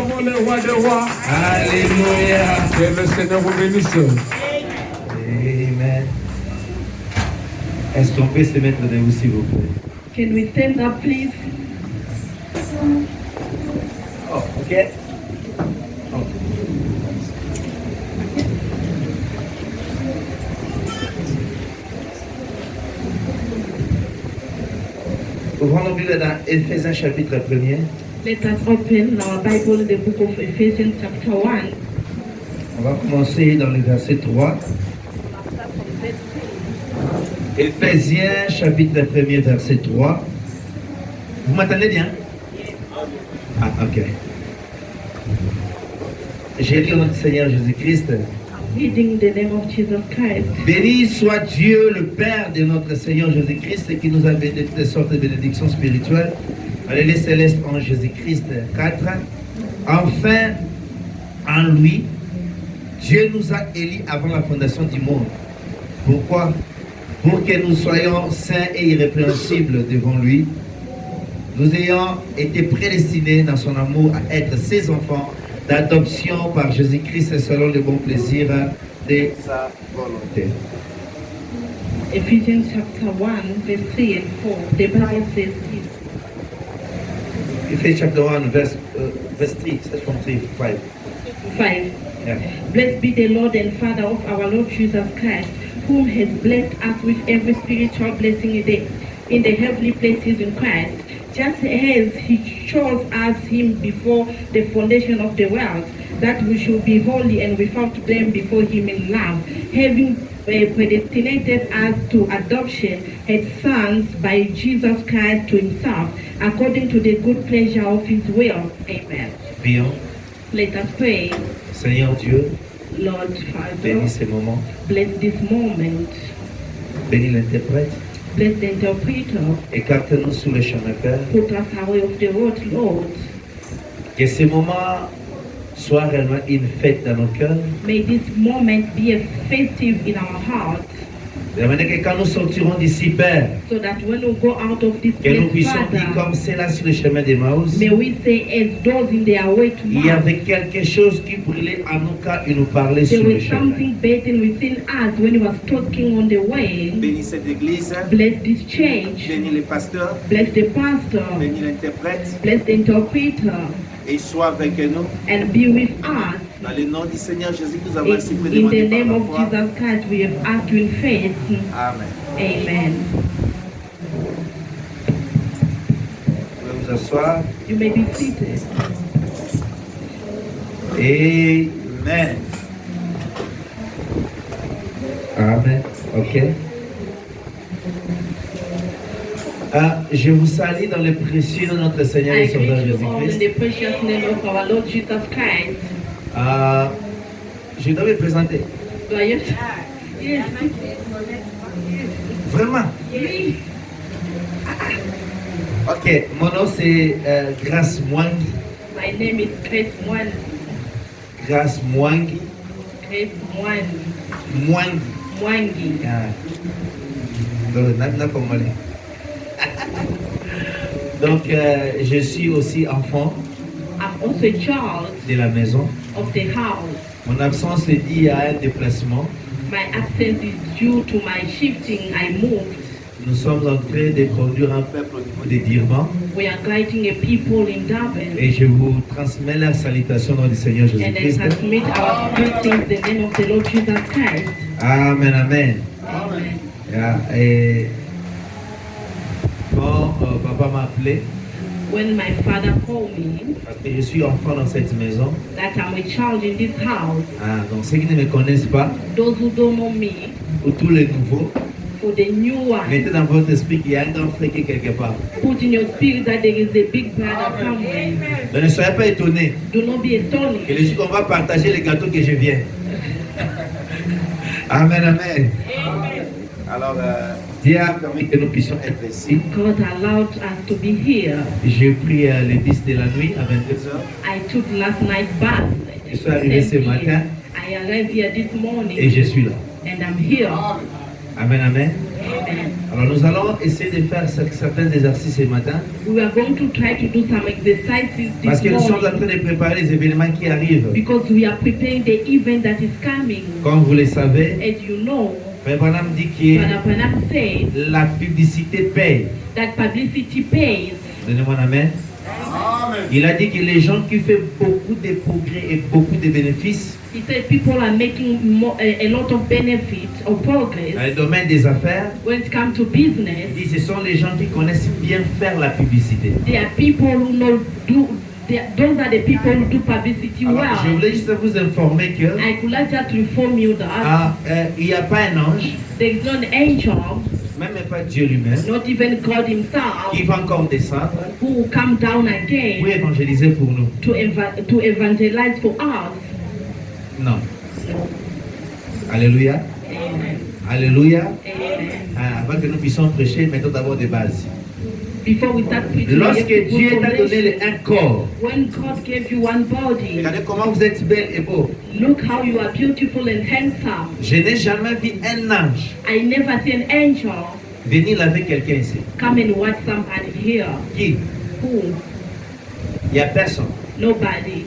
acclamons le roi des rois. Alléluia. Que le Seigneur vous bénisse. Amen. Est-ce qu'on peut se mettre debout, s'il vous plaît? Can we stand up, please? Oh, ok. Oh. Ouvrons nos Bibles dans Éphésiens chapitre 1er. Let us open our Bible, the book of Ephesians chapter 1. On va commencer dans le verset 3. Éphésiens chapitre 1er, verset 3. Vous m'entendez bien? Ah, ok. J'ai lu notre Seigneur Jésus-Christ. Reading the name of Jesus Christ. Béni soit Dieu, le Père de notre Seigneur Jésus-Christ, qui nous a donné toutes sortes de bénédictions spirituelles. Allez, céleste en Jésus-Christ 4. Enfin, en lui, Dieu nous a élus avant la fondation du monde. Pourquoi? Pour que nous soyons saints et irrépréhensibles devant lui. Nous ayant été prédestinés dans son amour à être ses enfants d'adoption par Jésus-Christ selon le bon plaisir de sa volonté. Ephesians chapter 1, verse 3 and 4. The Bible says this. Ephesians chapter 1, verse 3, says from 3 to 5. 5. Yeah. Blessed be the Lord and Father of our Lord Jesus Christ, whom has blessed us with every spiritual blessing in the heavenly places in Christ, just as he chose us him before the foundation of the world, that we should be holy and without blame before him in love, having predestinated us to adoption as sons by Jesus Christ to himself, according to the good pleasure of his will. Amen. Prions. Let us pray. Seigneur Dieu, Lord Father, bénis ces moments. bless this moment. Bénis l'interprète. Bless the interpreter. Écarte-nous sur le chemin, Père. Put us away of the road, Lord. Que ces moments soient réellement une fête dans nos cœurs. May this moment be a festive in our hearts, De la manière que quand nous sortirons d'ici, Père, so that when we go out of this que nous place, puissions dire Father, comme c'est là sur le chemin d'Emmaüs, may we say as those in their way to il y Mount, avait quelque chose qui brûlait en nous quand il nous parlait there sur le was chemin. something burning within us when he was talking on the way. Bénis cette église, Bless this church. bénis les pasteurs, Bless the pastor. bénis l'interprète Bless the interpreter. et sois avec nous. And be with us. Dans le nom du Seigneur Jésus, nous avons ainsi In the demandé par name la of foi. Jesus Christ, we have asked you in faith. Amen. Amen. Vous pouvez vous asseoir. You may be seated. Amen. Amen. Ok. Je vous salue dans le précieux de notre Seigneur I et Sauveur greet you all in Jésus-Christ. the precious name of our Lord Jesus Christ. Je dois me présenter. Do I have Yes. Vraiment. Yes. Ok. Mon nom c'est Grace Mwangi. My name is Grace Mwan. Grace Mwangi. Grace Mwan. Mwangi. Mwangi. Donc, je suis aussi enfant I'm also a child de la maison. of the house. Mon absence est due à un déplacement. My absence is due to my shifting. I moved. Nous sommes en train de conduire un peuple au niveau des Dirban. We are guiding a people in Durban. Et je vous transmets la salutation dans le Seigneur And I Jésus-Christ. transmit our greetings in the name of the Lord Jesus Christ. Amen, amen. Amen. Yeah, et quand papa m'a appelé, When my father called me parce que je suis enfant dans cette maison, that I'm a child in this house, donc ceux qui ne me connaissent pas, those who don't know me, ou tous les nouveaux, for the new one, mettez dans votre esprit qu'il y a un grand frère qui est quelque part. put in your spirit that there is a big brother somewhere. Donc ne soyez pas étonnés Do not be que astonished. le jour qu'on va partager les gâteaux que je viens. Amen, amen. Alors, Dieu a permis que nous puissions être ici. God allowed us to be here. J'ai pris le 10 de la nuit à 22h. I took last night bus. Je suis arrivé ce matin I arrived here this et morning je suis là. and I'm here. Amen, amen. Amen. Alors nous allons essayer de faire certains exercices ce matin We are going to try to do some exercises parce this que nous sommes en morning train de préparer les événements qui arrivent. because we are preparing the event that is coming. Comme vous le savez, As you know, Frère Branham dit que Brother Branham says la publicité paye. that publicity pays. Donnez-moi un amen. Il a dit que les gens qui font beaucoup de progrès et beaucoup de bénéfices He said people are making a lot of benefit or progress dans le domaine des affaires, when it comes to business. il dit ce sont les gens qui connaissent bien faire la publicité. There are people who know those are the people who do publicity Alors, well. je voulais juste vous informer que I could like just to inform you that il n'y a pas un ange, there is not an angel, même pas Dieu lui-même, not even God himself, qui va encore descendre who will come down again pour évangéliser pour nous. to evangelize for us. Non. Alléluia. Amen. Alléluia. Amen. Avant que nous puissions prêcher, mettons d'abord des bases. Before we start preaching, we have Lorsque to put Dieu t'a donné foundation. un corps, When God gave you one body, regardez comment vous êtes belle et beau. look how you are beautiful and handsome. Je n'ai jamais vu un ange I never see an angel venir laver quelqu'un ici. come and watch somebody here. Qui? Who? Il n'y a personne. Nobody.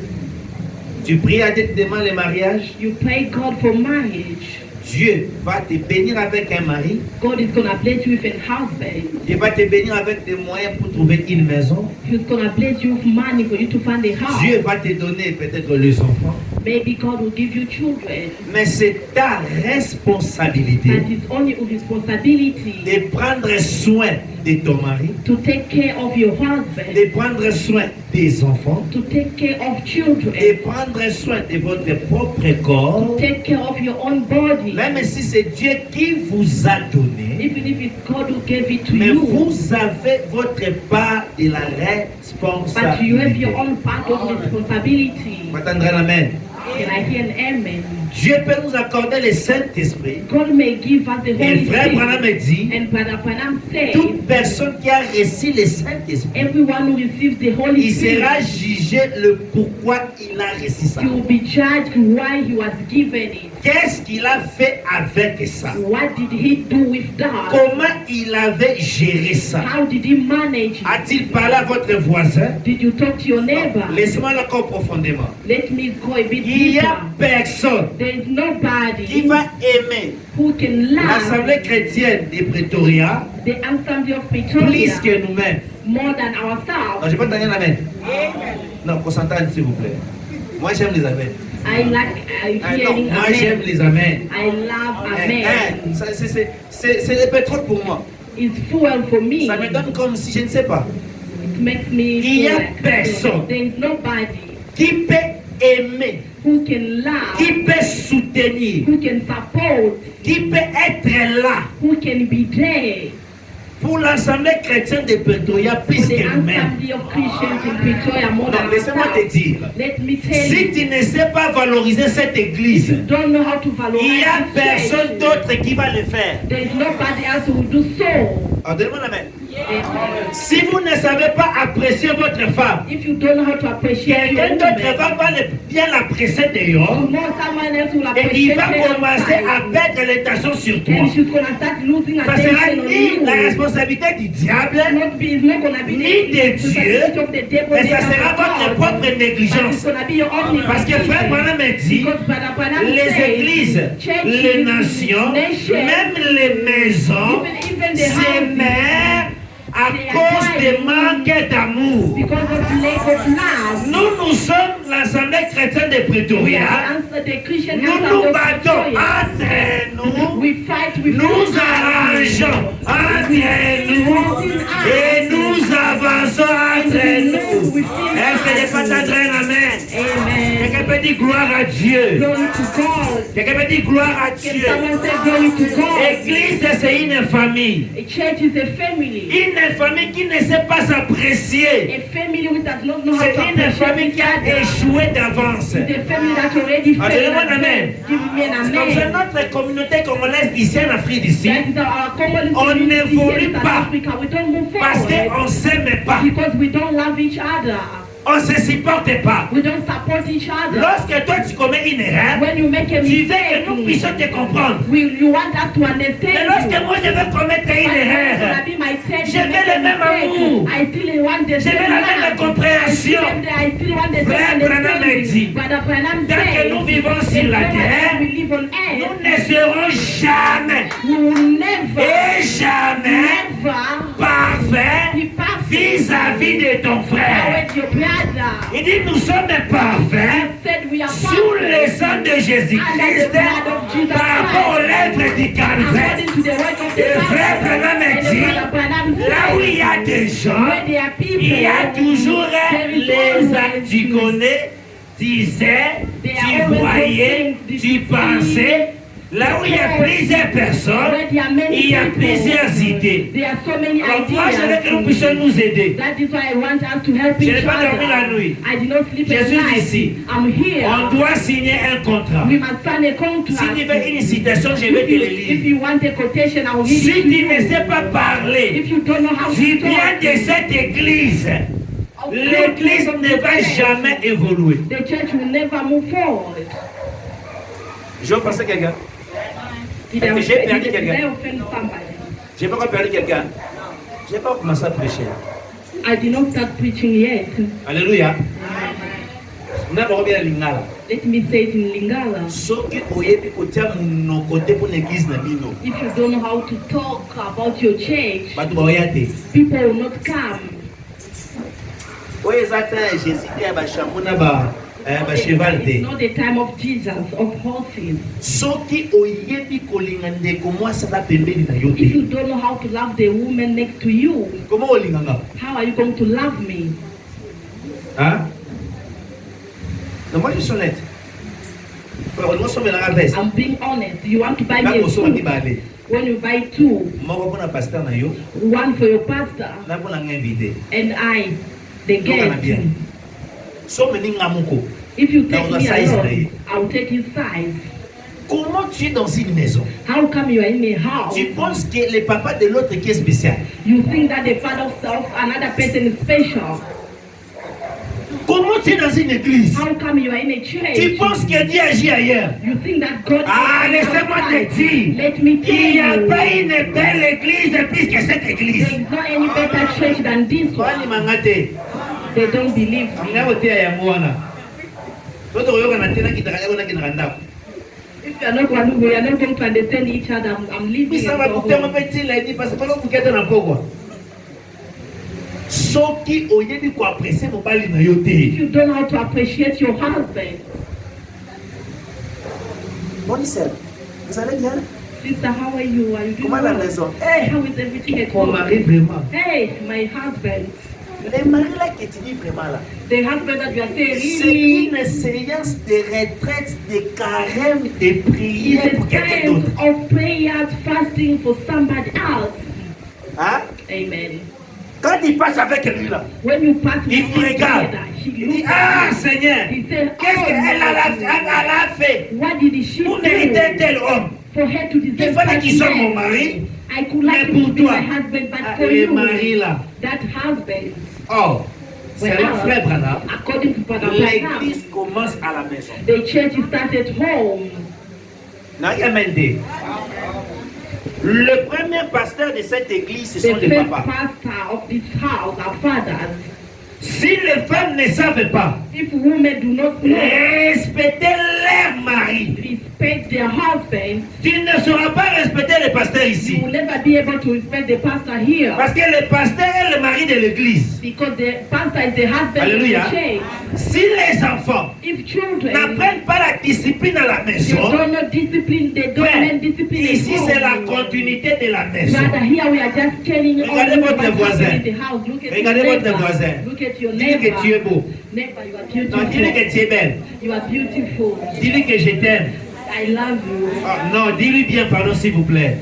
Tu pries à Dieu, tu demandes le mariage. You pray God for marriage. Dieu va te bénir avec un mari. God is gonna bless you with a husband. Il va te bénir avec des moyens pour trouver une maison. He's gonna bless you with money for you to find a house. Dieu va te donner peut-être les enfants. Maybe God will give you children. Mais c'est ta responsabilité But it's only your responsibility de prendre soin de ton mari, to take care of your husband, de prendre soin des enfants, to take care of children, de prendre soin de votre propre to corps. take care of your own body. Même si c'est Dieu qui vous a donné, Even if it's God who gave it to mais you, vous avez votre part de la but you have your responsabilité. own part of responsibility. M'attendrez l'amen. Can I hear an amen? Dieu peut nous accorder le Saint-Esprit. God may give us the Et Holy frère Branham Spirit. me dit, And Brother Branham says, toute personne qui a reçu le Saint-Esprit, everyone who receives the Holy il sera Spirit, jugé le pourquoi il a reçu ça. he will be judged why he was given it. Qu'est-ce qu'il a fait avec ça? What did he do with that? Comment il avait géré ça? How did he manage it? A-t-il parlé à votre voisin? Did you talk to your neighbor? Laissez-moi encore profondément. Let me go a bit Il n'y a deeper. personne There is qui nobody va aimer who can l'Assemblée love chrétienne de Pretoria the assembly of plus Pretoria que nous-mêmes. more than Non, ourselves. je ne vais pas donner l'amen. Non, concentrez s'il vous plaît. Moi, j'aime les amens. I like Non, hearing moi, j'aime amen. les amens. I love amen. C'est le pétrole pour moi. It's fuel for me. Ça me donne comme si je ne sais pas. It makes me Il y feel a like personne. there is nobody Qui peut aimer, who can love, qui peut soutenir, who can support, qui peut être là who can be there pour l'Assemblée chrétienne de Pretoria for plus the que nous-mêmes. assembly of Christians in Pretoria more Non, than laissez-moi te ourselves. dire. Let me tell Si you, tu ne sais pas valoriser cette église, don't know how to il valorize n'y a this personne church. d'autre qui va le faire. There is nobody else who will do so. Alors, donnez-moi la main. Amen. Si vous ne savez pas apprécier votre femme, If you don't know how to appreciate your quelqu'un d'autre woman, va bien l'apprécier dehors tomorrow someone else will et il appreciate va her commencer à outside. perdre l'attention sur toi. And she's gonna start losing Ça sera attention on ni you. la responsabilité du diable, It's not gonna be ni de the Dieu, responsibility of the devil, mais ça neither sera of votre God. propre But it's négligence. gonna be your own Parce que frère Branham me dit, Because Brother Branham les says, églises, churches, les nations, nations, même les maisons, even the se houses, meurent à cause de manque d'amour. because of lack of love. Nous sommes l'Assemblée chrétienne de We Pretoria. answer the Christian Nous answer nous of battons Pretoria. entre nous. We fight with Nous arrangeons entre nous et nous avançons entre nous. Est-ce que les patadrins amen? Amen. Quelqu'un peut dire gloire à Dieu. Glory to God. Quelqu'un peut dire gloire à Can Dieu. someone say glory to God? Église, c'est une famille. A church is a family. Une famille qui ne sait pas s'apprécier. A family who does not know how C'est to une appreciate famille each qui a other. échoué d'avance. It's a family that already Ah, failed. donnez-moi un amen. Give me an C'est comme ça amen. notre communauté congolaise ici en Afrique d'ici. That is our common On community n'évolue here in South pas. Africa. We don't move Parce forward qu'on ne s'aime pas. because we don't love each other. On ne se supporte pas. We don't support each other. Lorsque toi tu commets une erreur, When you make a tu veux que nous puissions te mistake, comprendre. you want us to Mais understand lorsque you. moi je veux commettre une But when erreur, I be myself, je you veux make le a même mistake, amour. I still want the Je veux same la même love. compréhension. I still want the Frère same Branham a dit, understanding. Brother Branham tant que says, nous vivons sur la as long terre, as we live on nous earth, ne serons jamais we will never, et jamais never parfaits be perfect vis-à-vis de ton frère. with your brother. Il dit, nous sommes parfaits Said we are sous le perfect sang de Jésus-Christ par rapport aux lèvres du calvaire. according to the word of the Et frère Bible. Branham a And the dit, brother Branham là où il y a said, des gens, where there are people, il y a toujours there is les always actes. Tu connais, tu sais, There tu are always voyais, things tu pensais. Là où il y a plusieurs personnes, where there are many il y a people, plusieurs idées. there are so many Alors moi, je veux que nous ideas. puissions nous aider. That is why I want us to help Je each n'ai pas dormi la other. nuit. I did not sleep Je at suis night. ici. I'm here. On doit signer un contrat. We must sign a Si contract. tu veux une citation, je vais If te you, le if lire. you want a quotation, I will read Si it to tu ne you. sais pas parler, If you don't know how tu to viens talk, de cette église, of l'église course, ne va jamais évoluer. the church will never move forward. Je vais passer quelqu'un. Did Est-ce que j'ai perdu did quelqu'un? I offend somebody? J'ai pas encore perdu quelqu'un. J'ai pas commencé à prêcher. I did not start preaching yet. Alléluia. Nous avons bien lingala. Let me say it in Lingala. Soki oyebi kotia monoko te pour l'église na bino. If you don't know how to talk about your church, Bato baoya te. people will not come. Oyo eza te Jésus te ya bashambo na ba cheval It's te. not the time of Jesus, of horses. Soki oyebi kolinga ndeko mwasi aza pembeni na yo If you te. don't know how to love the woman next to you, Comment olinganga? how are you going to love me? Hein? Non, moi je suis honnête. Frère, nous sommes dans la veste. I'm being honest. You want to buy me Bako a so suit. mibale. When you buy two, Moko mpona pasteur na yo, one for your pastor na mpona nga invité. and I, the Tokana guest. bien. So meninga moko. If you Now take the me size alone, na I will take his size. Comment tu es dans une maison? How come you are in a house? Tu penses que le papa de l'autre qui est spécial? You think that the father of another person is special. Comment tu es dans une église? How come you are in a Tu church? penses que Dieu agit ailleurs? You think that God Ah, is laissez-moi te outside. dire, Let me tell il n'y a you, pas une belle église plus que cette église. there is not any better church than this Wali one. mangate. They don't believe me. Anga otea ya mwana. Toto yoka na tena kitaka yako na kinanda. If you are not one, we are not going to understand each other. I'm leaving. Bisa and ba go kutema home. petit la ni parce que pas kuketa na pokwa. Soki oyebi ko apprécier mobali na yo If te. you don't know how to appreciate your husband, Bonne sœur. Vous allez bien? sister, how are you? Are you doing Comment la well? maison? Hey, how is everything at Ton home? mari vraiment. Hey, my husband. Le mari là que tu dis vraiment là. The husband that you are saying, C'est really? une séance de retraite, de carême, de prière The pour quelqu'un sense d'autre. of prayers, fasting for somebody else. Hein? Amen. Quand il passe avec lui là, When you pass with Il him regarde. together, he Il dit, looks ah at you. Seigneur, He said, qu'est-ce qu'elle a fait? What did she Pour do mériter un tel homme? for her to Il deserve fallait that qu'il soit mon man? mari. I could like Mais him to pour be toi, my husband, but ah, for le you, mari là. that husband, Oh, c'est Well, le frère Branham. according to Brother Branham, L'église commence à la maison. the church started home. N'ayamende. Le premier pasteur de cette église, ce The sont les first papas. pastor of this house, our fathers. Si les femmes ne savent pas If women do not know, respecter leur mari, respect their husband, tu ne sauras pas respecter le pasteur you ici. will never be able to respect the pastor here. Parce que le pasteur est le mari de l'église. Because the pastor is the husband Alléluia. of the church. Si les enfants If children n'apprennent pas la discipline à la you maison, don't know discipline, they don't frère, learn discipline. at ici c'est la home. continuité de la maison. Rather, here we are just telling all Regardez you votre what's voisin. happening in the house. Look at Regardez your votre neighbor. voisin. Look at your Dis-lui que tu es neighbor. beau. Neighbor, you are Non, dis-lui beautiful. que tu es belle. You are beautiful. Dis-lui que je t'aime. I love you. Ah, non, dis-lui bien pardon s'il vous plaît.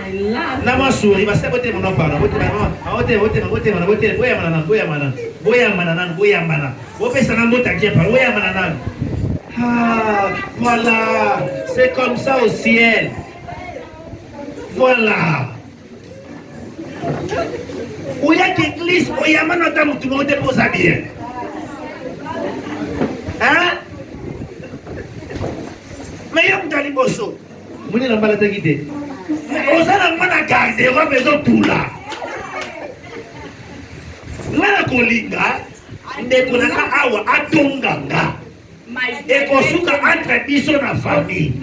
I love Na masuri basa bote mon pardon. Bote boya manana. Bopesa na mota kia pa boya manana. Ah, voilà. C'est comme ça au ciel. Voilà. Oya église, oya manata mutu mote posa bien. Moni na mbala takite. Osala mwana garde-robe ezotula. Ngana kolinga ndeko nanga awa atonganga. Ekosuka entre biso na famille.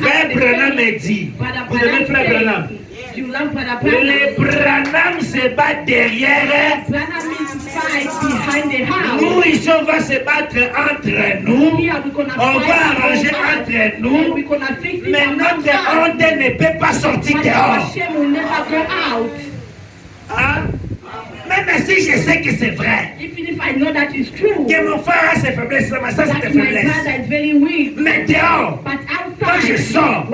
Frère Branham est dit. Vous aimez Frère Branham? Le Branham se bat derrière. Nous ici on va se battre entre nous. On va arranger entre nous. Mais notre honte ne peut pas sortir dehors. Hein? Même si je sais que c'est vrai. Que mon frère a ses faiblesses, mais ça c'est des faiblesses. Mais dehors, quand je sors,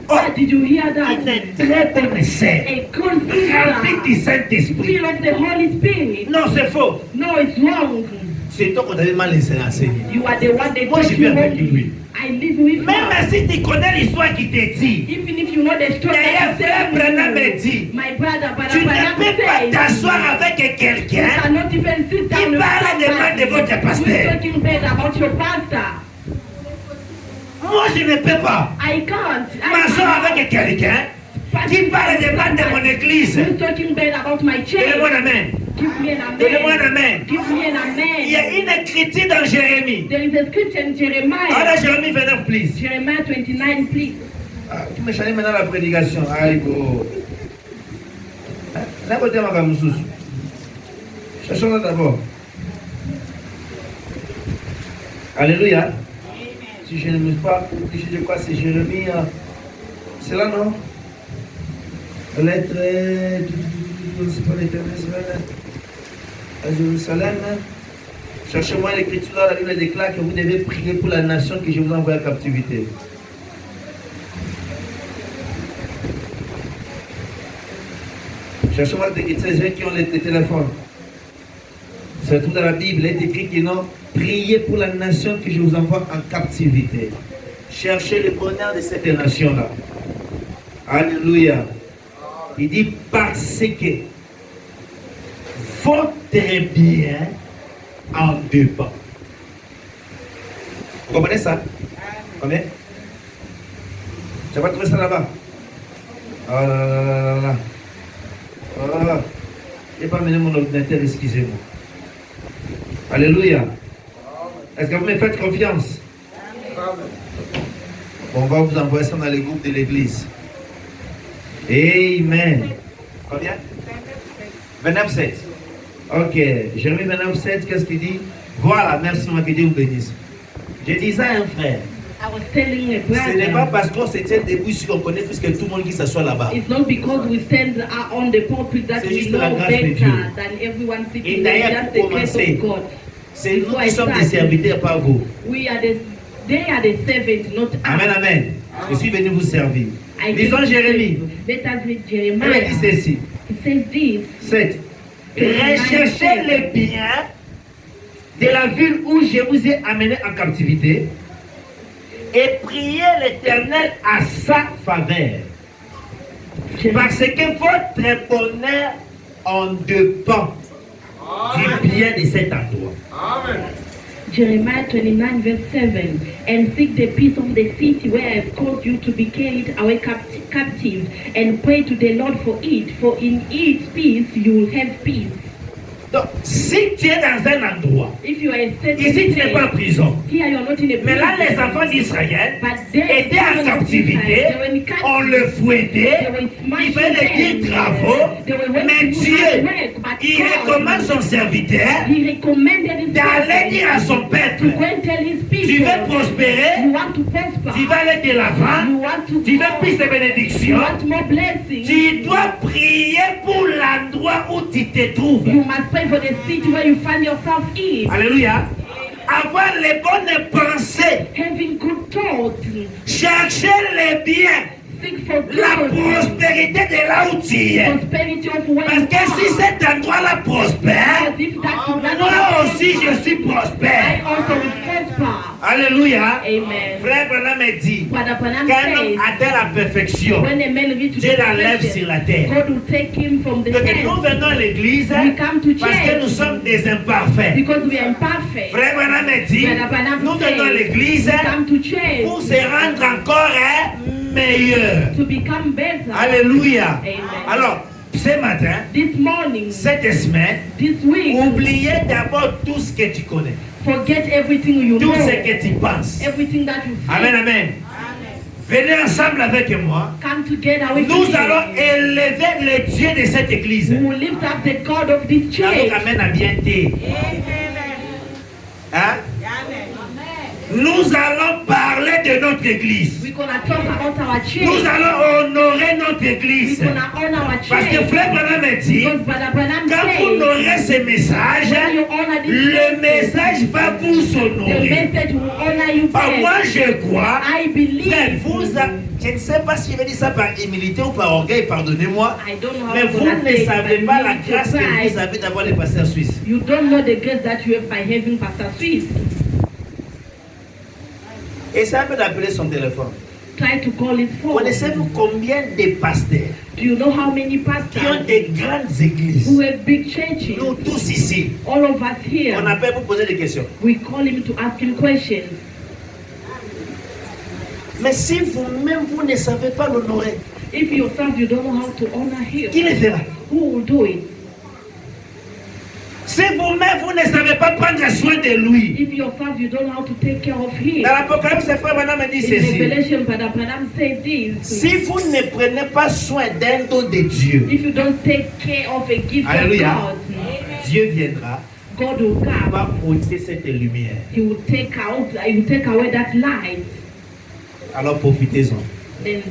Oh, did you hear that? il est très bon essai. A good Rempli du Saint-Esprit. feel of the Holy Spirit. Non, c'est faux. No, it's wrong. C'est toi qu'on avait mal enseigné. You are the one that Moi, je taught vis you avec wrong. lui. I live with Même her. si tu connais l'histoire qui te dit, Even if you know the story, d'ailleurs, that frère I'm Branham telling me you, dit, my brother, tu ne Branham peux pas says, t'asseoir avec you quelqu'un cannot even sit down qui with parle des mal de somebody votre who's pasteur. talking bad about your pastor. Moi, je ne peux pas I can't. m'asseoir avec quelqu'un qui parle des mal de mon église. Who's talking bad about my church? Donnez-moi un amen. Give me an Donnez-moi un amen. amen. Give me an Il y a amen. une écriture dans Jérémie. There is a scripture in Jeremiah. Alors, Jérémie 29, please. Jeremiah 29, please. Ah, tu me changes maintenant la prédication. Aïe, go. Là, côté, ma camusous. Cherchons-la d'abord. Alléluia. Si je ne me suis pas obligé de quoi, c'est Jérémie. C'est là, non? Lettre. C'est pas l'Éternel, c'est là. À Jérusalem. Cherchez-moi l'écriture là, la Bible déclare que vous devez prier pour la nation que je vous envoie en captivité. Cherchez-moi ces gens qui ont les téléphones. C'est tout dans la Bible, il est écrit que non, priez pour la nation que je vous envoie en captivité. Cherchez le bonheur de cette nation-là. Alléluia. Il dit parce que votre bien en dépend. Vous comprenez ça? Combien? Tu vas trouver ça là-bas. Oh là là là là là. Oh, je n'ai pas amené mon ordinateur, excusez-moi. Alléluia. Est-ce que vous me faites confiance? Bon, on va vous envoyer ça dans les groupes de l'église. Amen. Combien? 29,7. Ok. Jérémie 29,7, qu'est-ce qu'il dit? Voilà, merci, moi, que Dieu vous bénisse. Je disais à un frère, I was telling a ce n'est pas brother, parce qu'on se tient debout sur qu'on connaît plus que tout le monde qui s'assoit là-bas. it's not because we stand on the pulpit that C'est we juste know la grâce de better Dieu. than everyone Et sitting there. d'ailleurs, Just pour the grace commencer, of God. c'est nous qui sommes des serviteurs, pas vous. We are the, they are the servants, not us. Amen, amen. Je suis venu vous servir. I Lisons came to Jérémie. save you. Let us read Elle Jeremiah. dit ceci. It says this. 7. Recherchez le bien de la ville où je vous ai amené en captivité et priez l'Éternel à sa faveur. Parce que votre bonheur en dépend du bien de cet endroit. Amen. Jeremiah 29 verse 7. And seek the peace of the city where I have caused you to be carried away captive, and pray to the Lord for it, for in its peace you will have peace. Donc, si tu es dans un endroit, If you are a certain ici tu n'es pas en place, prison, here you are not in a mais là les prison, enfants d'Israël but there étaient en captivité, on le fouettait, il fallait dire bravo, mais Dieu, il recommande son serviteur He recommended his d'aller dire à son to peuple, go and tell his tu people, veux prospérer, you want to prosper, tu vas aller de l'avant, you want to tu veux plus de you bénédictions, want more blessings, tu dois prier pour l'endroit où tu te trouves. you must pray for the city where you find yourself in. Alléluia. Avoir les bonnes pensées, Having good thoughts, chercher les biens, seek for la good, prospérité de là où tu es. prosperity of where Parce you que si are. cet endroit-là prospère, Because if that moi aussi je suis I prospère. also will prosper. Alléluia. Amen. Frère Branham dit, Brother Branham qu'un homme says, atteint la perfection, when a man reaches Dieu l'enlève sur la terre. God will take him from the Donc nous earth venons à l'église We come to parce que church. nous sommes des imparfaits. because we are imperfect. Frère Branham dit, Brother Branham nous venons à says, l'église we come to church pour se rendre encore meilleur. to become better. Alléluia. Amen. Alors, ce matin, This morning, cette semaine, this week, oubliez d'abord tout ce que tu connais, forget everything you tout know, ce que tu penses. everything that you feel. Amen, amen. Venez ensemble avec moi. Come together with Nous me. allons élever le Dieu de cette église. We will lift up the God of this church. Amen, à bien dit. Hein? Nous allons parler de notre église. We're gonna talk about our church. Nous allons honorer notre église. We're gonna honor our Parce que church. Frère Branham dit, Because Brother Branham quand vous says, honorez ce message, when you honor this le message, message va vous the honorer. message will honor you Ah, moi, first. je crois. I Frère, believe. je ne sais pas si je vais dire ça par humilité ou par orgueil, pardonnez-moi. I don't know how Mais I'm vous gonna ne say it, savez but pas you la need to grâce que try. vous avez d'avoir les pasteurs suisses. You don't know the grace that you have by having Pastor Swiss. Essayez un peu d'appeler son téléphone. Try to call his phone. Connaissez-vous combien de pasteurs Do you know how many qui ont pastors des grandes églises? who have big churches? Nous tous ici, All of us on here. appelle pour poser des questions. We call him to ask him questions. Mais si vous-même vous ne savez pas l'honorer, If yourself you don't know how to honor him, qui le fera? who will do it? Si vous-même vous ne savez pas prendre soin de lui. If yourself you don't know how to take care of him. Dans l'Apocalypse, Frère Branham dit In ceci. Revelation, Brother Branham says this. Si vous ne prenez pas soin d'un don de Dieu, If you don't take care of a gift Alléluia. of God, Dieu viendra, God will come. va ôter cette lumière. He will take away that light. Alors profitez-en. Then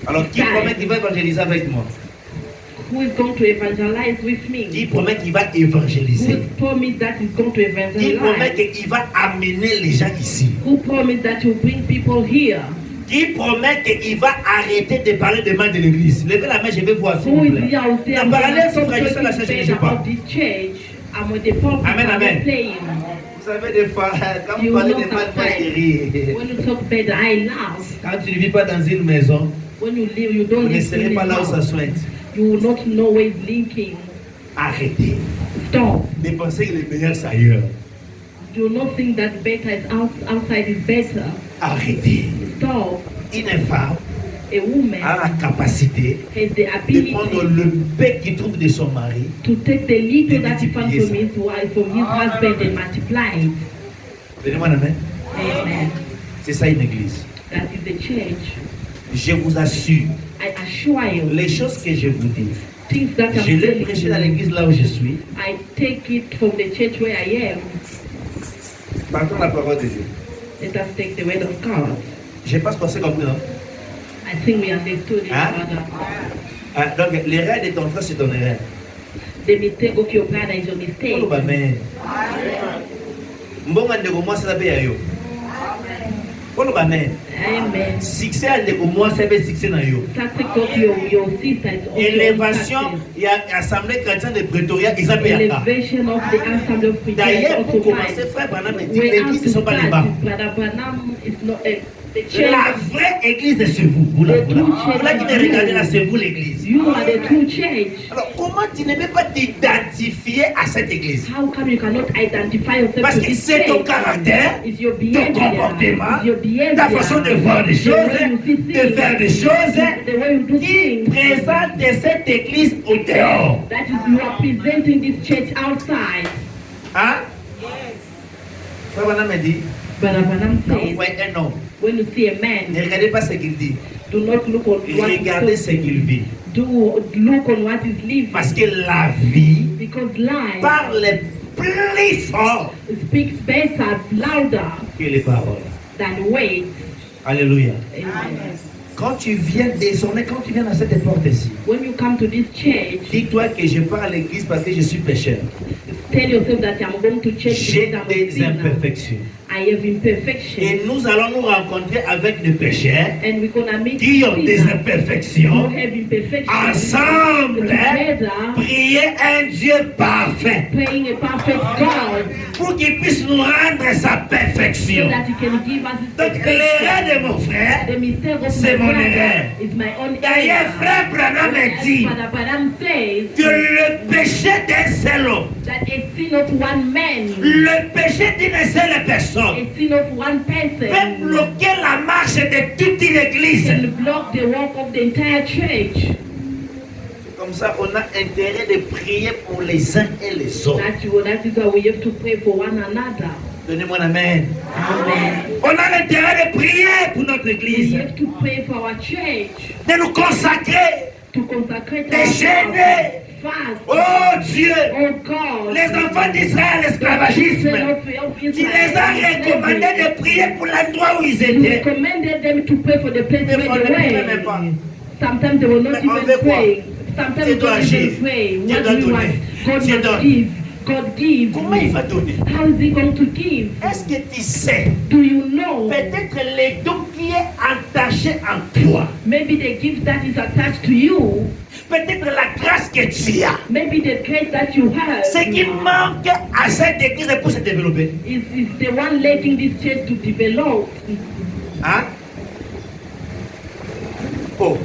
Alors qui promet qu'il va évangéliser avec moi? who is going to evangelize with Qui me? promet qu'il va Who évangéliser? has promised that he's going to Qui promet evangelize? qu'il va amener les gens ici? Who promised that he'll bring people here? Qui promet qu'il va arrêter de parler de mal de l'église? Levez la main, je vais voir s'il Who vous is plaît. here out there? En parallèle, Stop frère, je sais la talking cherche, bad je parle. about this church. I'm with the pulpit. Amen, I'm amen. not playing. Vous savez, des fois, quand You vous parlez know de mal, moi je sometimes ris. when you talk bad, I laugh. Quand tu ne vis pas dans une maison, When you live, you vous don't ne live serez in pas a là où ça house. souhaite. You will not know where it's linking. Arrêtez Stop. de penser que le meilleur c'est ailleurs. Do not think that better is outside is better. Arrêtez. Stop. Une femme A woman a la capacité has the de ability prendre le bec qu'il trouve de son mari. to take the little that he found multiplier from ça. his wife, from his husband, and multiply it. Donnez-moi la main. Amen. C'est ça une église. That is the church. Je vous assure, I assure you, les choses que je vous dis, things that I'm je l'ai telling prêché dans you, l'église là où je suis. I take it from the church where I am. Partons la parole de Dieu. Let us take the word of God. Je pense qu'on s'est compris, non? I think we understood it, Hein? Father. Ah, donc, l'erreur de ton frère, c'est ton erreur. The mistake of your brother is your Oh, mistake. bah, mais. Mbonga ndeko mwasi abe ya yo. Oh, bah, mais. Amen. Succès ya ndeko mwasi abe succès na yo. Success of your sister is also Élévation, success. il y a l'Assemblée chrétienne de Pretoria, ils appellent ya ka. Elevation of the Assembly of Christians D'ailleurs, pour also commencer, mine. frère Branham me dit, We have l'église, to ce ne sont pas les bas. start. Brother Branham is not the church. La vraie église, c'est vous. Vous là qui ne regardez là, c'est vous l'église. You are the true church. Alors, comment tu ne peux pas t'identifier à cette église? How come you cannot identify yourself Parce to que this c'est ton church? caractère, It's your ton behavior. comportement, It's your behavior. ta façon de voir des The choses, way you see de things. faire des choses The way you do qui things. présentent cette église au dehors. That is, you are presenting this church outside. Hein? Frère Branham me dit, Brother Branham quand vous says, voyez un homme, when you see a ne man, regardez pas ce qu'il dit, do not look on what regardez he's ce qu'il vit. do look on what is living. Parce que la vie Because life parle plus fort speaks better, louder que les paroles. than words. Alléluia. Amen. Quand tu viens désormais, quand tu viens dans cette porte ici, When you come to this church, dis-toi que je pars à l'église parce que je suis pécheur. tell yourself that I'm going to church J'ai because I'm a des sinner. imperfections. I have imperfections. Et nous allons nous rencontrer avec des pécheurs And we're gonna meet qui ont des sinners who imperfections. have imperfections. Ensemble, Together, prier un Dieu parfait praying a perfect God pour qu'il puisse nous rendre sa so perfection. that He can give us His Donc l'erreur perfection. de mon frère, The mistake of c'est my mon brother erreur. is my own D'ailleurs, error. frère Branham a dit Father Branham says que le péché d'un seul homme, that a sin of one man, le péché d'une seule personne, a sin of one peut person, bloquer la marche de toute l'église. can block the work of the entire church. Comme ça, on a intérêt de prier pour les uns et les autres. That is why we have to pray for one another. Donnez-moi un amen. Amen. On a l'intérêt de prier pour notre We église, have to pray for our church, de nous consacrer, to consecrate de ourselves, gêner. fast. Oh Dieu, Oh God, les enfants d'Israël, l'esclavagisme, tu les as recommandés de prier pour l'endroit où ils You étaient. recommended them to pray for the place Mais where on ne they priait même were. pas. Sometimes they will not Mais on even veut quoi? pray. Sometimes Dieu they doit don't agir. even pray. Dieu What doit do we donner. want? God Dieu must donne. give. God give. Comment il va donner? How is He going to give? Est-ce que tu sais, Do you know? peut-être les dons qui est attaché en toi, Maybe the gift that is attached to you, peut-être la grâce que tu as, maybe the grace that you have ce qui manque à cette église pour se développer. is the one letting this church to develop. Hein? Oh.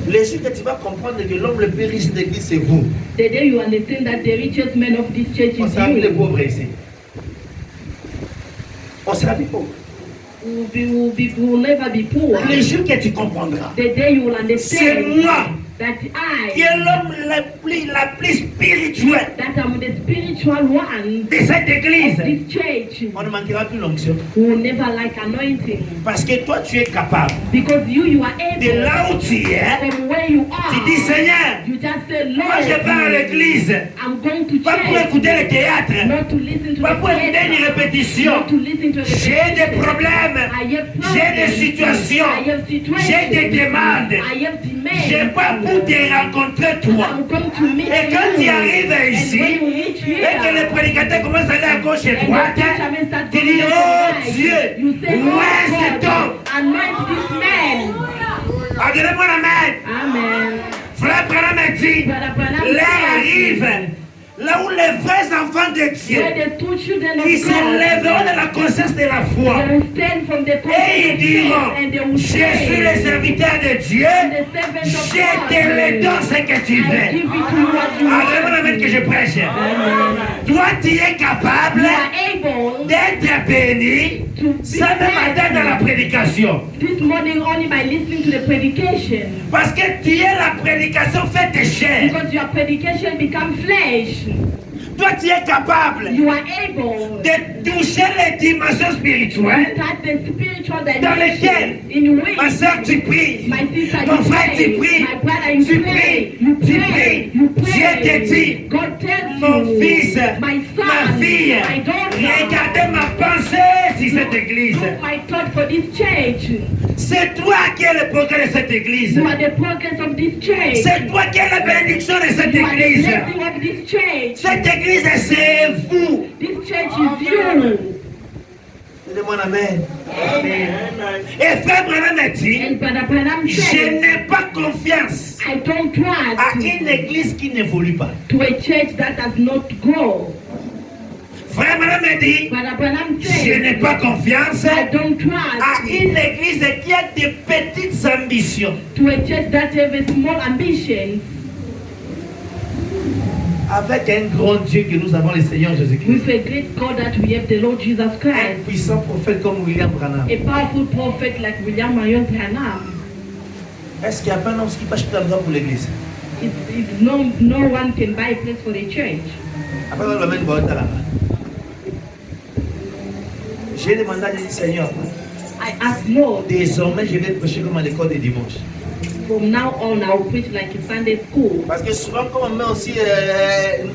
Les jours que tu vas comprendre que l'homme le plus riche de l'église, c'est vous. The day you understand that the richest man of this church On is sera plus les you, pauvres ici. On sera plus pauvres. we will never be poor. Les jours que tu comprendras, The day you will c'est understand moi that qui est l'homme la plus spirituelle that I'm the spiritual one de cette église. of this church, On ne manquera plus l'onction. who will never like anointing. Parce que toi, tu es capable. Because you are De able, là où tu es, from where you tu dis are, Seigneur, you just say, moi je pars à Lord, l'église. I'm going to Pas pour church, écouter le théâtre. not to listen to Pas the pour écouter une theater, répétition. not to listen to the J'ai des repetition. problèmes. I have J'ai des problems. situations. I have situations. J'ai des demandes. I have demands. Je pas pour te rencontrer toi. I'm going to meet Et quand tu you. arrives And ici, when you reach et que here, les prédicateurs commencent à aller à gauche et and droite, the preacher may start tu going dis, left oh and right, Dieu, you say, où oh est cet God, homme? anoint this man. Ah, donnez-moi la main. Amen. Frère Branham a dit, Brother Branham l'heure said, arrive, là où les vrais enfants de Dieu, where the two children of ils se God, lèveront de la conscience de la foi. they will stand from the Et ils conscience diront, and they will je suis le say, serviteur de Dieu, the servant of je te le God, donne ce que tu I veux. give it to you what you Ah, donnez-moi la main que je want. prêche. Amen. Toi, tu es capable You are able d'être béni to be sans même attendre la blessed prédication. this morning only by listening to the predication. Parce que tu es la prédication faite de chair. Because your predication become flesh. Toi, tu es capable You are able de toucher les dimensions spirituelles to touch the spiritual dans lesquelles, dimension in which ma soeur, tu pries. my sister Mon you frère, tu pray, pries. my brother you Tu pray, pries. you Tu pray, pries. you Dieu te dit, pray. God tells mon you, fils, my son, ma fille, my daughter, regardez ma pensée sur cette église. look my thought for this church. C'est toi qui es le progrès de cette église. You are the progress of this church. C'est toi qui es la bénédiction de cette You are the église. blessing of this church. Cette église, c'est vous. This church is you. Donnez-moi un amen. Amen. Et frère Branham a dit, And Brother Branham je said, n'ai pas confiance I don't à trust une église qui n'évolue pas. to a church that does not grow. Frère Branham a dit, Brother Branham je n'ai said, pas confiance I don't à trust une église qui a de petites ambitions. to a church that has a small ambitions Avec un grand Dieu que nous avons, le Seigneur Jésus-Christ. with a great God that we have, the Lord Jesus Un Christ, puissant prophète comme William Branham. a powerful prophet like William Marion Branham. Est-ce qu'il n'y a pas un homme qui peut acheter l'endroit pour l'église? If no one can buy a place for the church. Après, on va mettre à la main. J'ai demandé à Dieu, Seigneur, I asked Lord, désormais je vais prêcher comme à l'école des dimanches. from now on I will preach like a Sunday school. Parce que souvent, comme on met aussi,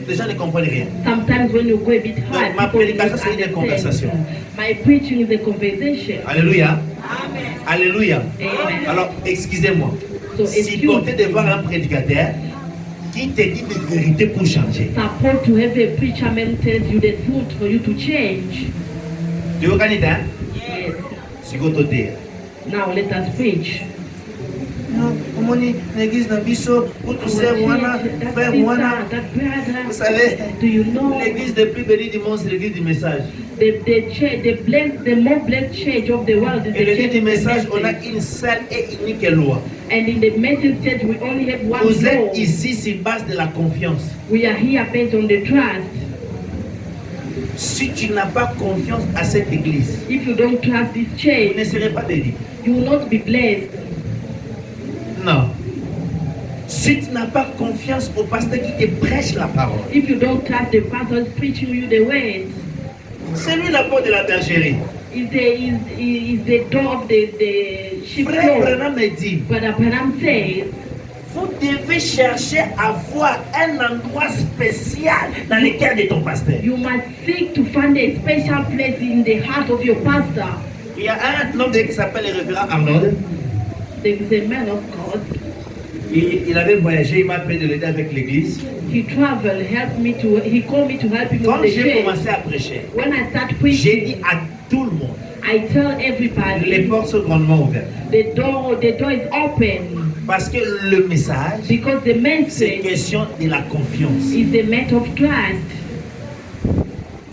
les gens ne comprennent rien. Sometimes when you go a bit hard, Donc, ma people don't prédication, c'est une understand. conversation. My preaching is a conversation. Alléluia. Amen. Alléluia. Amen. Alors, excusez-moi. So Si excuse portez de voir un prédicateur qui te dit des vérités pour changer. Support to have a preacher man tells you the truth for you to change. Tu veux gagner, hein? Yes. C'est quoi te dire? Now let us preach. Non, omoni l'église dans biso, pour tous ces moana, That frère sister, moana. that brother, Vous savez, do you know l'église de plus bénie du monde, c'est l'église du message. the more blessed church of the world is Et the l'église church du of the message, on a message. une seule et unique loi. And in the message church we only have one Vous law. êtes ici sur base de la confiance. We are here based on the trust. Si tu n'as pas confiance à cette église, If you don't trust this tu ne church, serais pas béni. you will not be blessed. Non. Si tu n'as pas confiance au pasteur qui te prêche la parole, If you don't trust the pastor preaching you the word, c'est lui la porte de la bergerie. is the door of the sheep Frère flock. Branham me dit, But Abraham says, vous devez chercher à avoir un endroit spécial dans le cœur de ton pasteur. you must seek to find a special place in the heart of your pastor. Il y a un homme qui s'appelle le révérend Arnold. There is a man of God. Il avait voyagé, il m'a appelé de l'aider avec l'église. He traveled, he called me to help him Quand with the j'ai church. commencé à prêcher, When I start j'ai preaching, dit à tout le monde, I tell les everybody portes sont grandement ouvertes. the door is open Parce que le message, because the c'est message question de la confiance. is a matter of trust.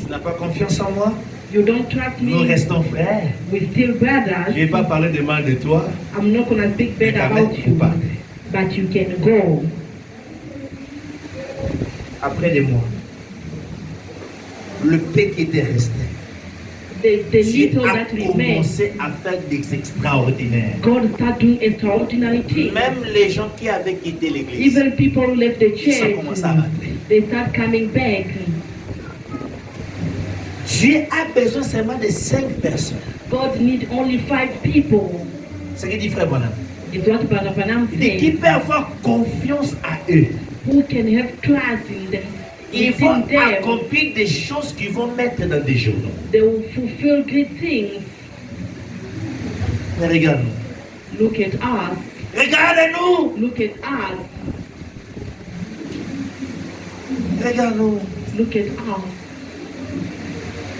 Tu n'as pas confiance en moi? You don't trust Nous me, restons frères. we're still Je brothers. ne vais pas parler de mal de toi. I'm not gonna speak Mais bad quand même, about tu peux you, parler. but you can go. Après des mois, le peu qui était resté, The tu little as that remains, commencé à faire des extraordinaires. God start doing extraordinary things. Même les gens qui avaient quitté l'église, Even people who left the ils ont commencé à church, rentrer. they start coming back. Dieu a besoin seulement de 5 personnes. God need only 5 people. Ce que dit Frère Bonham. Is what Brother Branham Il dit qu'il says. peut avoir confiance à eux. Who can have trust in them? Ils vont Within them, accomplir des choses qu'ils vont mettre dans des journaux. they will fulfill great things. Mais regarde-nous. Look at us. Regarde-nous. Look at us. Regarde-nous. Look at us.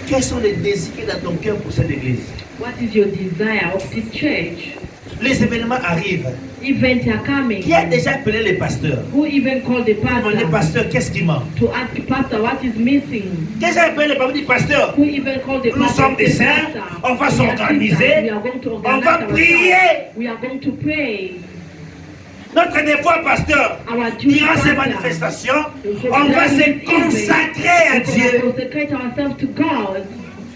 Quels sont les désirs qu'il y a dans ton cœur pour cette église? What is your desire of this church? Les événements arrivent. Events are coming. Qui a déjà appelé les pasteurs? Who even called the Demandez, pastor pasteur, qu'est-ce qui manque? to ask pastor what is missing? Qui a déjà appelé les parents du pasteur? Who even called the Nous pastor? sommes des and said, saints, "Pastor, on va we are s'organiser, Christians, we are going to on organize va ourselves. prier. We are going to pray. Notre devoir, pasteur, Our duty durant ces pastor, manifestations, on va se consacrer à we will Dieu. consecrate ourselves to God.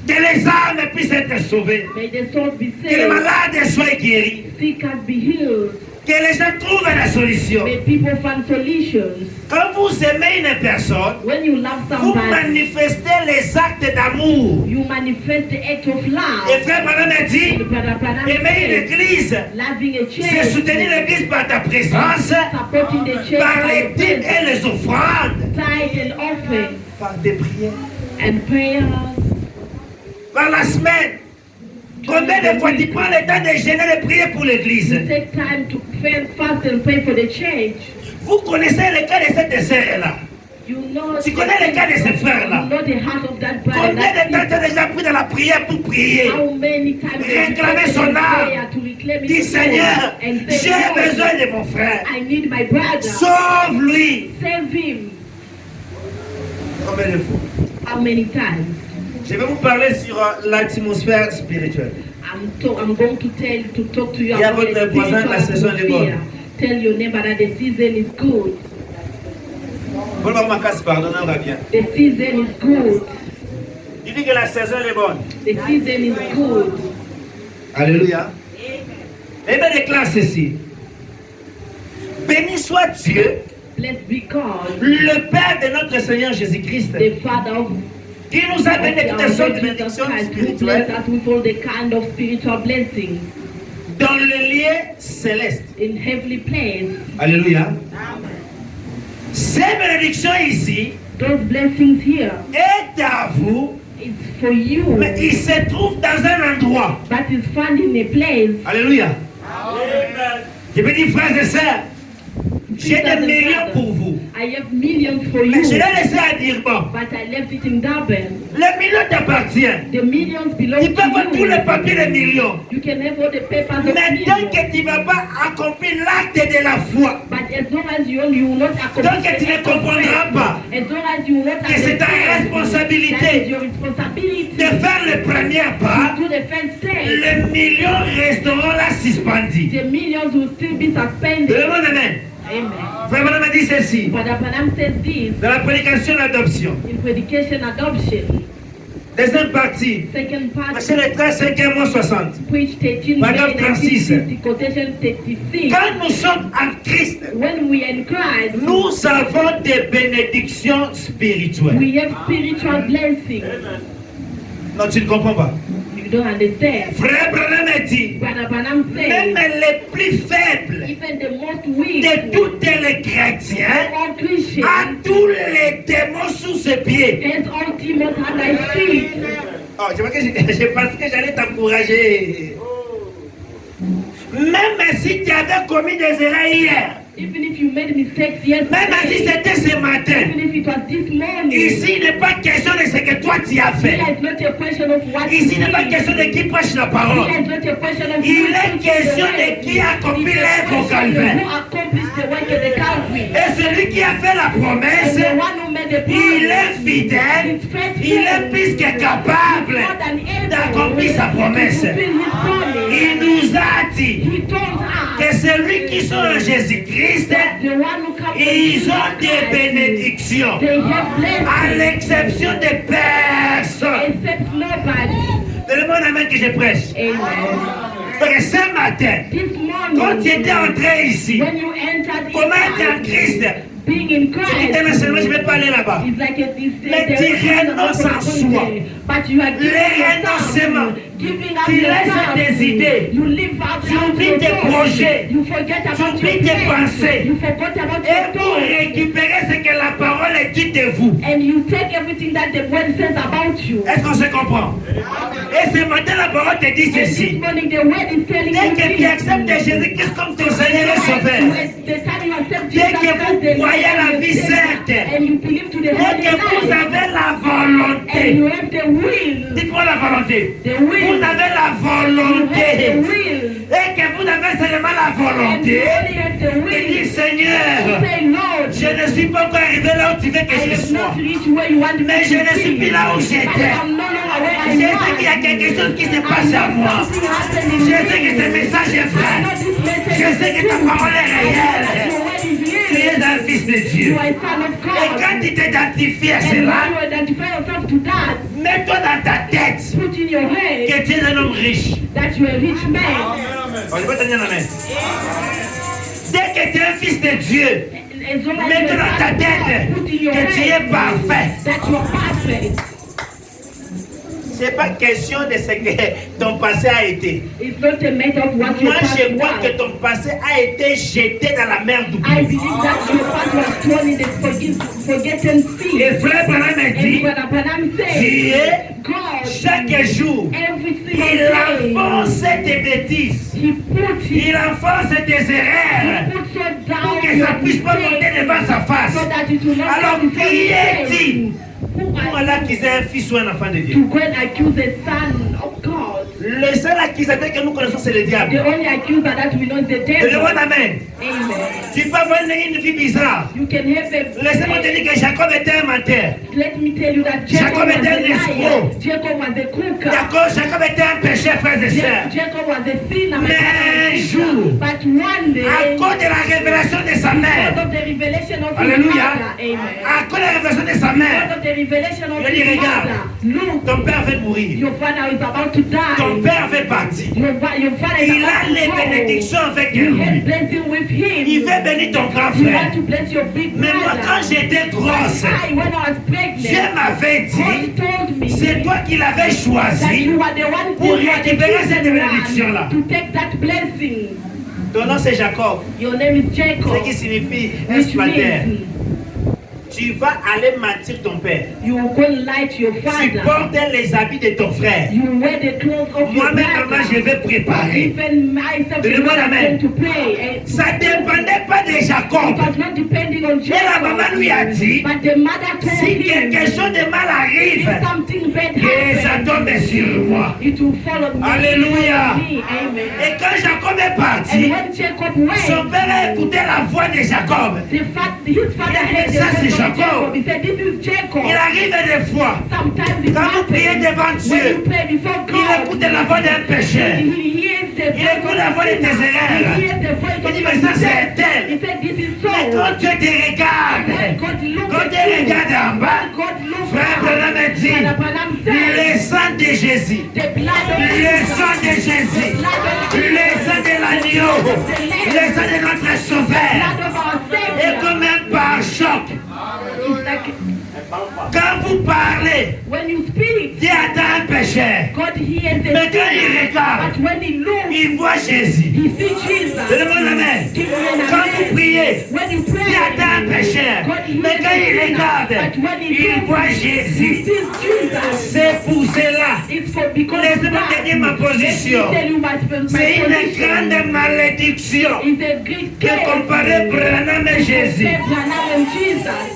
Que les âmes puissent être sauvées. May the souls be Que les saved. malades soient guéris. Sick us be healed. Que les gens trouvent la solution. May people find solutions. Quand vous aimez une personne, When you love vous somebody, manifestez les actes d'amour. you manifest the act of Et love. frère Branham a dit, Brother Branham aimer une says, église, loving a c'est church, soutenir l'église par ta présence, supporting the church par by les your dîmes presence, et les offrandes, tithe and offerings par des prières. and prayers. Par la semaine, combien de fois tu prends le temps de gêner de prier pour l'église? You take time to fast and pray for the church. Vous connaissez le cas de cette sœur-là. You know, Tu connais le cas de ce frère-là. you know the heart of that brother. Combien de temps tu as That déjà pris dans la prière pour prier? how many times Réclamer you son prayer âme. to reclaim Dis his soul Seigneur, and j'ai say, "Lord, besoin de mon frère. I need my brother. Sauve-lui. Save him." Combien de fois? How many times? Je vais vous parler sur l'atmosphère spirituelle. I'm going to talk to you Dis à about votre the voisin, la saison est bonne. atmosphere. Tell your neighbor that the season is good. Paul Makas, pardonnez, on va bien. The season is good. Il dit que la saison est bonne. The season is good. Alléluia. Et bien déclare ceci. Béni soit Dieu, Blessed be God, le Père de notre Seigneur Jésus-Christ, the Father of qui nous a bénis de our toutes sortes de Lord Jesus bénédictions Christ, who spirituelles blessed us with all the kind of spiritual blessings dans le lieu céleste. in heavenly place. Alléluia. Ces bénédictions ici Those blessings here est à vous, is for you, mais il se trouve dans un endroit. but is found in a place. Alléluia. Je peux dire, frères et sœurs, j'ai des millions pour vous. I have millions for Mais je you, l'ai laissé à Durban. but I left it in Durban. Les millions t'appartiennent. The millions belong Tu peux avoir to tous les you. papiers des millions. You can have all the papers of Mais tant millions. que tu ne vas pas accomplir l'acte de la foi, But as long as you will not accomplish tant que tu the ne act of comprendras faith, pas as long as you will not que c'est ta understand, responsabilité that is your responsibility de faire le premier pas, to do the first step, les millions resteront là suspendus. the millions will still be suspended. Le monde amen. Amen. Frère Branham a dit ceci Father Branham says this dans la prédication d'adoption. in predication adoption, Deuxième partie, second part, verset le 13, 5e mois 60. preach 13, Paragraphe May 36. 1950, quotation 36. Quand nous sommes en Christ, When we are in Christ, nous avons des bénédictions spirituelles. we have spiritual blessings. Non, tu ne comprends pas. You don't understand. Frère Branham a dit, Father Branham même says, les plus faibles even the most weak, de tous les chrétiens, all Christians, à tous les démons sous ses pieds. has all demons at thy feet. Oh, je pensais que j'allais t'encourager. Même si tu avais commis des erreurs hier, Even if you made mistakes même si yesterday, c'était ce matin, even if it was this morning, ici il n'est pas question de ce que toi tu as fait. here is not a question of what Ici il you n'est pas did. question de qui prêche la parole. Here is not a question of Il who est preached question the de word. qui a accompli It is a l'œuvre au question of calvaire. who accomplished the work at the Calvary. Et celui qui a fait la And promesse, the one who made the il est promise fidèle, is faithful. il est plus que capable More than able d'accomplir sa promesse. to fulfill his promise. Il nous a dit He told us que celui qui sont en Jésus-Christ, the one who comes ils ont des bénédictions, they have à blessings, l'exception de personne. except nobody. C'est le monde amen que je prêche. Amen. Parce que ce matin, This quand tu étais morning, entré ici, when you entered comment être en Christ, Christ, being in tu dis Christ, seulement je ne vais pas aller là-bas. it's like a Mais tu renonces en soi. but you are giving Le renoncement. yourself, giving up Tu laisses yourself. tes idées. You live out Tu loud oublies your tes thoughts. projets. You forget Tu about oublies your tes plans. pensées. You forgot about Et your pour thoughts. récupérer ce que la parole dit de vous. And you take everything that the word says about you. Est-ce qu'on se comprend? Et ce matin, la parole te dit And this ceci. morning the word is telling Dès you que tu this. acceptes Jésus-Christ comme ton Seigneur et Sauveur, The time you accept dès Jesus que as vous the croyez à la Lord vie and Savior, sainte, and you believe to the dès Holy que vous Life, avez la and you volonté, have the will, dites-moi la volonté, the vous will, avez la you have the volonté, will, et que vous avez seulement la and you volonté only have the de will dire to Seigneur, say, Lord, je ne suis pas encore arrivé là où tu veux que I je have sois. not reached where you want me Mais to je ne suis be, plus là où but j'étais. I'm no longer where Je I sais qu'il y a was. quelque chose qui se I passe à know moi. something happened in Je sais que ce me. message est I vrai. know this message Je is sais que ta true. parole est I know that réelle. your word is Tu real. es un fils de Dieu. You are a son of Et God. quand tu t'identifies à And cela, when you identify yourself to that, mets-toi dans ta tête put in your head que tu es un homme riche. that you're a rich man. On va tenir la main. Dès que tu es un fils de Dieu, As long as mets-toi you're dans ta a son of tête God, put in your que tu es head parfait. that you're perfect. C'est pas question de ce que ton passé a été. It's not a matter of what your Moi, past je crois que was. ton passé a été jeté dans la mer I d'oubli. believe that your past was thrown in the forgotten sea. Et frère Branham a And dit, Brother Branham said, Dieu, God, chaque jour, every single il day, enfonce tes bêtises. He put Il enfonce tes erreurs. put so Pour down que ça your puisse pas monter mistakes devant sa face. so that it will not Alors, come before qui His est face. dit Who pour are Allah qu'ils aient un fils ou un enfant de Dieu? to go and accuse a son of God? Le seul accusateur que nous connaissons, c'est le The diable. only accuser that we know is the Et le devil. bon amen. Amen. Tu peux avoir une vie bizarre. You can have Laissez-moi te dire que Jacob était un menteur. Let me tell you that Jacob Jacob was était un a liar. escroc. Jacob was a crook. Jacob était un pécheur, frères et sœurs. Jacob was a sinner. Mais un jour, But one day, à cause de la révélation de sa because mère, of the revelation of his Alléluia. mother, amen. À cause de la révélation de sa Because mère, of the revelation of il a dit, his regarde, mother, look, ton père veut mourir. your father is about to Ton die. père veut partir. Your father is Il a about les to go. bénédictions avec You had lui. blessing with him. Il veut bénir ton grand You frère. want to bless your big Mais moi, quand brother. j'étais grosse, When I was Dieu pregnant, m'avait dit, God told me c'est toi qui l'avais that choisi you are the one pour who are the récupérer chosen cette bénédiction-là. one to take that blessing. Ton nom c'est Jacob, Your name is Jacob, ce qui signifie which exploiter. means tu vas aller mentir ton père. You will go and lie to your Tu father. portes les habits de ton frère. You will wear the clothes of your Moi-même, maman, je brother. vais préparer. Even myself is Donnez-moi la not main. going to pray. Ça ne dépendait pas de It Jacob. was not depending on Et la maman lui a dit, But the mother told si him, quelque chose de mal arrive, if something bad que ça tombe happens, sur moi. it will follow me. Alléluia. Amen. Et quand Jacob est And parti, when Jacob went, son père a écouté la voix de Jacob. his father heard the Ça, c'est voice of Jacob. Jacob. He said, "This is Jacob." Il arrive des fois, Sometimes it quand vous priez happens devant when Dieu, you pray before il God. écoute la voix d'un pécheur. He hears the Il écoute la voix de tes erreurs. He hears the voice Il of dit, mais ça c'est tel. He said, "This is so." Mais quand Dieu te regarde, When God looks quand at Dieu you, regarde en bas, God looks Frère at Branham a dit, Brother Branham said, le sang de Jésus, the blood of le Jesus, sang de Jésus, le sang de l'agneau, le sang de notre blood Sauveur, of our et Savior. comme un pare-choc. It's like Quand vous parlez, when you speak, Dieu attend un pécheur. God hears it. Mais quand il regarde, But when he looks, il voit Jésus. he sees Jesus. Donnez-moi la main. Give me an Quand amen. vous priez, When you pray, Dieu attend un pécheur. God hears Mais quand il the sinner. regarde, But when he il looks, voit he Jésus. sees Jesus. C'est pour cela. It's for because Laissez-moi that. te dire ma position. Let me tell you my C'est une position. grande malédiction It's a great de comparer Branham et Jésus. Compare Branham and Jesus.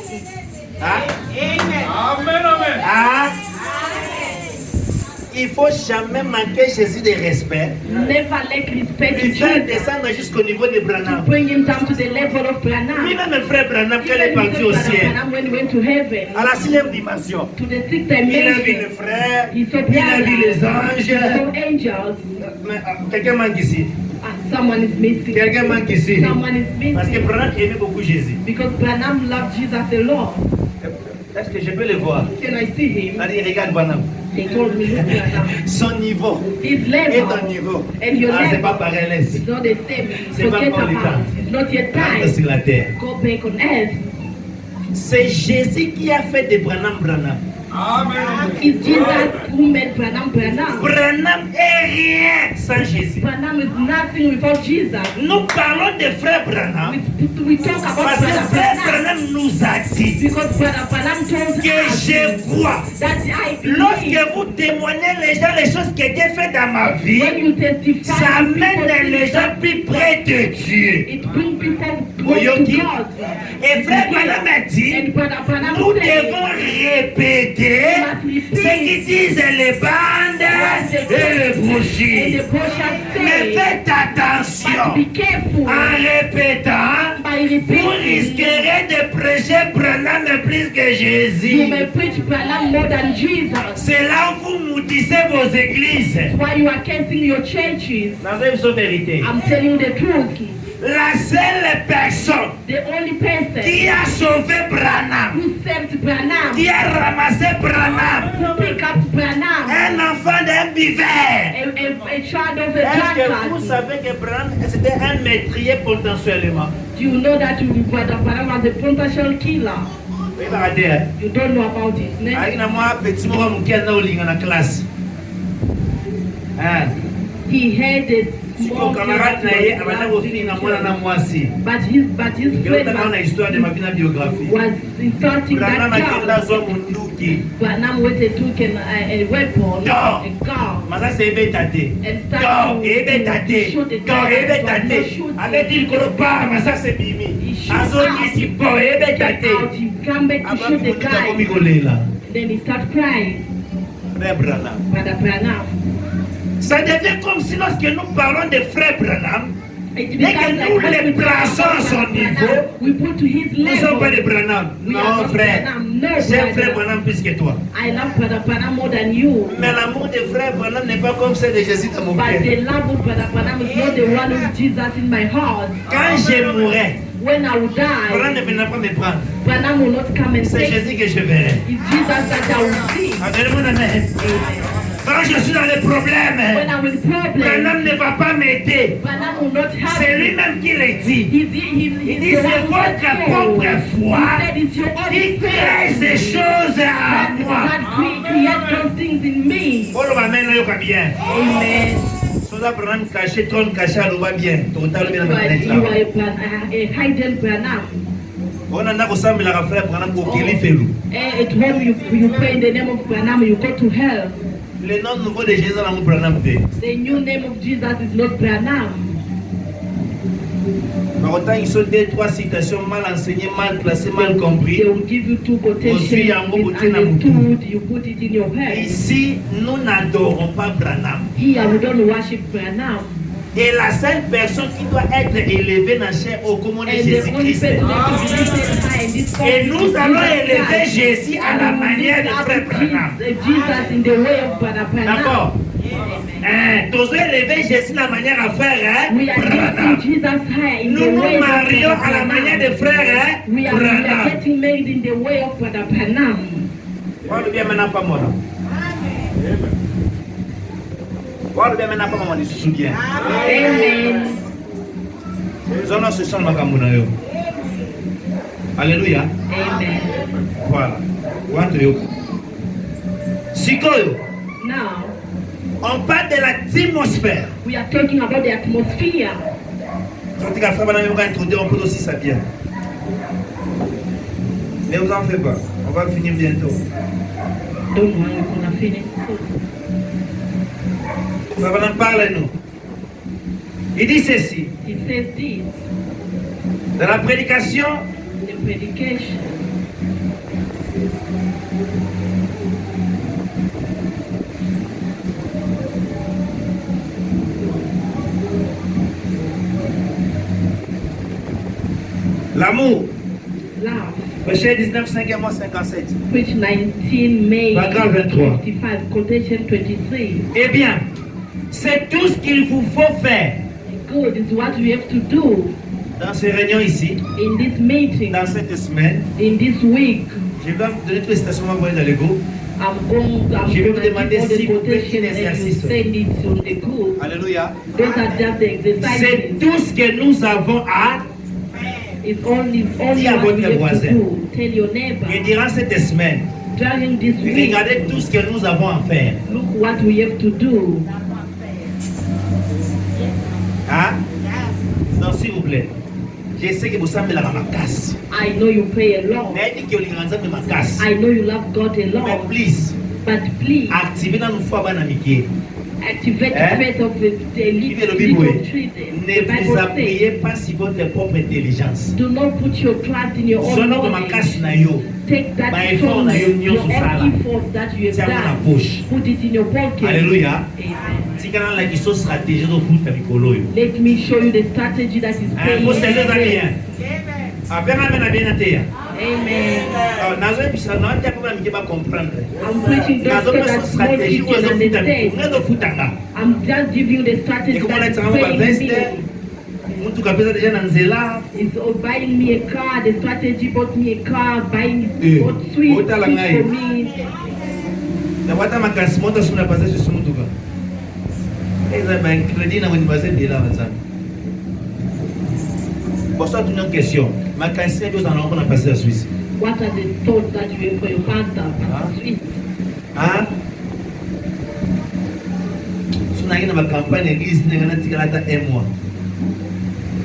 Ah, Amen, amen. ah. Il faut jamais manquer Jésus de respect. Never let respect to Lui faire Jesus. descendre jusqu'au niveau de Branham. Bring him down to the level of Branham. Lui-même, le frère Branham, quand il est Even parti au Brother ciel, Branham when he went to heaven, à la 6e dimension, to the sixth il a vu le dimension, frère, he saw il a vu les Branham, anges. he saw angels. Mais, quelqu'un manque ici. Someone is missing. Quelqu'un manque ici. Someone is Parce que missing. Branham aimait beaucoup Jésus. Because Branham loved Jesus a lot. Est-ce que je peux le voir? Can I see him? Allez, regarde Branham. He told me, look Branham. Son niveau His et ton level niveau. and your Ah, c'est level pas pareil, laisse. is not the same. C'est pas Forget encore le about temps. it. It's not yet Rentre time. sur la terre. Go back on earth. C'est Jésus qui a fait de Branham Branham. Amen. It's Jesus who made Branham Branham. Branham est rien sans Jésus. Branham is nothing without Jesus. Nous parlons de frère Branham We talk about parce que Brother frère Branham Branham nous a dit because Brother Branham told que us je crois. that I believe Lorsque vous témoignez les gens les choses que Dieu fait dans ma vie, when you testify, ça to people, amène les gens plus près de Dieu. it brings people close Oyoki. to God. Et frère Branham a dit, And Brother Branham nous said, devons répéter ce qu'ils disent les bandes et les and brochures. the brochures Mais say, faites but attention, be careful en répétant, by vous repeating. risquerez de prêcher Branham plus que You Jésus. may preach Branham more than Jesus. C'est là où vous maudissez vos églises. While you are cursing your churches, Dans une vérité, I'm telling you the truth. la seule personne The only person qui a sauvé Branham, who saved Branham, qui a ramassé Branham, who picked up Branham, un enfant d'un buveur. a child of a Est-ce que vous drunkard. savez que Branham c'était un meurtrier potentiellement? Do you know that Brother Branham was a potential killer? Oui, bah, regardez, hein. You don't know about it, ne? Avec moi, petit mot, mon qui a dans la classe. Hein? He had a Si small mon camarade n'a eu, abana vos filles n'a moi na moi aussi. but his Je friend vais dans l'histoire de ma vie na biographie. was insulting Branham that a girl. été zo munduki. Branham went and took a weapon, No. a gun, Masa c'est ebe tate. and Do, started ebe to tate. shoot the Do, guy ebe that was not tate. shooting. Avec dit le pas, masa c'est bimi. He shoot Azo out. ici po, ebe Out, tate. he come back to Avant shoot the que vous guy. golela. Then he start crying. Frère Branham. Brother Branham. Ça devient comme si lorsque nous parlons de frère Branham, It Dès que becomes nous like when les we talk plaçons à about son Brother niveau, Branham, we put to his nous ne sommes pas level. des Branham. We are Non, not frère. Branham. No, J'aime frère brother. Branham plus que toi. I love Brother Branham more than you. Mais l'amour de frère Branham n'est pas comme celle de Jésus dans mon But cœur. the love of Brother Branham is not the one of Jesus in my heart. Quand je mourrai, When I will Branham die, ne viendra pas me prendre. Branham will not come and C'est take Jésus que je verrai. It's Jesus that I will see. Donnez-moi la main. Amen. Quand je suis dans les When problèmes, I'm in problems, Branham ne va pas m'aider. Branham will not help C'est me. lui-même qui le dit. He's Il dit the c'est one who votre said propre so. foi He said it's your own qui crée faith ces choses à moi. that create those things in me. Paul va mener le bien. Amen. Soda Branham caché, trône caché, elle va bien. Total bien You dans la are tête a hidden Branham. On a ensemble la frère Branham au Kelifelu. At home you pray in the name of Branham, you go to hell. Le nom nouveau de Jésus dans mon Branham. The new name of Jesus is not Branham. Par autant, ils sont 2-3 citations mal enseignées, mal placées, mal compris. They will give you 2 quotations, misunderstood, you put it in your head. Ici, nous n'adorons pas Branham. Here we don't worship Branham. Et la seule personne qui doit être élevée dans la chair au commun de And the only Jésus-Christ. person that will be lifted high in this Et nous allons élever Jesus Jésus à la manière de frère Branham. Jesus in the way of Brother Branham. D'accord? Nous allons élever Jésus de la manière à faire We are Branham. lifting Jesus high in Nous the nous way of marions Brother à la manière Branham. de frère We are Branham. getting married in the way of Brother Branham. Parle bien maintenant, pas moi. Parle bien maintenant, pas moi, je suis bien. Amen. Zona se sent makambo na yo. Alléluia. Amen. Voilà. Watu yoka. Sikoyo, Now, on parle de l'atmosphère. we are talking about the atmosphere. Quand tu as fait un introduire, on peut aussi ça bien. Ne vous en faites pas. On va finir bientôt. Don't worry, we're gonna finish soon. Maintenant, parle-nous. Il dit ceci. He says this, Dans la prédication, the predication. l'amour. Love. Péché 19, 5 et 57. Which 19 May Paragraphe 23. 55, quotation 23. Eh bien, c'est tout ce qu'il vous faut faire Good is what we have to do dans ces réunions ici, in this meeting, dans cette semaine. in this week. Je vais vous donner toutes les citations que vous voyez dans le groupe. I'm Je vais vous going to demander give all si the vous faites quotations un and you exercice. send it to the group. Alléluia. Those are just the C'est exercises. tout ce que nous avons à. It's only Dis à what we votre have to voisin. do. Tell your neighbor. Et durant cette semaine, During this week, regardez tout ce que nous avons à faire. look what we have to do. Hein? Donc, s'il vous plaît, je sais que vous savez la casse. I know you pray alone. Mais dit que vous avez ma casse. I know you love God Mais alone. please, But please, activez dans nos fois banamiqué. activate Hein? the faith of the Vive le little Bible. children. Ne The vous Bible appuyez says, pas sur votre propre intelligence. do not put your trust in your own Solo ma casse knowledge. na yo. Take that By from phone, you your use sala. own effort that you have Tiens mon done. poche. Put it in your pocket. Alléluia. Amen. Si kana la kiso stratégie do futa mikolo yo. Let me show you the strategy that is paying Vous savez ça bien. off. Après na bien ateya. Amen. Nazo ebisa na ante pour na pas comprendre. I'm preaching just Nazo so pas that small stratégie kids ou can zo futa. understand. Ngazo futanga. I'm just giving you the strategy Et comment that la is tsanga ba paying veste. me. Mtu kapeza deja na nzela. It's buying me a car. The strategy bought me a car, buying bought sweet Otala food ngai. for me. Na wata makasi moto suna pasa sur mutuka. Eza ba crédit na mwenye base de la wanzana. Pour ça, une question. Ma question est on a passé à Suisse. What are the thoughts that you have for your pastor, Huh? Pastor Swiss? Hein? Si on a une campagne d'église, on a tiré là un mois.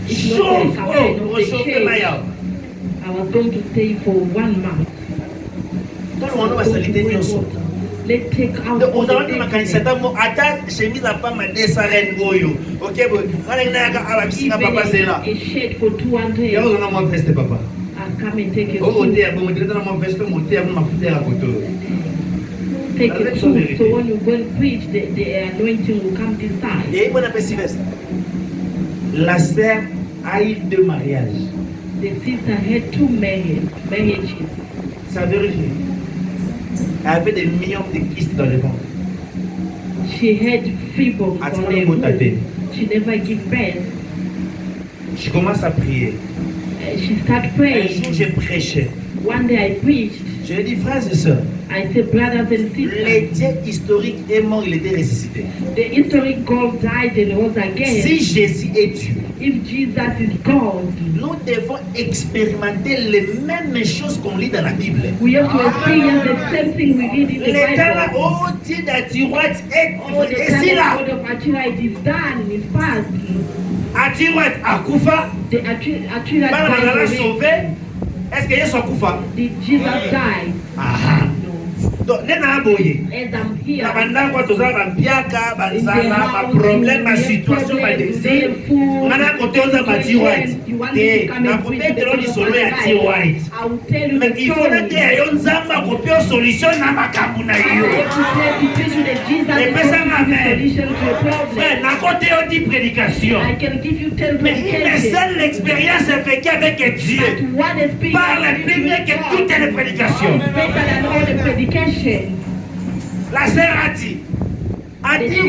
It's not Chauffe! the campaign Oh, of the chauffe church. Maya. I was going to stay for 1 month. Tout le monde va s'aliter nyonso. Let's take out Donc, all on the a dit ma candidature, negatives. mo ata chemise à pas ma desaren goyo. OK, bon. On a une ala piscina Even papa c'est là. a shirt for 200. Ya on a mon veste papa. I'll come and take a Oh, suit. on bon, on a mon veste, mon thé, mon mafuta à côté. Take That's a the suit. verity. So when you go and preach, the anointing will come this side. Et bon appétit veste. La sœur a eu 2 mariages. The sister had 2 marriages. Ça vérifie. Elle avait des millions de kystes dans le ventre. She had freedom Ah, for tu the m'as monté. womb. She never gave birth. Je commence à prier. She started Un praying. jour, je prêchais. One day I preached. Je lui ai dit, frères et sœurs, I said, brothers and le sisters, Dieu historique est mort, il était ressuscité. the historic God died and rose again. Si Jésus est Dieu, If Jesus is God, nous devons expérimenter les mêmes choses qu'on lit dans la Bible. we have to experience the same thing we did in the Les temps là, Bible. oh Dieu d'Atirouat All the est time ici the là. God of Achira, it is done, it's past. Atirouat a Koufa, The Achira Bala died Bala already. sauvé, Est-ce que Yesu akufa? Did Jesus die? Aha. No. Donc, nena boye. As I'm here, Na bandako toza bampiaka, in the banzala, house, problème, you have situation, problems, désir. you have food, Ngana kote oza mati white. you want Te, to come na and preach kote the telo gospel lisolo ya of ti life. white. I will tell you Mais the il faut story. que yo nzamba kopio solution na makambo na I yo. have to tell you preach with the Jesus Et is pesa going to nga be the amen. solution to your Frère, problem. na kote yo di prédication. I can give you 10 Mais une predications. seule expérience vécue avec Dieu But one experience parle plus mieux que toutes les prédications. is better than all the predications. La sœur a dit,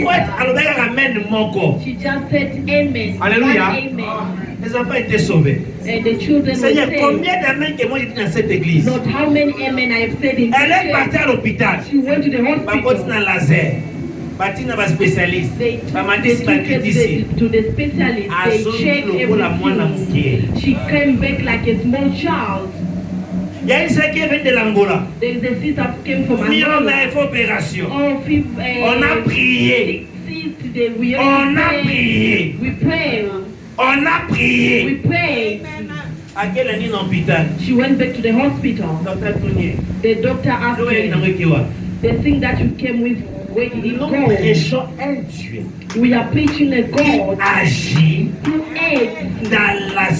what alobaka amen moko. She just said amen. Alléluia. One amen. Les enfants étaient sauvés. And the children were Seigneur, saved. combien d'amen que moi j'ai dit dans cette église? Lord, how many amen I have said in Elle est this partie church? à l'hôpital. She went to the Bakoti hospital. na laser. Bati na ba spécialiste. They Bamandisi took her bakritisi. to the specialist. They Azongi checked lokola mwana everything. mokie. She came back like a small child. Il y a une sœur qui vient de l'Angola. There is a sister who came from Miro Angola. mais il faut opération. Oh, On a prié. Today we On a pray. prié. We pray. On a We prié. pray. À quelle année dans l'hôpital? She went back to the hospital. Docteur Tounier. The doctor asked Nous est dans her, le Kiwa. the thing that you came with, where did it Nous go? prêchons un Dieu We are preaching a qui God agit who acts dans la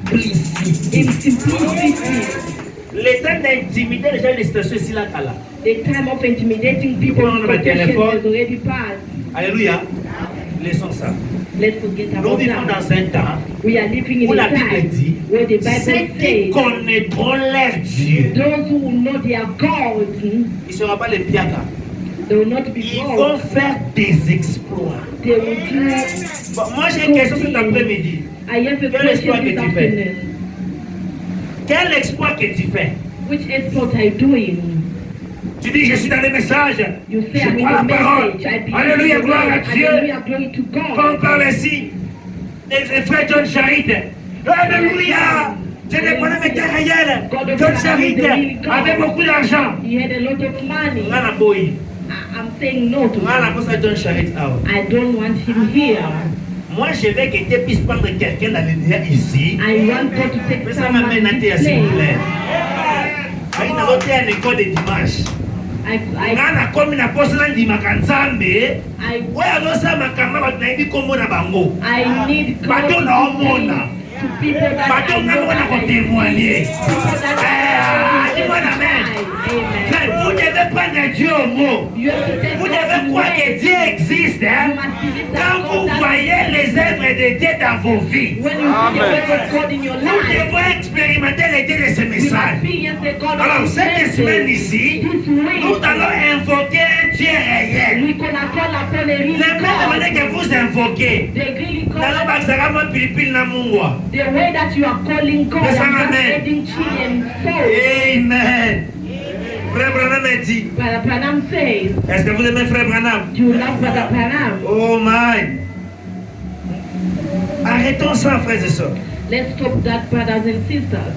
simplicité. in simplicity. Le temps d'intimider les gens de station ici là là. The time of intimidating people Prendre le protection téléphone. has already passed. Alléluia. Laissons ça. Let's forget Nous about vivons that. dans un temps We are living in où a la Bible time dit where the ceux Bible qui says connaîtront leur Dieu, those who will know their God, ils ne seront pas les piagas. they will not be Ils vont God. faire des exploits. They will do. Bon, moi j'ai une question cet après-midi. I have a Quel question exploit this que tu fais? afternoon. Quel exploit que tu fais? Which exploit are you doing? Tu dis je suis dans les messages. You say Je I'm in crois la the parole. message. I believe Alléluia, in the gloire word. à Dieu. Hallelujah, glory to Quand on God. parle ici, les frères John Charit. Alléluia. C'est des problèmes matériels. John Charit avait beaucoup d'argent. He had a lot of money. Ngana boy. I'm saying no to Ngana him. posa John Charit out. I don't want him here. Moi, je veux que tu puisses prendre quelqu'un dans l'univers ici. I want God to take Mais ça someone m'amène à in terre, this s'il vous plaît. place. Aïe, nous avons une école de dimanche. I Ngana komi na posa na ndimaka nzambe. Oyo azosala makambo bato nayebi kombo na bango. need God Bato to naomona. to people that Bato I nga know mona that I kotémoigner. people that dis-moi amen. Amen. Frère, vous devez prendre Dieu au mot. You have to take Vous God devez to croire word. que Dieu existe. You Hein? must believe that Quand God vous does- voyez les œuvres de Dieu dans vos vies, When you see the work of God in your vous life, devez expérimenter les Dieux de ce you message. experience the God Alors, of cette His semaine message. ici, This nous week, allons invoquer un Dieu réel. we gonna call upon a Le real même God. manière que vous invoquez, The really dans le God, Baxara, moi, pilipili na mungwa. the way that you are calling God, Yes, and just amen. adding chili and salt. Amen. Frère Branham a dit, Brother Branham says, est-ce que vous aimez Frère Branham? you love Brother Branham. Oh my. Arrêtons ça, frères et sœurs. Let's stop that, brothers and sisters.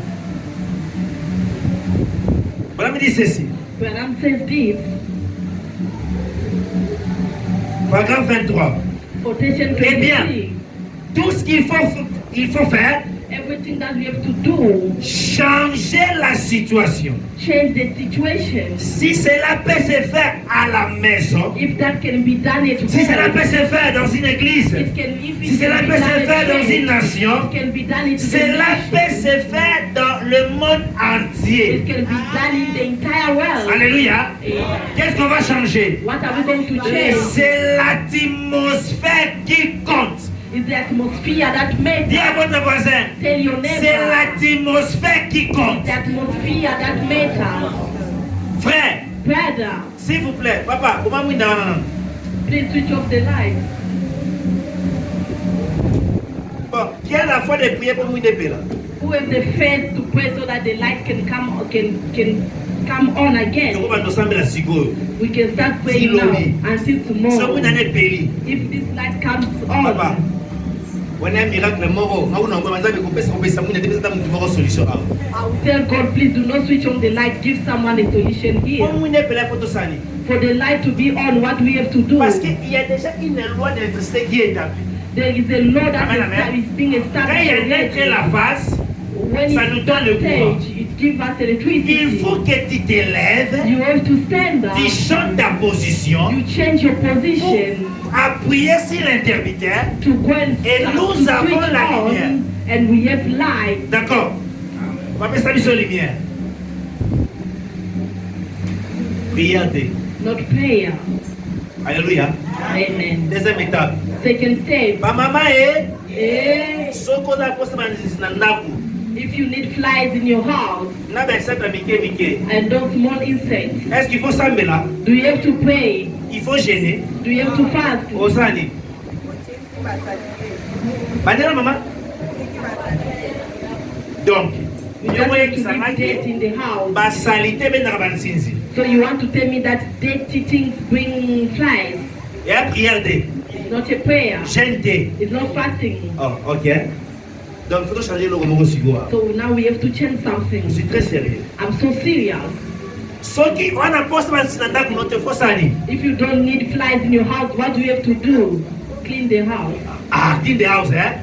Branham dit ceci. Branham says this, Paragraphe 23. quotation Eh bien. 23, Tout ce qu'il faut faire, everything that we have to do, changer la situation. change the situation. Si cela peut se faire à la maison, If that can be done at si cela home, peut se faire dans une église, it can, if si it cela can be peut done se faire at dans une church, nation, it can be done in the cela peut nation. se faire dans le monde entier. It can be done in the entire world. Alléluia. Eh, Qu'est-ce qu'on va changer? What are we going to change? C'est l'atmosphère qui compte. It's the atmosphere that matters. Dis à votre voisin, Tell your c'est neighbor. l'atmosphère qui compte. The atmosphere that matters. Frère, Brother, s'il vous plaît, papa, comment vous non? please switch off the light. Bon, qui a la foi de prier pour nous aider là? Who has the faith to pray so that the light can come on Je again? crois que nous sommes la sigouille. We can start praying now until Somme tomorrow. une année péri. If this light comes Papa, on, on a un miracle moro. On a un miracle qu'on peut se faire. On a une solution. I will tell God, please do not switch on the light. Give someone a solution here. Comment on appelle la photo sani? For the light to be on, what we have to do? Parce qu'il y a déjà une loi d'électricité qui est établie. There is a law that Amen, amen. is being Quand il established y a naître la already. face, when Ça it's nous donne le courant. stage, it gives us Il electricity. faut que tu t'élèves, You have to stand up. tu changes ta position, You change your position appuyer sur l'intermittent. to go and Et start nous to avons switch la lumière. on, and we have light. D'accord. On va mettre ça sur lumière. Prière D. Not prayer. Alléluia. Amen. Deuxième étape. Second step. Ma maman est Eh, soko na posa na ndaku. if you need flies in your house Na ba insecte mike. and those small insects, Est-ce qu'il faut sambela? do you have to pray? Il faut gêner. Do you have to fast? Osani. Bandera maman. Donc, You just have to leave death in the house. ba salité ben na bansinzi. So you want to tell me that dirty things bring flies? Et à prière D. It's not a prayer. Gêne D. It's not fasting. Oh, OK. Donc, il faut changer le mot sigoa. So now we have to change something. Je suis très sérieux. I'm so serious. Soki wana posa na ndaku no te fosani. If you don't need flies in your house, what do you have to do? Clean the house. Ah, clean the house, hein?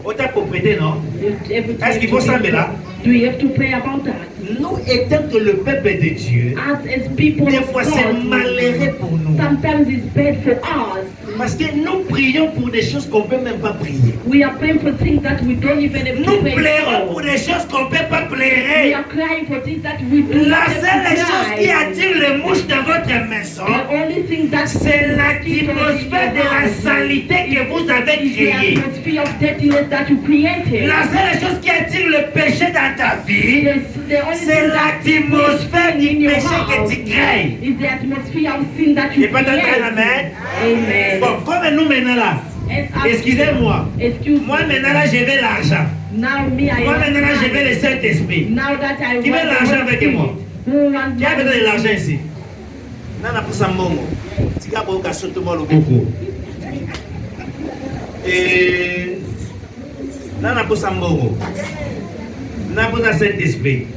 Autant propriété, non? Est-ce qu'il faut sambela? Do you have to pray about that? Nous étant que le peuple de Dieu, As people des of fois c'est God, malheureux pour nous. sometimes it's bad for us. Parce que nous prions pour des choses qu'on ne peut même pas prier. We are praying for things that we don't even have to Nous pray pleurons pour for. des choses qu'on ne peut pas We pleurer. are crying for things that we do not La have seule to chose qui cry. attire les mouches dans votre maison, The only thing that c'est l'atmosphère de la saleté que vous avez is the créée. atmosphere of dirtiness that you created. La seule chose qui attire le péché dans ta vie, The only c'est thing that l'atmosphère du in your péché que house tu crées. is the atmosphere of sin that Et you pas create. d'entendre amen. Amen. Bon, comme nous maintenant là, excusez-moi, Excuse moi me. maintenant là, je veux l'argent. Now me, I Moi maintenant là, je have veux le Saint-Esprit. Now that I Qui veut want l'argent the Holy avec moi? Spirit, who wants Qui a besoin de money? l'argent ici? Nana pour ça mongo. Tika boka soto mo loboko. Et nana pour ça mongo. Nana pour ça Saint-Esprit.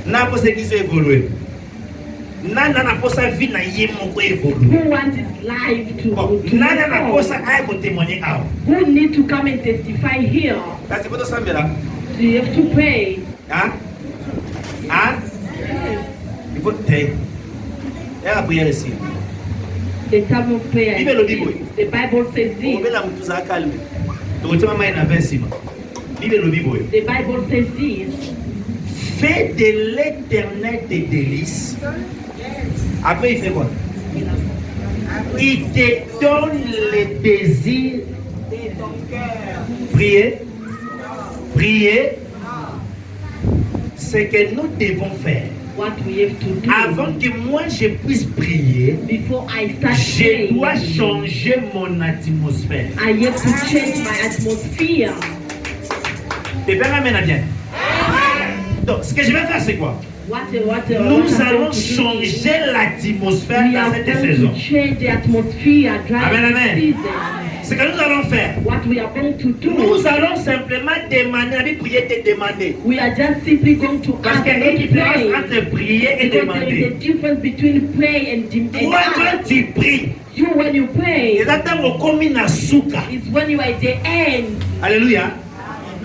Nana pour ça qui s'est évolué. Nana pour ça vie na yé moko évolué. Who wants his life to, Bon, to nana na move pour on? ça a témoigner à. Who need to come and testify here? Parce que votre samedi là. Do you have to pray? Hein? Hein? Il faut te. Et la prière ici. The time of prayer. Bible is Bible. this. The Bible says On this. veut la moutuza calme. Donc tu m'as mis 20 ciment. Bible le Bible. The Bible says this. Fais de l'éternel tes délices. Après il fait quoi? Il te donne le désir de ton cœur. Prier. Prier. Ce que nous devons faire. What we have to do. Avant que moi je puisse prier, Before I start je praying, dois changer mon atmosphère. I have to change my atmosphere. Tes pères amènent bien. Donc, ce que je vais faire, c'est quoi? What Nous I'm allons going to do is changer l'atmosphère we dans are cette going saison. to change the atmosphere during Amen, amen. the season. Ce que nous allons faire, What we are going to do, nous allons simplement demander, la Bible prier te demander. we are just simply going to Parce ask qu'il y a une and différence pray. entre prier et Because there is demander. a difference between pray and Toi, ask. quand tu pries, You, when you pray, exactement comme une souka. is when you are at the end. Alléluia.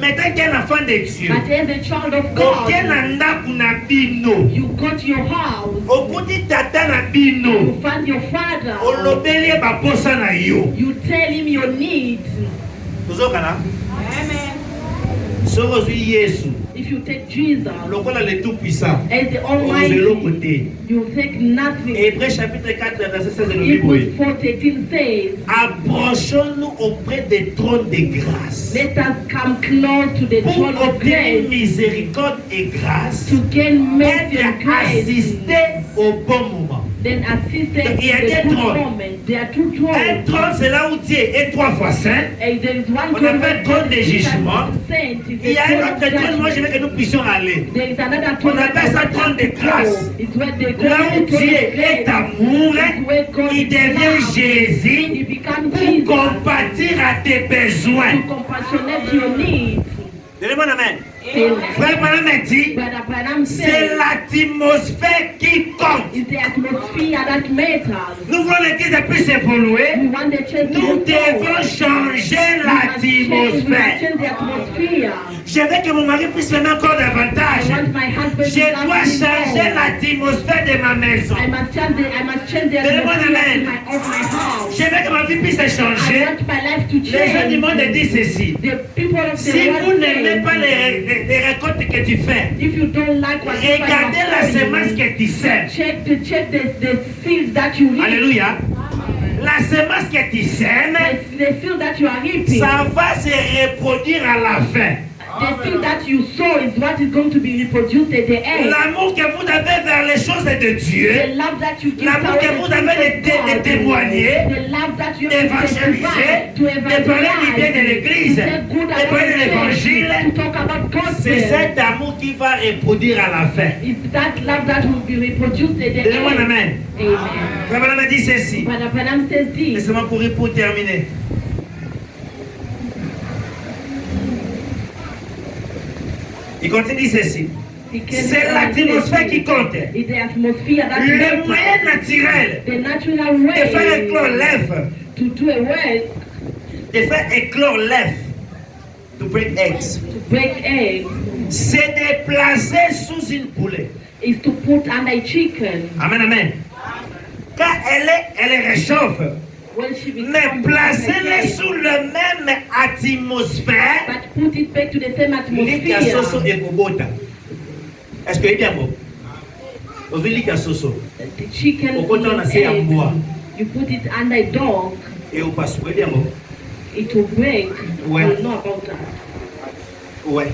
Maintenant, qu'un enfant de Dieu, But as a child of aucun God, anda kuna bino. you go to your house, Okuti tata na bino. you find your father, Olobeli baposa na yo. you tell him your need. Tozokana? Soko ozwi Yesu. If you take Jesus Lokola le tout puissant. as the Ozelo Almighty, côté. you take nothing. Hébreux chapitre 4 verset 16 le Hebrews Bible. 4:13 says, Approchons-nous auprès des trônes de grâce. let us come close to the Pour throne of obtenir grace miséricorde et grâce. to gain mercy Être and grace, assisté au bon moment. then assisted Donc, il y a in des the good thrones. moment. There are two Un thrones. trône, c'est là où Dieu est 3 fois saint. And there is one On throne appelle where trône God de is jugement. saint, is Il y a a un throne autre of trône, moi je judgment. veux que nous puissions aller. There is another throne On appelle ça trône de grâce. It's where they go Là où to the Dieu throne of est grace. amour, It's where God il is devient love. Jésus He becomes pour Jesus compatir à tes besoins. to compassionate your needs. Donnez-moi la main. Amen. Frère Branham a dit, Brother Branham c'est said, l'atmosphère qui compte. it's the atmosphere that matters. Nous voulons l'église puisse évoluer. We want the church to Nous move devons forward. changer We must l'atmosphère. change the atmosphere. Je veux que mon mari puisse m'aimer encore davantage. I want my husband Je to love dois me changer more. l'atmosphère de ma maison. I must change the Donnez-moi atmosphere amen. of my house. Je veux que ma vie puisse I changer. want my life to Les gens du monde change. disent ceci. The people of the Si vous world n'aimez say, pas les récoltes que tu fais, if you don't like what regardez la semence que tu sèmes. check the seeds that you reap. Alléluia. La semence que tu sèmes, The seed that you are reaping. ça va se reproduire à la fin. The seed that you sow is what is going to be reproduced at the end. L'amour que vous avez vers les choses de Dieu, The love that you give l'amour towards que the vous things avez of God. de témoigner, The love that you have to d'évangéliser, testify, to de parler du bien de evangelize, l'église, to say good de about parler de the l'évangile, church, to talk about c'est gospel. cet amour qui va reproduire à la fin. It's that love that will be reproduced at the Donnez-moi un end. amen. Amen. Frère Branham dit ceci. Brother Branham says this. Laissez-moi courir pour terminer. Il continue ceci. C'est l'atmosphère qui compte. It's the atmosphere that Le matters. moyen naturel The natural de faire way éclore l'œuf, to do a work, de faire éclore l'œuf, to break eggs, to break eggs, c'est de placer sous une poulet. is to put under a chicken. Amen, amen. Quand elle réchauffe, When she mais becomes placez-les egg, sous la même atmosphère. but put it back to the same Lika soso atmosphere. ekobota. Est-ce que vous bien bon? Vous lika soso The chicken Okota with unasema egg, mbwa. you put it under a dog, et au passe. Vous bien bon? it will break. Ouais. You know about that. Ouais.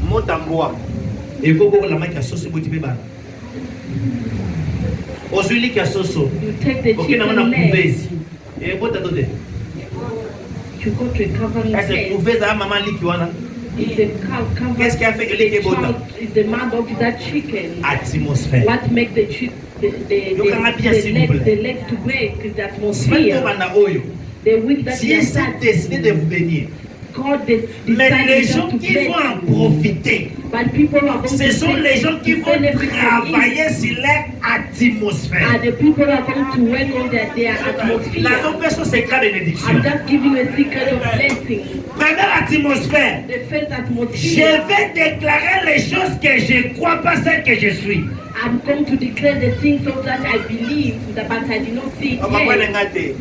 Motambwa. Et koko la main soso boti pe bana. Ozuli ka soso. You take the Ok na chicken mona leg, couveuse. Et bota tote. you go to a covering Est-ce que place. couveuse a maman liki wana? It's the cover. Qu'est-ce qui a fait que les The kebota? child is the mouth of that chicken. Atmosphère. What makes the chick Yo kanga bien, s'il vous plaît. the legs to break is the Même atmosphere. bana oyo. The wind that Dieu they s'est start. décidé de vous bénir. God Mais les decided gens to qui bless vont en you. profiter, But people who are going ce to sont les gens qui vont benefit from it travailler sur leur are atmosphère. the people who are going to work on their La atmosphere. seule personne, c'est la bénédiction. I'm just giving you a secret of blessing. Première atmosphère. The first Je atmosphere. vais déclarer les choses que je crois, pas celles que je suis. I'm going to declare the things of that I believe, but I did not see it yet.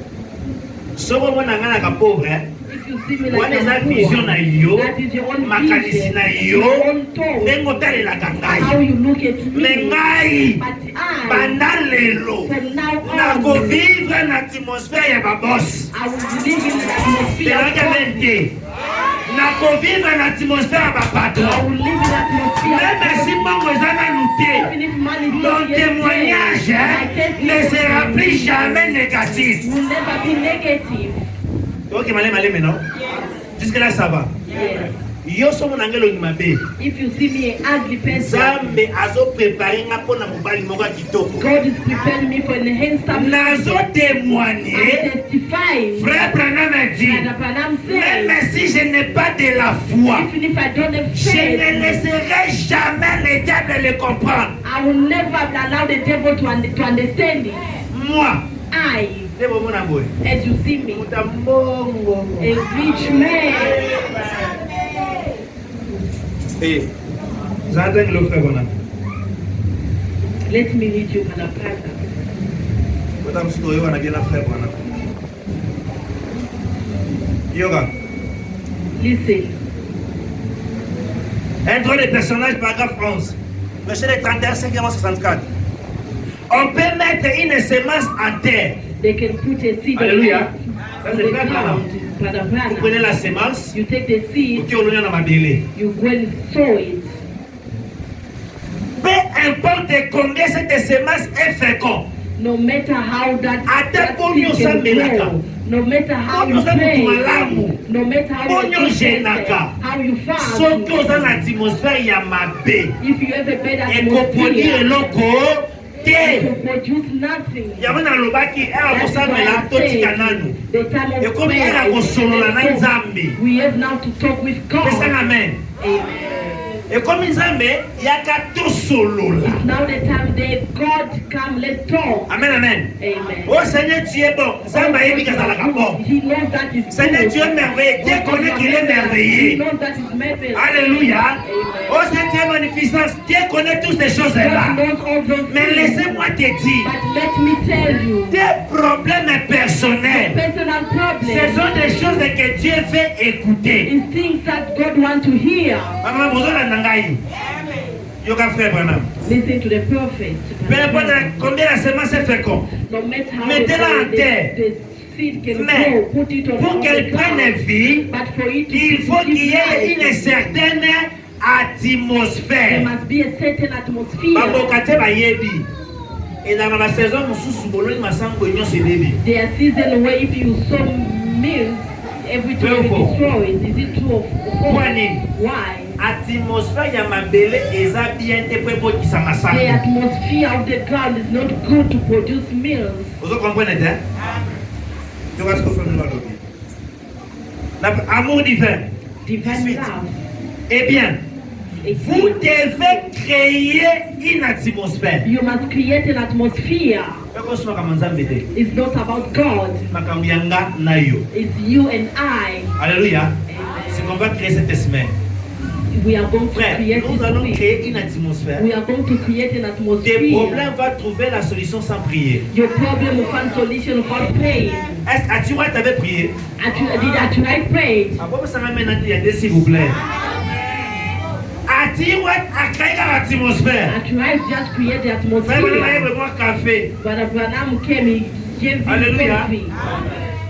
Soko mwana ngana ka pauvre, hein? If you see me Wana like eza I'm vision poor, na yo, that is your own makanisi vision, na your yo, own thought, ndenge otalelaka how ngai. you look at Mais me. ngai, But I, banda lelo, from now on, nakovivre na atmosphère ya babosi. I will live in the atmosphere of Telanga God. mente. Nakovivre na atmosphère ya I bapatron. will live in the atmosphere of Même si God. mbongo eza nanu te, Even if man is ton not yet témoignage there, my ne sera testimony plus jamais négatif. will never be negative. Ok, malé, non? Jusque là, ça va. Yes. Yo somo nangelo ni mabe. If you see me an ugly person, Zambe azo préparer nga pona mobali moko ya kitoko. God is preparing me for a handsome Nazo man. témoigner. I'm testifying. Frère Branham a dit, Brother Branham said, même si je n'ai pas de la foi, even if I don't have je faith, ne laisserai jamais le diable le comprendre. I will never allow the devil to understand it. Moi, I, debo mona boy. as you see me, Mutambongo. a rich man. Eh, j'entends le frère Branham. Let me read you Brother Branham. Madame Soudoyo wana bien frère Branham. Yoga. Listen. Intro des personnages, paragraphe 11. Verset 31, 64. On peut mettre une semence en terre. They can put a seed Alléluia. Ça, on c'est the frère Branham. ground. Brother Vous Branham. prenez la semence, You take the seed, vous tirez dans ma bélé. you go and sow it. Peu importe combien cette semence est féconde, No matter how that ponyo seed can sambelaka. grow, no matter how Ponyo you sa pray, mutu malamu. no matter how Ponyo you pray, jenaka. how you fast, soki oza na atmosphère ya mabe, if you have a better ekoproduire atmosphere, eloko te. to produce nothing. Yango nalobaki era That's why kosambela I totika say nanu. the time of Ekomi prayer era is kosolola na the time. Nzambe. We have now to talk with God. Pesanga amen. Amen. Et comme Nzambe, il y a qu'à tout solo là. It's now the time that God come, let's talk. Amen, amen. Amen. Oh Seigneur, tu es bon. Nzambe ayebi kazalaka bon. He knows that is Seigneur, tu es merveilleux. Dieu connaît qu'il est He merveilleux. knows that is merveillous. Alléluia. Amen. Oh Seigneur, tu es magnificence. Dieu connaît toutes ces God choses-là. knows all those Mais things. laissez-moi te dire, But let me tell you, tes problèmes personnels, personal ce problems sont des choses que Dieu fait écouter. is things that God wants to hear. Maman, vous avez un Yoga frère Branham. Listen to the prophet. Peu importe combien la semence est féconde, No matter how Mettez-la en terre. the seed can mais grow, put it on pour the qu'elle prenne ground. vie, But for it to il faut give qu'il y ait life, une certaine there atmosphère. must be a certain atmosphere. Baboka te bayebi. Et dans la saison, mususu boloni masango nyonso ebebi. There are seasons where if you sow meals, everything True or will false? destroys. Is it true or Pourquoi false? nini? Why? Atmosphère ya mabele eza bien te po ebokisa The masango. atmosphere of the ground is not good to produce meals. Vous comprenez te? Tu vois ce que fait nous lobi. L'amour divin. Divine Suite. love. Eh bien, It's vous devez créer une atmosphère. You must create an atmosphere. Ekosoma kama Nzambe te. It's not about God. Makambo yanga na yo. It's you and I. Alléluia. C'est qu'on va créer cette semaine. We are going to Frère, create nous allons this week. créer une atmosphère. We are going to create an Tes atmosphere. problèmes vont trouver la solution sans prier. Your problem will find solution without praying. Est-ce que tu vois, tu avais prié? Did I pray? Ah bon, ça m'a maintenant dit, il y a des s'il vous plaît. Atiwa a créé l'atmosphère. I tried just create the Frère, vous allez atmosphere. boire café. But Abraham came, he gave me Alléluia. coffee.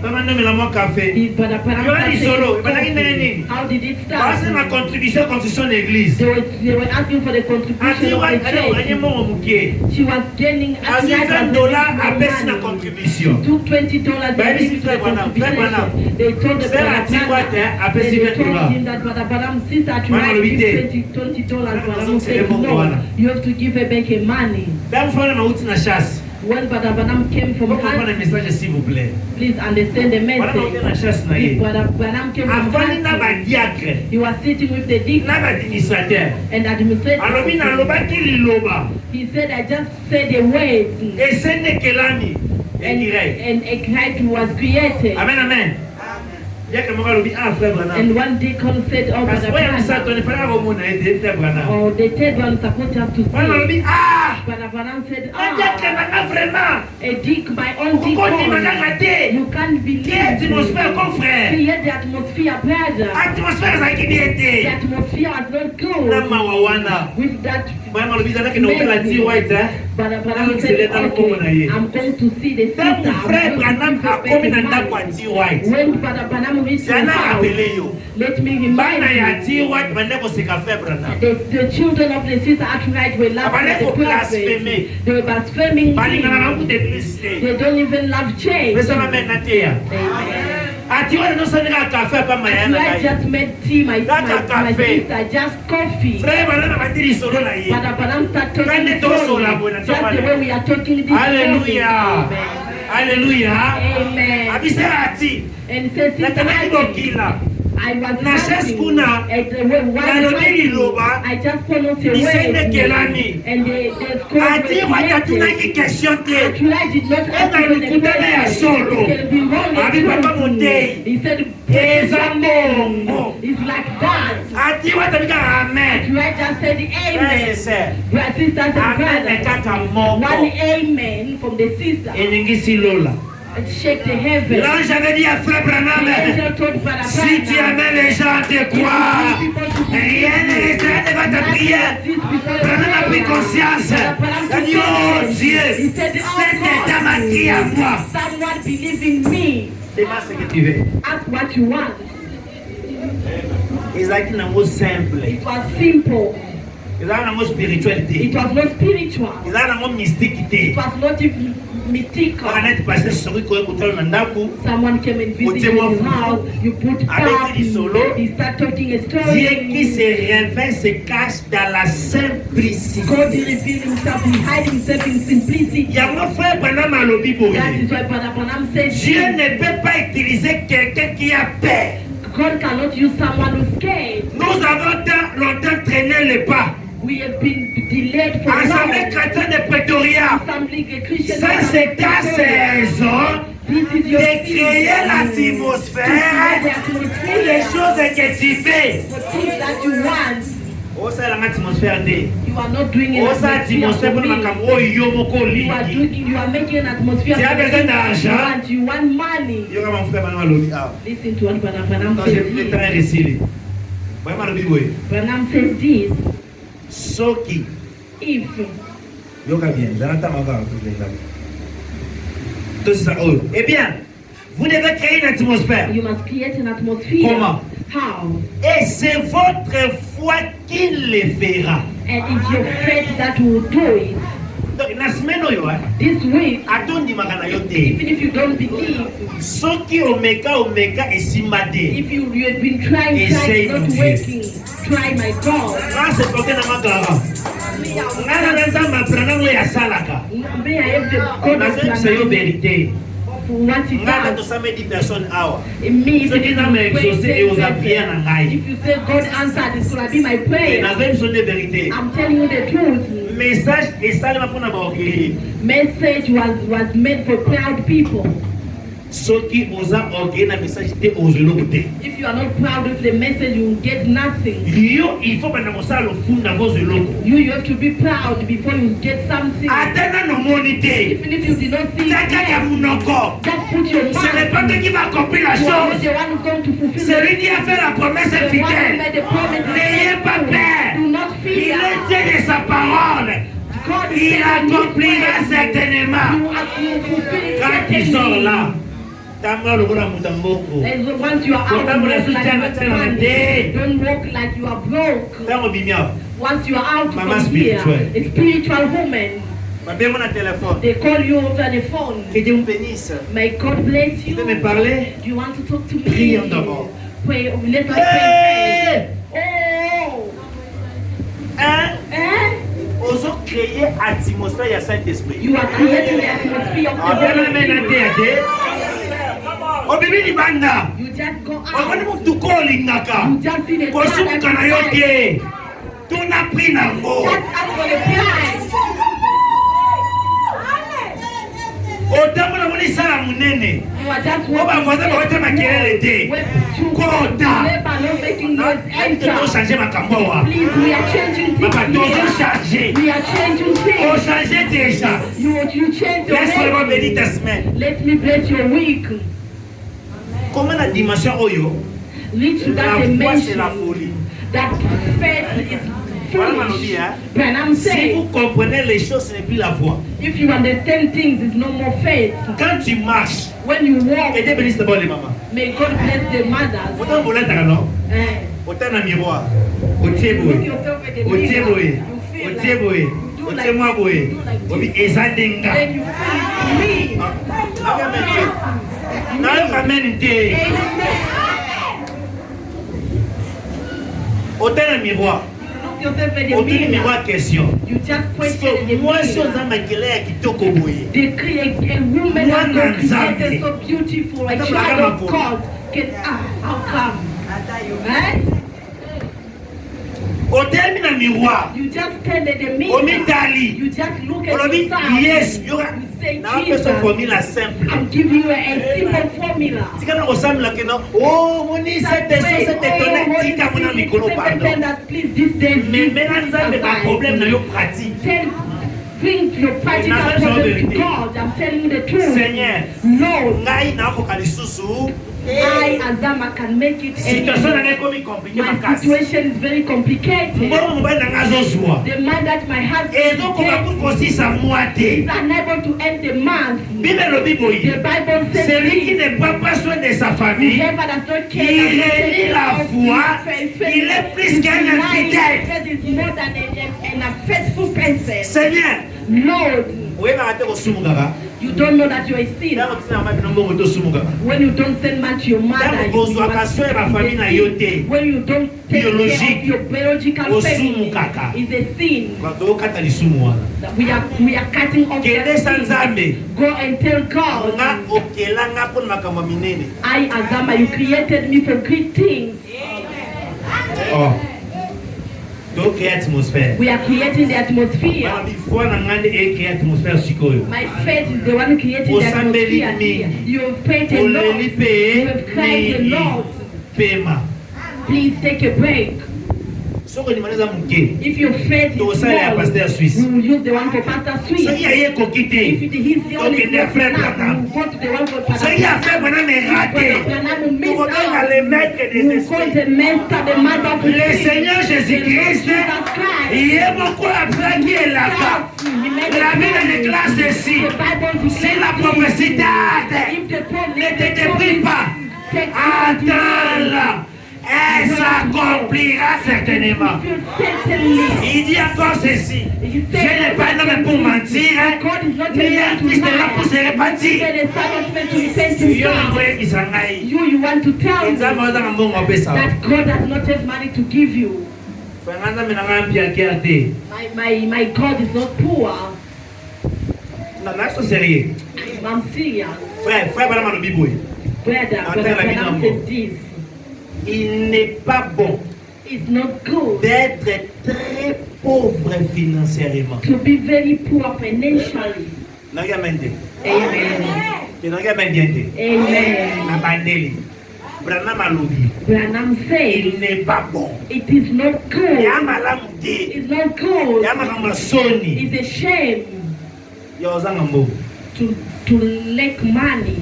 Maman, non, mais la moi café. But Abraham You already started solo. taking But I coffee. How did it start? C'est ma contribution à la construction de l'église. They were asking for the contribution Atiwa, of the allez, church. on mon mouquet. She was gaining A dit $20 à baisser la contribution. took $20 Bah, and ici, gave frère the Branham, frère Branham. contribution. They told the Frère brother Atiwa, a Branham, baissé they told $20. him that brother Branham, sister Mwana tried to lobite. give $20. Brother Mwana said lobite. no, you have to give her back her money. Dame fana mauti na chasse. When brother Branham came from Faut comprendre le us, message s'il vous plaît. please understand the Voilà mauti na message. chasse na If ye. brother Branham came from Afani na us, ba diacre, he was sitting with the deacon na ba administrateur. and administrator. Alobi na lobaki liloba. He said, I just said the words Esende kelami. Edirect. and a kite was created. Amen, amen. Yaka mo lobi ah frère Branham. And one deacon said, oh, Parce brother que ya misa to Branham. ne fala ko mona ete frère Branham. Oh, the third one supposed us to Wana say. lobi ah. Brother Branham said, Na diacre ah, na vraiment. a dick, my own Ko ni deacon. makanga te. You can't Qui believe atmosphère it. comme frère. Create the atmosphere, brother. Atmosphère za The kibiete. atmosphere was not Na good mawawana. with that. Bwana lobi za ke no kala ti white eh. Brother Branham Nalo said, kiseleta mkomo na ye. okay, I'm going to see the sister. Tangu I'm frère going to Branham give her back akomi na her ndako money. ya T White. When Brother Branham reached C'est his un house, appelé yo. let me remind Bana ya you. T White bande koseka frère Branham. The children of the sister Archright were laughing at the Abane ko prophet. blasphémer. They were blaspheming Balinga na him. bangu d'église. They don't even love change. Pesa mame na te ya. Amen. Ati wana no sandika café pa mayana I kai. just made tea, my Cafe. sister, just coffee. Frère Branham batiri solo na ye. But Branham started talking Kande to sola slowly, bona, just topale. the way we are talking this Alléluia. morning. Alléluia. Amen. Abisera ati. And he says, Na Sister tanaki Maggie, bokila. I was Na fasting, kuna, and na lobeli loba, I just pronounced a lisende word, kelani. and the scroll Ati wata tunaki question te. Actually, did not Ena ask you the mikutano ya solo. question. It can be wrong. Abi papa Motei. He said, Eza mongo. it's like that. Ati wata bika amen. I just said Frère et amen. sœurs. Brothers, sisters, and Amen brothers. ekaka One moko. amen from the sister. Eningisi lola. And shake the heaven. L'ange avait dit à frère The Branham, angel told Brother si tu Branham, amènes les gens de croire, rien ne restera devant ta prière. Branham a pris conscience. Il a dit, oh Dieu, cette dame a dit à moi. someone believe in me. Demande ce que tu veux. Ask what you want. Ezaki nango simple. It was simple. Ezaki nango spiritualité. It was not spiritual. Ezaki nango mystique It te. was not even mystical. Kaka neti passer soki koye kotala na ndako. Someone came and visited Otemo his fufu. house. You put Avec pap. du solo. He start talking a Dieu qui story. se révèle se cache dans la simplicité. God revealed himself. He hide himself in simplicity. Yango frère Branham alobi boye. That is why Brother Branham says Dieu ne peut pas utiliser quelqu'un qui a peur. God cannot use someone who's scared. Nous avons longtemps traîné les pas. We have been delayed for Assemblée long. chrétienne de Pretoria. Assembly Christian. Ça, c'est ta saison This is your de créer l'atmosphère pour les choses que tu fais. The things that you want, Oh, ça, c'est l'atmosphère de. you are not doing it. Oh, ça, l'atmosphère pour le makambo, yo, moko, You are liki. doing. You are making an atmosphere. Tu as for the besoin things d'argent? that you want. You want money. Yo, comme mon frère, Manuel Lobi. Ah. Listen to what Branham Quand j'ai says. pris le temps here. de réciter. Vraiment, Lobi, oui. Branham says this. Soki. If Yo, bien, j'entends encore tout les gars. Tout ça, oh. Eh bien, vous devez créer une atmosphère. you must create an atmosphere. Comment? How? Et c'est votre foi qui le fera. And it's your faith that will do it. Donc, la semaine, oyo, This week, atondimaka na yo te. even if you don't believe, Soki omeka esimba te. if you have been trying, Essaye, it's not mon Dieu. working, try my God. Nga se toke na makara. Nga na nzambe aprena ngo yasalaka. May I have the God of Nazebisa yo vérité. what it Nga na does. tosame 10 personnes awa. In me, if Soki it is nzambe my exaucé prayer, et oza prière na ngai. if you say God answered, it's gonna be my prayer. Nazebisa yo vérité. I'm telling you the truth. Message esalema mpona baokeye. Message was made for proud people. Soki oza okeye na message te ozweloko te. If you are not proud of the message, you will get nothing. Yo il faut bana mosala lofunda vozweloko. You have to be proud before you get something. Ata na nomoni te. Even if you did not see it, Taka ya munoko. just put your Ce n'est pas mind. toi qui va accomplir la You are not chose. the one who's going to fulfill Celui it. qui a fait la promesse est The one who fidèle. made the promise is N'ayez pas faithful. peur. Do not Il fear. est Dieu de sa parole. God is Il saying accomplira His word. certainement. You will fulfill it Quand il sort certainly. là, tambola lokola moto mboko. And once you are out, Don't you walk walk like like you have you have money. money. Don't walk like you are broke. Ntango bimia, Once you are out Mama from here, spirituelle. a spiritual woman, babengo na téléphone. they call you over the phone. Que Dieu vous bénisse. May God bless Tu you. peux me parler? Do you want to talk to me? Prions d'abord. Pray, let us Hey! pray. Oh! Hein? Eh? Ozo créer atmosphère ya Saint-Esprit. You are creating the atmosphere of the Abema Holy mena te Spirit. ate. Obibi libanda. You just go Omoni out. mutu ko olingaka. You just see the Kosuka na yo te. Tuna pri nango. Just ask for the price. Otambola moni sala munene. You are just O bavoisin bawete makelele te. Kota. Labor not making noise. Ayite to Enter. changer makambo awa. Please, we are changing things Papa, tozo here. changer. We are changing O things. changer déjà. You change your Laisse-moi name. bénir ta semaine. Let me bless your week. Comment la dimension oyo? Reach to La that foi c'est dimension. la folie. That faith is Voilà Manobi, foolish. hein. Branham Si vous says, comprenez les choses, ce n'est plus la foi. if you understand things, it's no more faith. Quand tu marches, When you walk, et Dieu bénisse d'abord les mamans. may God bless the mothers. Autant voler ta non? Eh, Autant un miroir. Au you tiers look boy. yourself at the Au mirror. tiers boy. You Au feel tiers like, boy. do Au like tiers moi this, boy. do like Obi this. ezadenga. Then you feel it's me. Na yo kameni te. Amen. Autant un miroir. Look yourself at the Autant un mirror. miroir question. You just Parce question the que moi si mirror. oza makele ya kitoko boye. They create a woman Mwana that God Nzambe. created so beautiful, a Hata child kama of kuna. God. How come? Eh? Otelemi na miroir. You just stand at the mirror. Omitali. You just look at Olobi yourself. yes. Yo You say, na pesa Jesus, formula simple. I'm giving you a simple formula. Tika na kosambela keno. Oh, moni cette chose cette étonnante tika mona mikolo pardon. Please, this day, Mais maintenant nzambe ba problème na yo pratique. Bring your practical Nazareth problem to vérité. God. I'm telling you the truth. Seigneur, No, ngai nakoka lisusu. I, Azama, can make it. Situation na And ngai komi compliqué my makasi. situation is very complicated. Mbongo mobali na ngai azozwa. The man that my husband Ezokoka is kosisa mwa te. unable to end the month. Bible elobi The boye. Bible says Celui qui this. ne prend pas soin de sa famille, Whoever does not care il about renie la foi, il est plus qu'un infidèle. is more than a faithful person. Seigneur, Lord, You don't know that you're a sinner. When you don't send money to your mother, you are sin. When you don't take care of your biological family, is a sin. We are cutting off that sin. Go and tell God, I, Azama, you created me for great things. Oh. We are creating the atmosphere. My faith is the one who created the atmosphere here. You have prayed a lot. You have cried a lot. Please take a break. If your faith is small, we will use the one for Pastor Sweet. If he's the only one, we will go to the one for Pastor Sweet. We will call the master, the mother of le Seigneur Jésus-Christ, il est beaucoup après qui est là-bas. La Bible déclare ceci. Si la prophétie tarde, ne te dépris pas. Attends-la. Elle s'accomplira certainement. Il dit encore ceci. Je n'ai pas un homme pour mentir, ni un fils de l'homme pour se repentir. You want to tell me that God has not have money to give you. My God is not poor. I'm serious. Brother says this. Il n'est pas bon d'être très pauvre financièrement. To be very poor financially. Amen. Amen. Branham says il n'est pas bon. It is not good. It's not good. It's a shame to lack money.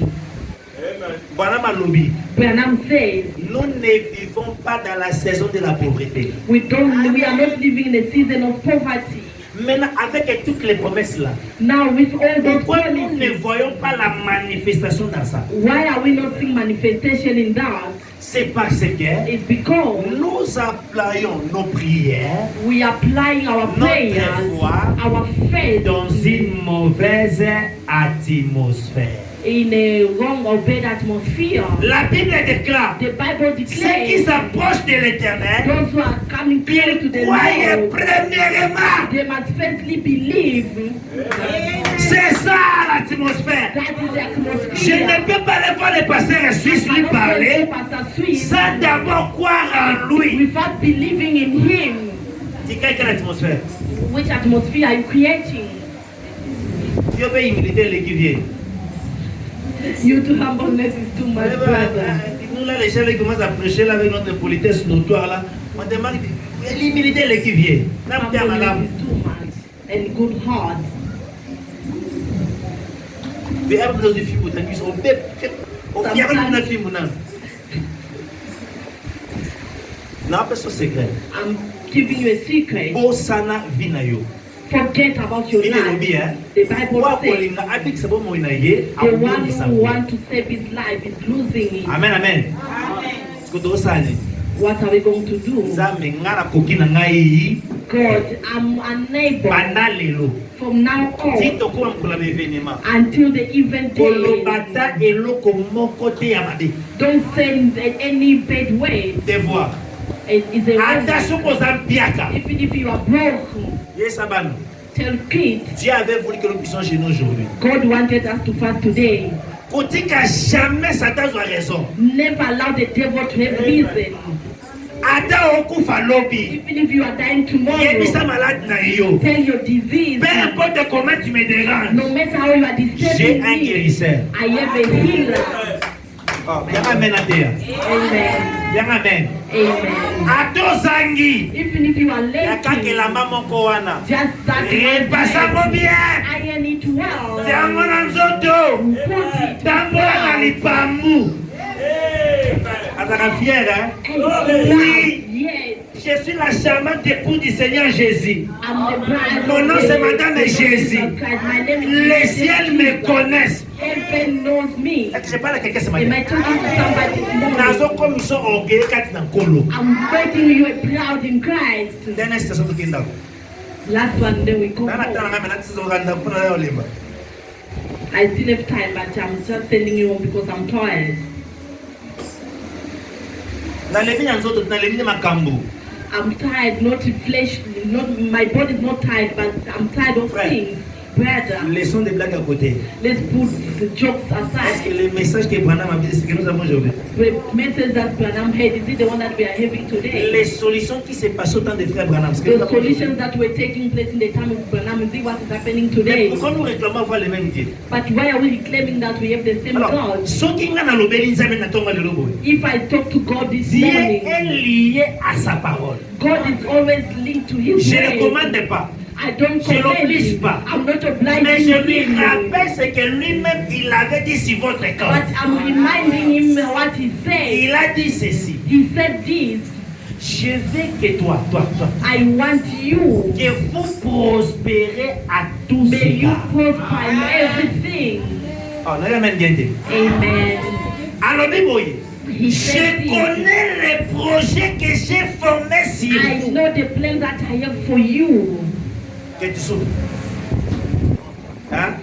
Branham says nous ne vivons pas dans la saison de la pauvreté. We are not living in a season of poverty. Maintenant, avec toutes les promesses là, now with all those pourquoi nous ne voyons pas la manifestation dans ça? Why are we not seeing manifestation in that? C'est parce que it's because nous appuyons nos prières, we are applying our prayers, our faith dans une mauvaise atmosphère. In a wrong or bad atmosphere. La Bible déclare, the Bible declares, ceux qui s'approchent de l'Éternel, those who are coming close to the Lord, premièrement, they must firstly believe. C'est ça l'atmosphère. That is the atmosphere. Je ne peux pas aller voir le pasteur suisse lui parler sans d'abord croire en lui. Without believing in him. C'est quelle atmosphère? Which atmosphere are you creating? Dieu veut humilité l'équivier. You to humbleness is too much, brother. Nous là, les gens qui commencent à prêcher là avec notre politesse notoire là, on demande l'humilité l'équivier. Humbleness is too much and good heart. Mais après dans des films où t'as non, pas ce secret. I'm giving you a secret. Osana vinayo. Forget about your life. The Bible says the one who wants to save his life is losing it. Amen, amen. What are we going to do? God, I'm unable from now on until the event day. Don't send any bad way. It's a even if you are broke. Yes, Aban. Tell kids. Dieu avait voulu que nous puissions jeûner aujourd'hui. God wanted us to fast today. Jamais Satan a raison. Never allow the devil to have reason. Even if you are dying tomorrow, tell your disease. No matter how you are disturbing me, I have a healer. Amen. Amen. Amen. Amen. Even if you are late, just start iron it well. Oui, je suis la charmante épouse du Seigneur Jésus. Mon nom c'est Madame Jésus. Les ciels me connaissent. Heaven knows me. Je parle à quelqu'un ce Am I matin. talking to somebody this morning? I'm waiting you are proud in Christ. Last one, then we come Nana home. tana ngame nathi sizokanda kupona leyo limba. I still have time, but I'm just sending you home because I'm tired. Na leminya nzoto na leminya makambo. I'm tired, not flesh, not my body's not tired, but I'm tired of Frère. things. Brother, Laissons des blagues à côté. let's put the jokes Est-ce que aside. le message que Branham a dit, c'est ce que nous avons aujourd'hui? The message that Branham had, is it the one that we are having today? Les solutions qui se passent au temps des frères Branham, ce que nous The avons aujourd'hui. solutions that were taking place in the time of Branham, is it what is happening Mais today? pourquoi nous réclamons avoir le même Dieu? But why are we claiming that we have the same Alors, God? soki nga nalobeli nzambe na ntongo lelo boye, If I talk to God this Dieu morning, est lié à sa parole. God is always linked to His Je ne word. commande pas, I don't je command l'oblige him. pas. I'm not mais obliging je lui him. rappelle ce que lui-même il avait dit sur votre But corps. I'm reminding him what he said. Il a dit ceci: He said this, je veux que toi, I want you, que vous prospérez à tous may you égards. prosper in everything. Oh, n'a rien dit. Amen. Alors, Biboye, He said je this, connais les projets que j'ai formés sur I vous. know the plan that I have for you. Que tu souffres. Hein?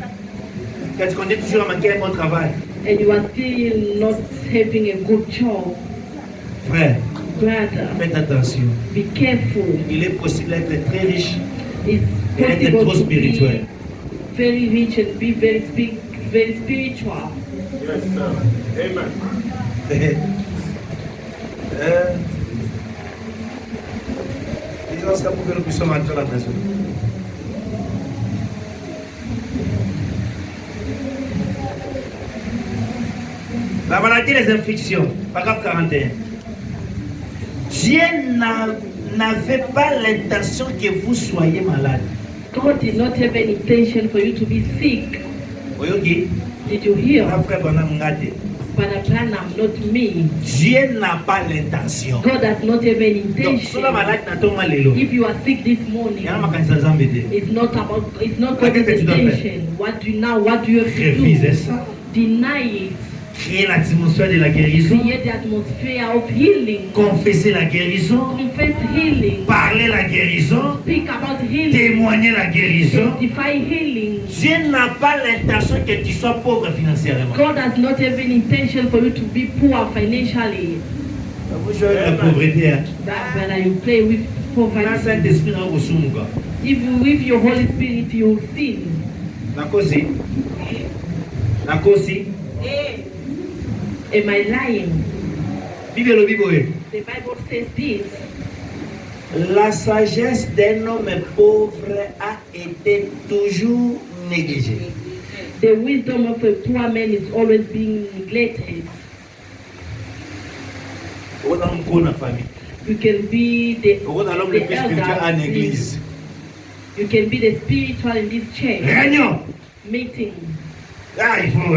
Que tu continues toujours à manquer un bon travail. And you are still not having a good job. Frère, Brother, faites attention. be careful. Il est possible d'être très riche It's et d'être possible trop to spirituel. be very rich and be very spiritual. Yes, sir. Amen. Disons ça pour que nous puissions entrer la maison. La maladie des infections, paragraphe 41. Dieu n'avait pas l'intention que vous soyez malade. God did not have any intention for you to be sick. Oyoki, Did you hear? frère Branham ngate. Brother Branham, not me. Dieu n'a pas l'intention. God does not have any Donc, si la intention. malade n'a pas lelo, If you are sick this il morning, y a un makanisa zambe te. it's not about, it's not Qu'est-ce God's que tu dois faire? intention. What do you have to Refusez do? ça. Deny it. Créer l'atmosphère de la guérison. Create the atmosphere of healing. Confesser la guérison. Confess healing. Parler la guérison. Speak about healing. Témoigner la guérison. Testify healing. Dieu n'a pas l'intention que tu sois pauvre financièrement. God does not have any intention for you to be poor financially. Vous jouez avec la pauvreté. Hein? That when you play with La poverty, Saint-Esprit n'a pas besoin de if you with your Holy Spirit you sin. Nakosi. Nakosi. Am I lying? Bible le Bible. The Bible says this. La sagesse d'un homme pauvre a été toujours négligée. The wisdom of a poor man is always being neglected. Vous avez un gros dans la famille. You can be the Vous avez l'homme le plus spirituel en église. You can be the spiritual in this church Réunion. meeting. Ah, il faut.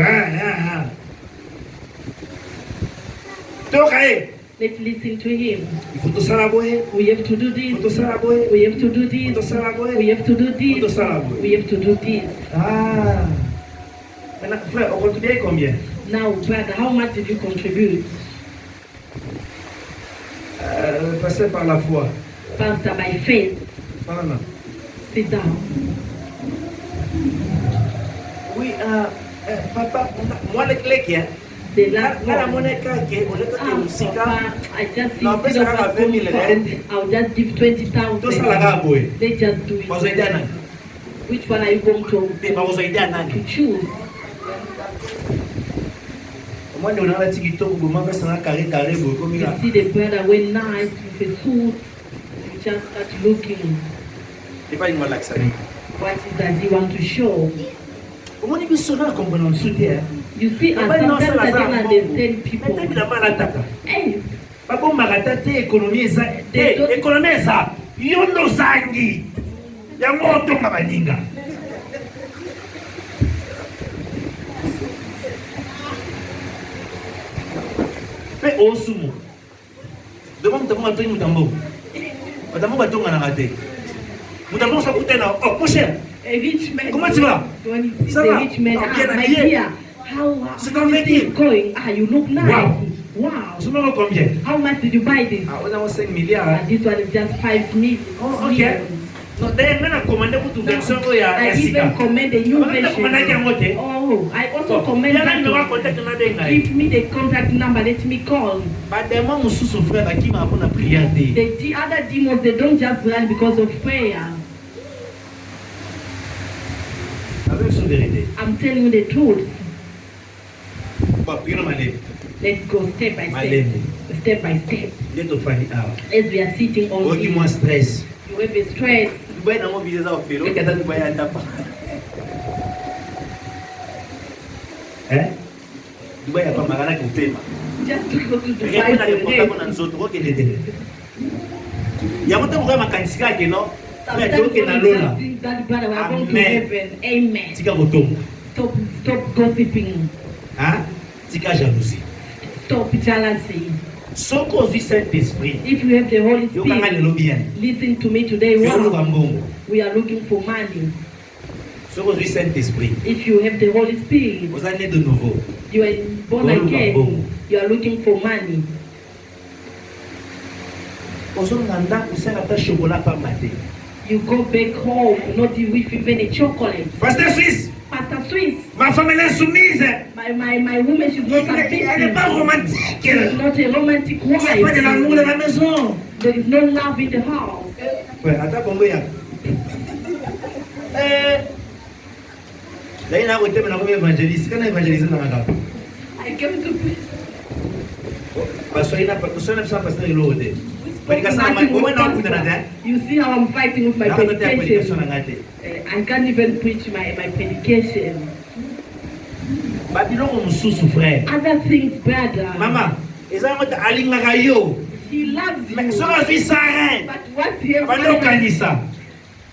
Tokaye. Let's listen to him. Il faut tout ça la boye. We have to do Il faut tout this. ça la boye. We have to do Il faut tout this. ça la boye. We have to do Il faut tout this. ça la boye. We have to do this. Ah. Maintenant, frère, on contribue combien? Now, brother, how much did you contribute? Passer par la foi. Pastor, by faith. Voilà. Sit down. Oui, papa, moi le clé qui est. The last Là, la one. monnaie qui est, on est Ah, côté musique. Papa, I just see Non, instead ça of va us 20 000 going rand. forward, I'll just give 20,000. Tout ça la gars boy. Let's just do Vous avez dit à it. nani? Which one are you going Mais pas vous avez dit à to nani? choose? Moi, on a la tigito pour comment faire ça carré comme il You a. see the brother went nice with a suit. You just start looking. C'est pas une malaxe. What is that he want to show? Comment il peut se rendre comme on soutient? You see, and Comment non, sometimes ça I la don't ça. understand people. Mais évidemment, l'attaque. Hey, Pas bon, marata, t'es économie, ça. Économie, ça. Yondo zangi. Yango otonga baninga. Pe osumu. Demain, mutambo atoni mutambo. Mutambo batonga na ngate. Mutambo sa kutena. Oh, mon cher. a rich man. Comment tu vas? When you see Ça the va? rich man, Ah, bien my habillé. dear, how C'est how ton is métier. this going? Ah, you look nice. Wow. Wow. Tu me combien? How much did you buy this? Ah, on a 5 milliards. This one is just 5 million. Oh, ok. Non, d'ailleurs, on a commandé pour tout version il y a I Sika. even commend the new On a commandé qu'il y a un version. côté. Oh, I also Il commend y a un numéro à that. contact on a des gars. Give me the contact number, let me call. Bah, des moments où sous frère qui m'a appris à prier. The other demons, they don't just run because of prayer. Avec son vérité. I'm telling you the truth. Bon, you know my name. Let's go step by Malene. step. Step by step. Let us find it out. As we are sitting on Ok, moi stress. you have a stress. Dubai na mo visa za ofelo. Ok, ata Dubai ata pa. Dubai ya pa magana kutema. Just to go to the Reko na Bible. reporta ko na nzoto ko kedede. Ya mo tamo kwa makanisika ke no. Ya Sometimes toke na lola. that brother, we are going to Amen. heaven. Amen. Tika botongo. Stop gossiping. Hein? Tika jalousie. Stop jealousy. Soko ozwi Saint-Esprit. If you have the Holy Yo kanga lelo Spirit, bien. listen to me today. Yo luka Wow. mbongo. We are looking for money. Soko ozwi Saint-Esprit. If you have the Holy Spirit, Oza né de nouveau. you are born Go look again. above. You are looking for money. Ozonga ndako osala ata chocolat pamba te. You go back home, not with even a chocolate. Pasteur Suisse, Pastor Swiss, ma femme elle est soumise. my woman, she's not Elle n'est submissive. pas romantique. She's not a romantic Il n'y a pas de l'amour wife. dans la maison. There is no love in the house. Frère, attends Bongo ya. Là, il y a un côté, mais on évangéliste. Quand on évangélise, on a un gars. I came to preach. Parce qu'il n'y a pas de sonne, ça passe dans l'autre. Nothing with pastor. You see how I'm fighting with my predication. I can't even preach my predication. Babylon mosusu frère. Other things, brother. Mama, eza moto alingaka yo. He loves Mais you. soki ozwi sarene, But what's here? bande okanisa.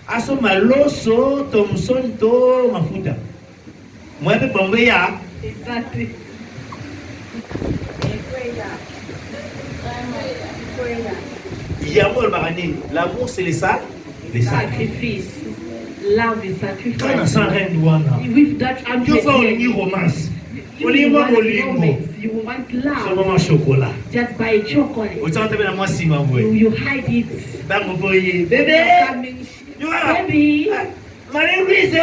Asomba loso to musoni to mafuta. Moi mpe bongo ya. Exactly. Yango olobaka nini? L'amour c'est le ça, le sacrifice. Sacrifice. Love is sacrifice. Quand na sans reine wana. With that Yo fa olingi romance. you Olingo want bolingo. romance, you want So love. mama chocolat. Just buy chocolate. Otanga tabe na mwa sima boye. You hide it. Bango boye. Bébé. Coming. You are. Baby. Marie-Louise.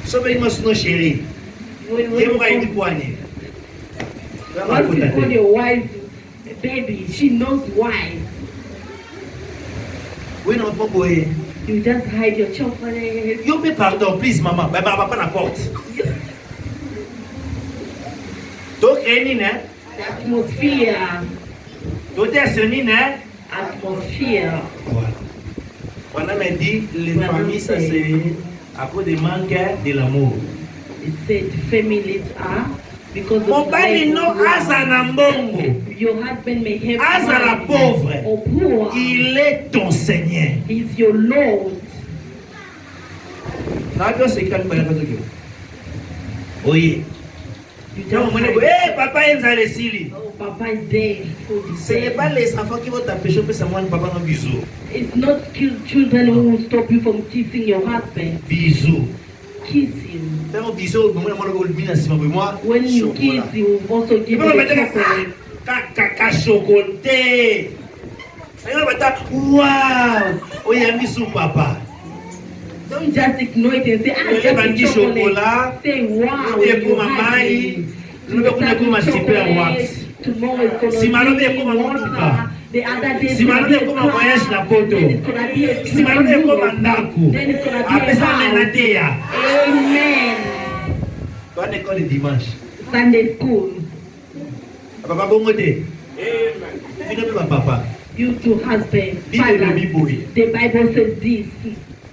Sobe mo sino chérie. When Yebo ka you hindi kwani. once you call your wife baby, she knows why. Oui non pas boye. You just hide your chocolate. Yo me pardon please maman. Ba pas na porte. To kreni ne? The atmosphere. To te seni ne? Atmosphere. Voilà. On a dit les familles ça c'est à cause du manque de l'amour. It said families are because of Mobali no aza na mbongo. your husband may have Aza la money pauvre. or poor. Il est ton Seigneur. He's your Lord. Na bio se kan ba fa to. Oye. You Non, just mon hide. ego, eh papa enza le sili. Oh, Papa is there. Food is Ce n'est there. pas les enfants qui vont t'empêcher de moi papa un bisou. It's not children who will stop you from kissing your husband. Bisou. Kiss him. Tant bisou, moi moi ko bina sima moi. When you kiss, you will also give Comment him va the chocolate. ka chocolat. Ayo bata, wow. Oya bisou papa. Don't just ignore it and say, ah, Ele just bandi a chocolate. chocolat. Say, wow. Ele you kuma had mai. it. Ele kuma kuma super wax. Tomorrow it's gonna Si malo be de kuma water. mutuka. The other day Si malo de kuma voyage na poto. Then it's gonna be a Si malo de trip. kuma ndako. Then it's gonna be a Apesa house. menatea. Amen. Bonne école dimanche. Sunday school. Papa bongo te. Amen. Bino pe papa. You two husband, Bible father. biboye. The Bible says this.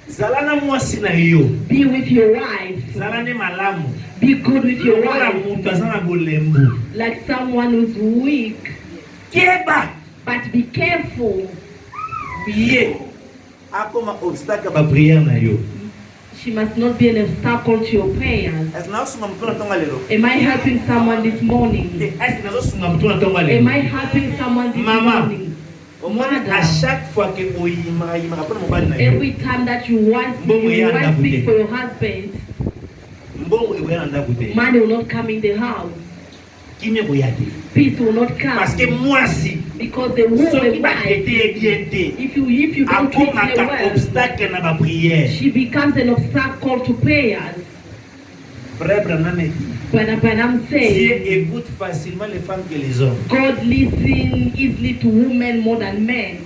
Zala na mwasi na yo. Be with your wife. Zala ne malamu. Be good with your Lokola wife. mutu aza na bolembu. Like someone who's weak. Keba. But be careful. Biye. Akoma obstacle ba prière na yo. She must not be an obstacle to your prayers. Est-ce na sunga mtu na tonga lelo? Am I helping someone this morning? Est-ce na sunga mtu na tonga Am lelo? I helping someone this Mama. morning? Au moins à chaque fois que oyima pas mobali na yo. Every time that you want Mbongo ya to ndaku speak te. for your husband, Mbongo ewe na ndako te. money will not come in the house. kimia koyate. Peace will not come. Parce que moi si Because the woman soki ba wife, traiter bien te. if you don't treat her Akomaka well, obstacle na ba prière. she becomes an obstacle to prayers. Frère Branham dit, Brother Branham Dieu says, écoute facilement les femmes que les hommes. God listens easily to women more than men.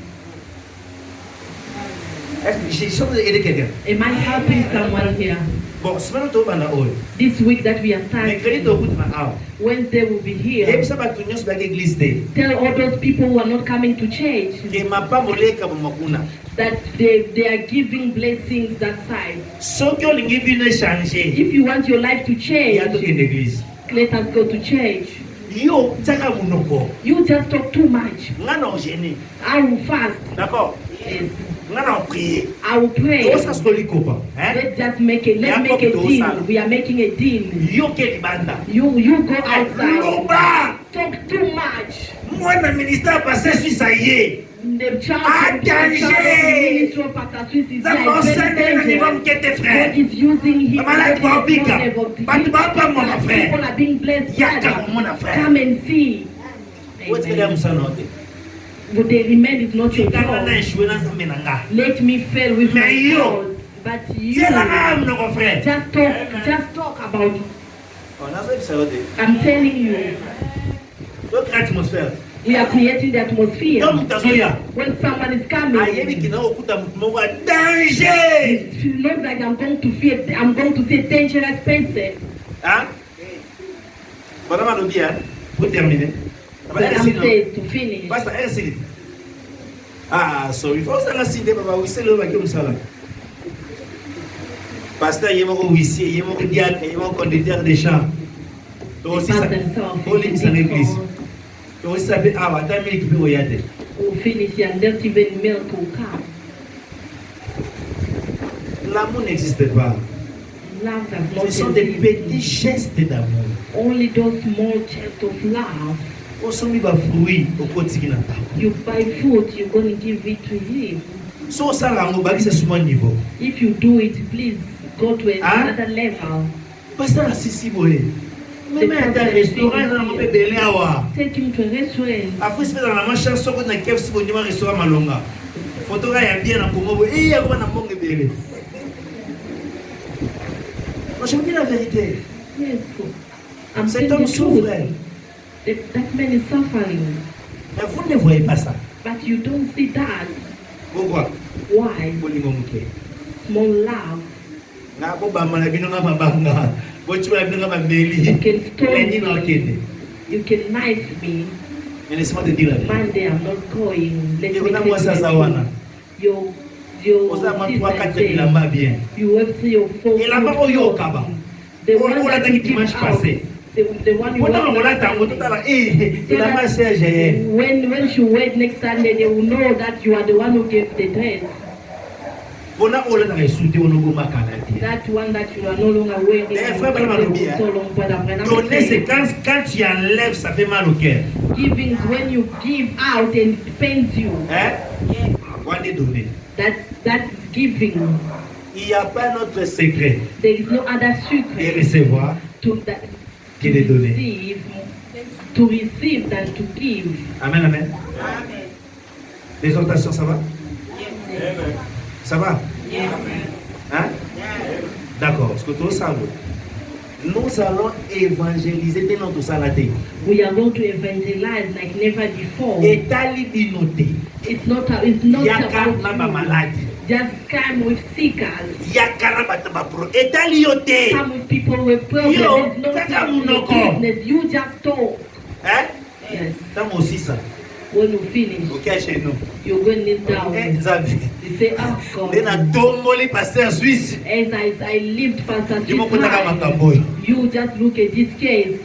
Est-ce que j'ai besoin d'aider quelqu'un? Am I helping someone here? Bon, semaine to bana oyo. This week that we are Mercredi starting, to kutu na awa. Wednesday will be Et here. ça va tout nyonso ba église te. Tell all those people who are not coming to church Que mapambo leka bomakuna. that they are giving blessings that side. Soki olingi vino changer. If you want your life to Ya change, to kende église. let us go to church. Yo taka munoko. You just talk too much. Nga na gêner. I will fast. D'accord? Yes. Nga na prier. I will pray. To sa skoli kopa. Hein? Let's just make a deal. We are making a deal. Yo ke libanda. You go outside. Loba. Talk too much. Mwana ministère passé sur ça y est. The child Ah, danger. ministry of Pastor Swiss is Ça very m'enseigne na niveau dangerous. mkete God frère. is using him. Malade God is wapika. level. Batu bapa mwana frère. People are being blessed. Yaka Father. mwana frère. Come and see. What's the name sanote? But the remain is not your Kanga na fault. échoué na nzambe na nga. Let me fail with my Mais yo. fault. But you C'est la même mon frère. just talk about it. On a fait ça là. I'm telling you, Donc atmosphère. we are creating the atmosphere. Donc tazoya. When someone is coming, Ayebi kina okuta mutu moko ya danger. it feels like I'm going to see a dangerous person. Hein? Voilà ma lobby hein. Pour terminer. But I'm says to finish. Basta ainsi. Ah, sorry. Faut ça la cité baba wissé le baki musala. Pasteur yemo wissé, yemo diacre, yemo conducteur des chants. Donc aussi ça. Pauline c'est l'église. Donc aussi ça peut avoir ta mille qui peut regarder. We'll finish and not even milk will come. L'amour n'existe pas. Love does not Ce sont des exist. petits gestes d'amour. Only those small chests of love. On s'en met ba fruit au quotidien. You buy food, you're going to give it to him. So ça la ngo baki c'est sur mon niveau. If you do it, please go to Hein? another level. Pasteur la sisi boye. Même à un restaurant dans mon bébé awa. Take him to a restaurant. Après c'est dans la marche sur na KFC bon du restaurant malonga. Photo ya bien na Congo. Eh ya kwa na monge bébé. Moi je vous dis la vérité. Yes, I'm Cet saying homme the souffre. truth. That man is suffering, Mais vous ne voyez pas ça. but you don't see that. Pourquoi? Why? Bolingo muke. Small love. Na ko ba mala bino nga mabanga. Bo tshwa bino nga mameli. You can stone Leni na okende. You can knife me. Mais laisse-moi te dire la vérité. Monday I'm not going. Let me Ndeko na tell you mwasa the za truth. wana. Your Oza ma 3 4 sister bilamba said, bien. you have 3 or 4. Et là-bas, on y est au Kaba. The On one l'a that dit you give dimanche out, passé. the one you Pendant want qu'on l'a tango tout à l'heure, c'est la masse CGN. when she wait next Sunday, they will know that you are the one who gave the dress. Pendant qu'on l'a tango souté, on nous ma canadien. That one that you are no longer wearing. Les frères, pas mal oublié. So long, but I'm gonna Donner, say, c'est quand tu enlèves, ça fait mal au cœur. giving is when you give out and it pains you. Hein? On va les donner. That's giving. Il n'y a pas notre secret There is no other de secret recevoir to that que de donner. receive than to give. Amen, amen. L'exhortation, ça va? Ça va? Hein? D'accord. Est-ce que tout ça nous allons évangéliser de notre salade. We are going to evangelize like never before. Et talibinoté. It's not Yaka na ba about malade. you. Just come with seekers. Yaka na ba pro. Et talioté. Come with people with problems. Yo, It's not kaka your munoko. business. You just talk. Hein? Yes. Tant aussi ça. When you finish, OK chez nous. you're going to kneel down. Eh, Zabi. You say, oh God. Nena tomboli pasteur Suisse. As I lived Pastor Je m'en Swiss connais pas life, makambo. you just look at this case.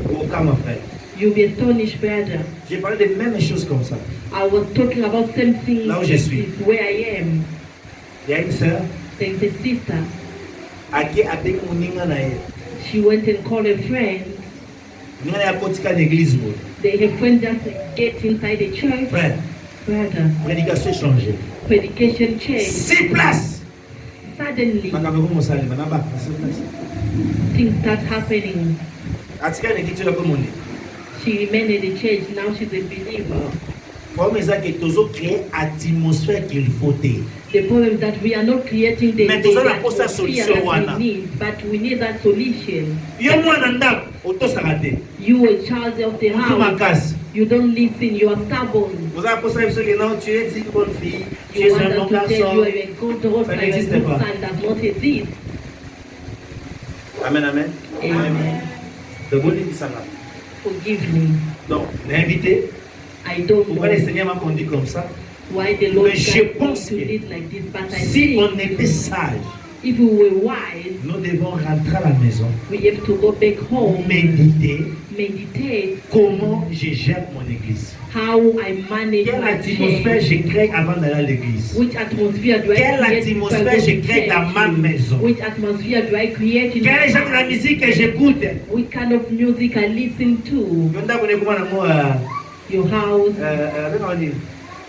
Aucun mon frère. You'll be astonished, brother. J'ai parlé des mêmes choses comme ça. I was talking about same thing. Là où je suis. Is where I am. Il y a une sœur There's a sister. à qui avec mon ninga na ye. She went and called a friend. Ninga na ya kotika l'église. Her friend just get inside the church. Frère, Brother, prédication changée. predication changed. 6 places. Suddenly, Makambo mo salima na ba. things start happening. atika nekiti la komoni. She remained in the church. Now she's a believer. Problème est ça que toujours créer atmosphère qu'il faut. The problem is that we are not creating the Mais tout ça, la atmosphere solution, that we need, but we need that solution. Yo mwana ndako otosaka. You a child of the Tout house. makasi. You don't listen. You are stubborn. Vous avez posé que non, tu es une bonne fille, tu es You un want bon us to tell garçon. you are a good daughter, Ça you are a n'existe good pas. son. Does not exist. Amen, amen. Amen. De bon dit ça là. Forgive me. Donc, l'invité, I don't pourquoi le know Seigneur m'a conduit comme ça? why the Lord Mais je guides me pense to que lead like this, but I si think on était sage, if we were wise, nous devons rentrer à la maison, we have to go back home, méditer meditate comment je gère mon église. how I manage Quelle my atmosphère church. je crée avant d'aller à l'église? Which atmosphere do I Quelle create atmosphère before I go je to crée dans ma church? maison? Which atmosphere do I create in Quel my genre de la house? musique que j'écoute? What kind of music I listen to? Yo ndako ne comment moi Your house, comment on dit?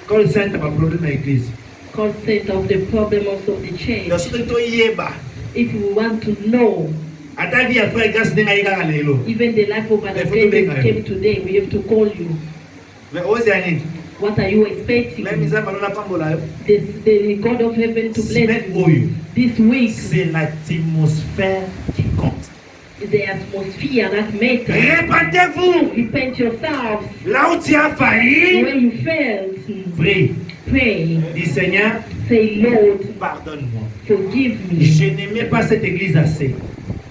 Quand le Saint a un problème à l'église. concept of the problem also of the church. Donc surtout to yeba. If we want to know Ata vie après grâce de ngai kaka lelo. even the life of an The photo David bank, came today, we have to call you. Mais ose ani. What are you expecting? Même ça balona pambola yo. The God of heaven to bless Semaine you. oyo. This week, C'est l'atmosphère qui compte. the atmosphere that matters. Répentez-vous. Repent yourselves Là où tu as failli, where you failed. prie. Pray. Dis Seigneur, Say, Lord, pardonne-moi. forgive me. Je n'aimais pas cette église assez.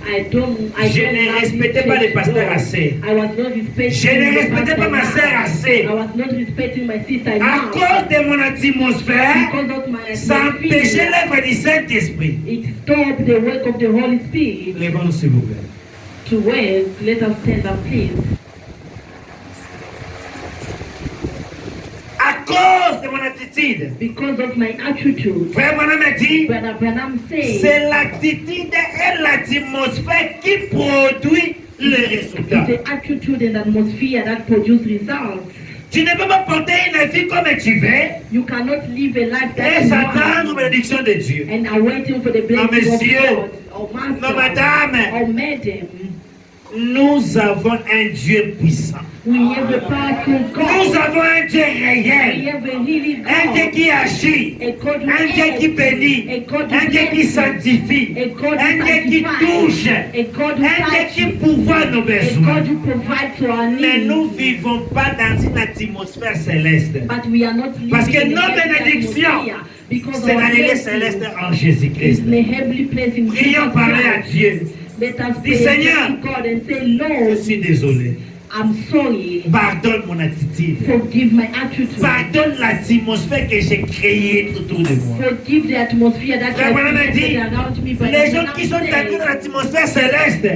I Je don't ne love this respectais pas church, les pasteurs Lord. assez. I was not respecting Je ne the respectais pas pastor ma sœur enough. assez. I was not respecting my sister À enough. cause de mon atmosphère, Because of my ça empêchait atmosphere, l'œuvre du Saint-Esprit. it stopped the work of the Holy Spirit. Levons-nous s'il vous plaît. To work, let us stand up, please. À cause de mon attitude, Because of my attitude, Frère Branham a dit, Brother Branham says, c'est l'attitude et l'atmosphère qui produit le résultat. the attitude and atmosphere that produce results. Tu ne peux pas porter une vie comme tu veux You cannot live a life that et you s'attendre aux want bénédictions de Dieu. and are waiting for the blessing of monsieur, God or non, master madame, or madam. nous avons un Dieu puissant. We have a powerful Nous God. avons un Dieu We réel. have a healing Un Dieu God. qui agit. A God who Un Dieu qui acts. bénit. A God who Un Dieu qui blesses. sanctifie. A God Un who Dieu qui sanctifies. touche. A God who Un Dieu qui touches. pourvoit nos A besoins. God who provides for our Mais needs. nous ne vivons pas dans une atmosphère céleste. But we are not living Parce que in nos a heavenly bénédictions, atmosphere because c'est our dans les blessing célestes en is Jésus-Christ. in a heavenly place in Prions Jesus parler à Christ. Dieu. Let us Dis, pray Seigneur, to God and say, Je Lord, suis désolé. I'm sorry. Pardonne mon attitude. Forgive my attitude. Pardonne l'atmosphère que j'ai créée autour de moi. Forgive the atmosphere that Frère has Branham a dit, created around me. But les gens qui sont entrés dans l'atmosphère céleste,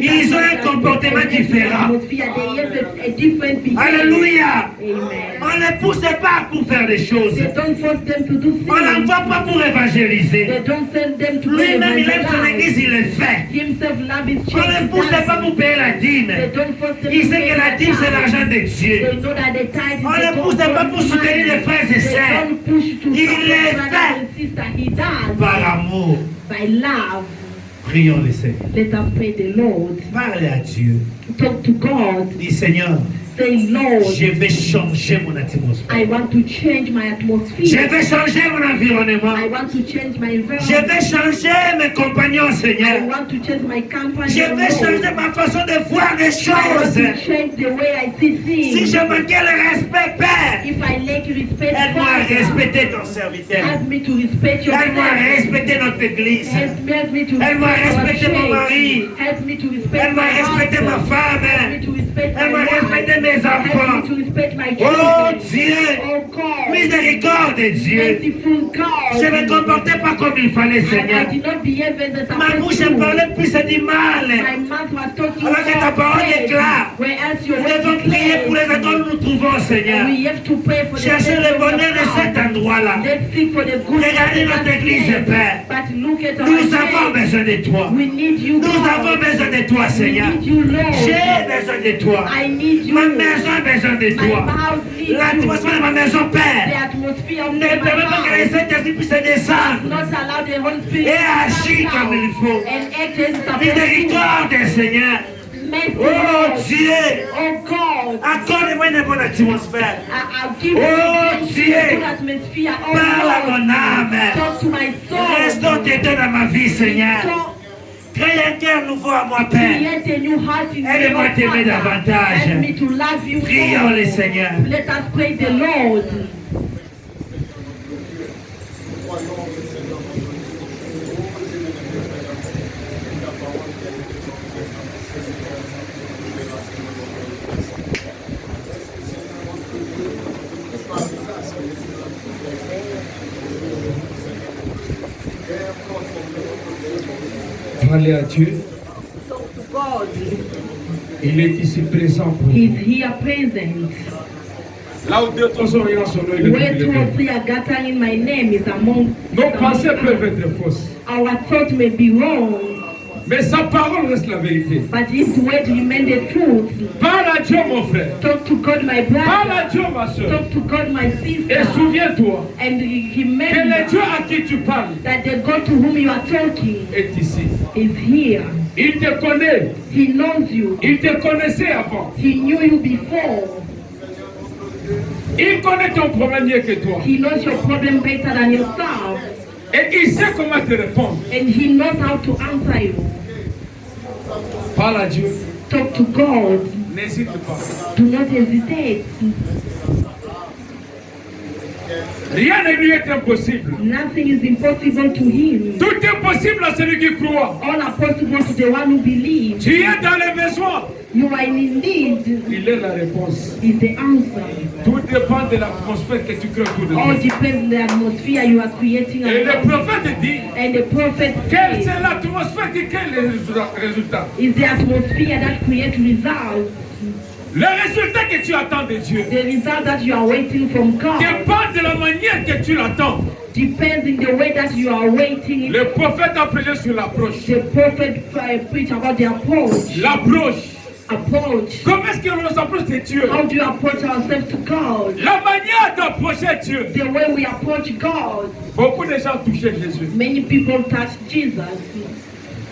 ils ont un comportement différent. They have a different behavior. Alléluia. Amen. On ne les pousse pas pour faire des choses. They don't force them to do On things. n'envoie pas pour évangéliser. They don't send them to Lui-même, il aime son evangelize. église, il le fait. Himself love his On church. ne le pousse pas pour payer la dîme. They don't force them Il to sait pay que la their dîme, c'est tithe. l'argent de Dieu. They know that the tithe is On the ne pousse pas pour God's soutenir les money. frères et They sœurs. don't push to Il support les brothers fait. and sisters. He does Par amour, by love. prions le Seigneur. Let us pray the Lord. Parlez à Dieu. Talk to God. Dis Seigneur, Say, Lord, je vais changer mon I atmosphère. want to change my Je atmosphere. vais changer mon environnement. I want to change my Je environment. vais changer mes compagnons, I Seigneur. want to change my company. Je vais changer ma façon de voir les I want choses. to change the way I see Si things. je manquais le respect, Père, If I lack respect, aide-moi à Father, respecter ton serviteur. help me to respect your Aide-moi à servant. respecter notre église. Help me to Aide-moi à respect our respecter mon church. mari. Help me to respect Aide-moi my à respecter ma husband. Help me femme. to respect my Aide-moi à wife. respecter mes Help enfants. me to respect my Oh children. Dieu, Oh God, miséricorde de Dieu. merciful God. Je ne me comportais pas comme il fallait, And I Seigneur. did not behave as a Ma bouche ne parlait plus du mal. My mouth was talking Alors que ta parole praise, déclare. whereas your Nous word devons prier pour les declares. endroits où nous nous trouvons, Seigneur. We have to pray for the Cherchez blessing le of bonheur de God. cet endroit-là. Let's seek for the good. Regardez of notre that église, place. Père. But look at our Nous avons church. besoin de toi. We need you, Nous God. avons besoin de toi, We Seigneur. need you, Lord. J'ai besoin de toi. I need you. Ma maison a besoin de My toi. house needs you. L'atmosphère de ma maison, The Père, atmosphere of ne my permet pas que le house Saint-Esprit puisse does descendre. not allow the Holy Spirit Et to agis come comme il down faut. and act as it's supposed to. Miséricorde, Seigneur. mercy, Oh Lord. Dieu, Oh God, accorde-moi une bonne atmosphère. I'll give Oh, you Dieu. a good atmosphere. Oh Parle à mon Lord, âme. talk to my Restons soul. tes dans ma vie, Seigneur. Talk- Crée un cœur nouveau à moi, Père. Create a new heart in me, Aide-moi à Lord t'aimer Father. davantage. Help me to love you Prions more. le Seigneur. Let us pray the Lord. Parlez à Dieu. Talk to God. Il est ici présent pour He's vous. here present. Là où deux sont réunis en son nom, il est Where two or présent. three are gathering in my name is among Nos pensées us. peuvent être fausses, Our thought may be wrong, mais sa parole reste la vérité. but His word remains the truth. Parle à Dieu, mon frère. Talk to God, my Parle à brother. Dieu, ma soeur. Talk to God, my Et sister. souviens-toi And que le remember Dieu à qui tu parles that the God to whom you are talking est ici. is here. Il te connaît. He knows you. Il te connaissait avant. He knew you before. Il connaît ton problème mieux que toi. He knows your problem better than yourself. Et il sait comment te répondre. And He knows how to answer you. Parle à Dieu. Talk to God. N'hésite pas. Do not hesitate. Rien ne lui est impossible. Nothing is impossible to Him. Tout est possible à celui qui croit. All are possible to the one who believes. Tu es dans les besoins. You are in need. Il est la réponse. Is the answer. Tout dépend de l'atmosphère que tu crées autour de All toi. depends on the atmosphere you are creating Et le around you. prophète dit, And the prophet quelle says, c'est l'atmosphère qui crée les résultats. is the atmosphere that creates results. Le résultat que tu attends de Dieu The result that you are waiting from God dépend de la manière que tu l'attends. depends in the way that you are waiting. Le prophète a prêché sur l'approche. The prophet preach about the approach. L'approche. Approach. Comment est-ce que l'on s'approche de Dieu? How do you approach ourselves to God? La manière d'approcher Dieu. The way we approach God. Beaucoup de gens touchaient Jésus. Many people touch Jesus,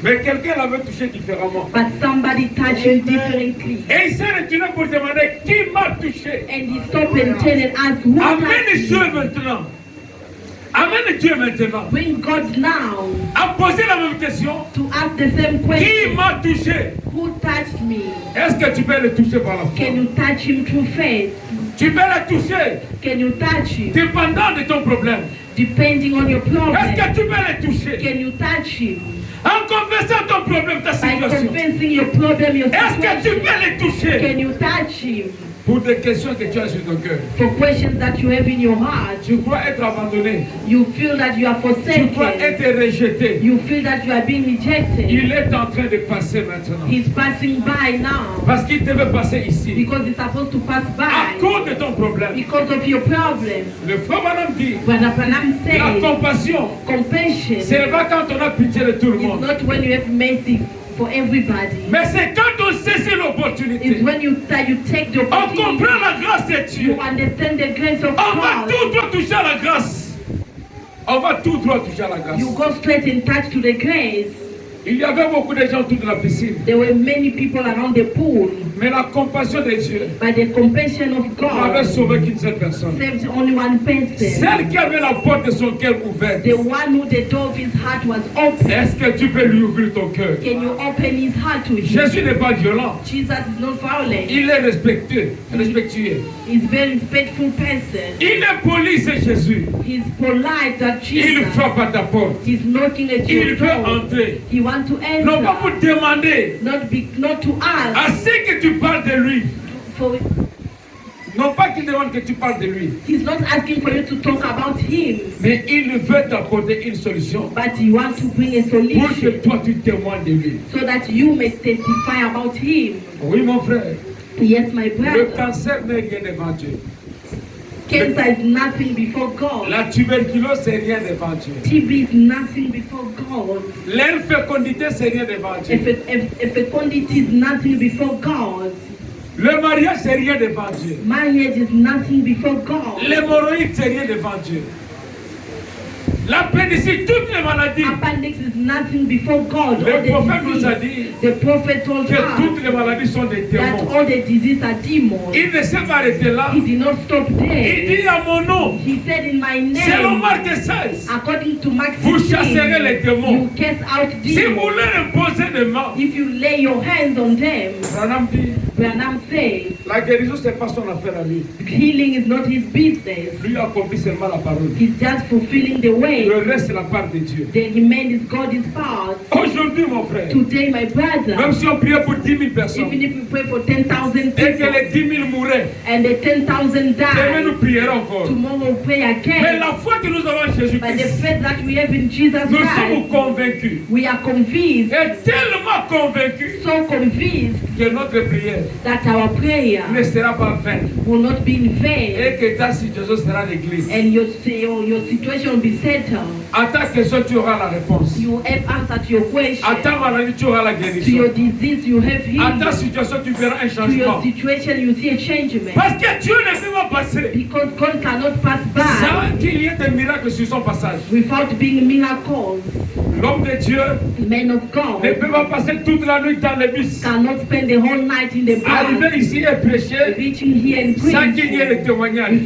Mais quelqu'un l'avait touché différemment. but somebody touched him differently. Et il s'est retourné pour demander qui m'a touché. And he stopped and turned and asked, who touched Amène Dieu me? maintenant. Amène Dieu maintenant. Bring God now A posé la même question. to ask the same Qui question. m'a touché? Who touched me? Est-ce que tu peux le toucher par la foi? Can you touch him through faith? Tu peux le toucher Can you touch him? dépendant de ton problème. Depending on your Est-ce problem. que tu peux le toucher Can you touch him? en confessant ton problème, ta By situation? confessing your problem, your Est-ce que tu situation. peux le toucher Can you touch him? pour des questions que tu as sur ton cœur? For questions that you have in your heart. Tu crois être abandonné. You feel that you are Tu crois forsaken. être rejeté. You feel that you are being rejected. Il est en train de passer maintenant. He's passing by now. Parce qu'il devait passer ici. Because he's supposed to pass À by. cause de ton problème. Because of your problem. Le frère Madame dit, Brother Branham la says, compassion, compassion c'est pas quand on a pitié de tout le is monde. not when you have mercy for everybody. Mais c'est quand on saisit It's l'opportunité. when you take the On opportunity. comprend la grâce de Dieu. You understand the grace of On va God. tout droit toucher à la grâce. On va tout droit toucher à la grâce. You go straight and touch to the grace. Il y avait beaucoup de gens autour de la piscine. There were many people around the pool, Mais la compassion de Dieu but the compassion of n'avait God sauvé qu'une seule personne. saved only one person. Celle qui avait la porte de son cœur ouverte. The one who the door of his heart was open. Est-ce que tu peux lui ouvrir ton cœur? Can you open his heart to him? Jésus n'est pas violent. Jesus is not violent. Il est respectueux. He's a very respectful person. Il est poli, c'est Jésus. He's polite that Il Jesus. frappe à ta porte. He's knocking at Il your veut door. entrer. He wants to Non pas pour enter. demander. Not to ask. Assez que tu parles de lui. For, Non pas qu'il demande que tu parles de lui. he's not asking for you to talk about him, Mais il veut t'apporter une solution. but he wants to bring a Pour que solution toi tu témoignes de lui. so that you may testify about him. Oui mon frère. Yes, my Le brother. cancer n'est rien devant Dieu. Cancer is nothing before God. La tuberculose c'est rien devant Dieu. TB is nothing before God. L'infécondité c'est rien devant Dieu. If fecundity is nothing before God. Le mariage c'est rien devant Dieu. Marriage is nothing before God. L'hémorroïde c'est rien devant Dieu. L'appendicite, toutes les maladies. Appendix is nothing before God. Le All the prophète nous a disease. dit The prophet told que toutes us les maladies sont des that démons. all the diseases are demons. Il ne s'est pas arrêté là. He did not stop Il there. dit à mon nom, He said in my selon name, Marc 16, according to Mark vous 16, chasserez les démons. you cast out Si vous demons. leur imposez des mains, If you lay your hands on them, Branham dit, Branham says, la guérison, ce n'est pas son affaire à lui. healing is not his business. Lui accomplit seulement la parole. He's just fulfilling the way. Le reste, c'est la part de Dieu. The remain is God's part. Aujourd'hui, mon frère, Today, my brother, même si on priait pour 10 000 personnes even if we pray for 10,000 et que people les 10 000 mouraient, and the 10,000 demain nous die, prierons encore. tomorrow we'll pray Mais again. la foi que nous avons en But the Jésus-Christ, faith that we have in Jesus nous sommes Christ, convaincus, we are convinced, et tellement convaincus so convinced que notre prière that our prayer ne sera pas vaine will not be in vain et que ta situation sera l'église. and your situation will be settled. À ta question, tu auras la réponse. You have answered your question. À ta maladie, tu auras la To your guérison. disease, you have À ta healing. situation, tu verras un To your changement. situation, you see a changement. Parce que Dieu ne peut pas passer Because God cannot pass by sans qu'il y ait des miracles sur son passage. without being miracles. L'homme de Dieu Men of God ne peut pas passer toute la nuit dans le bus. cannot spend the whole night in the Arriver bus, ici et prêcher reaching here and sans qu'il y ait preaching de témoignages.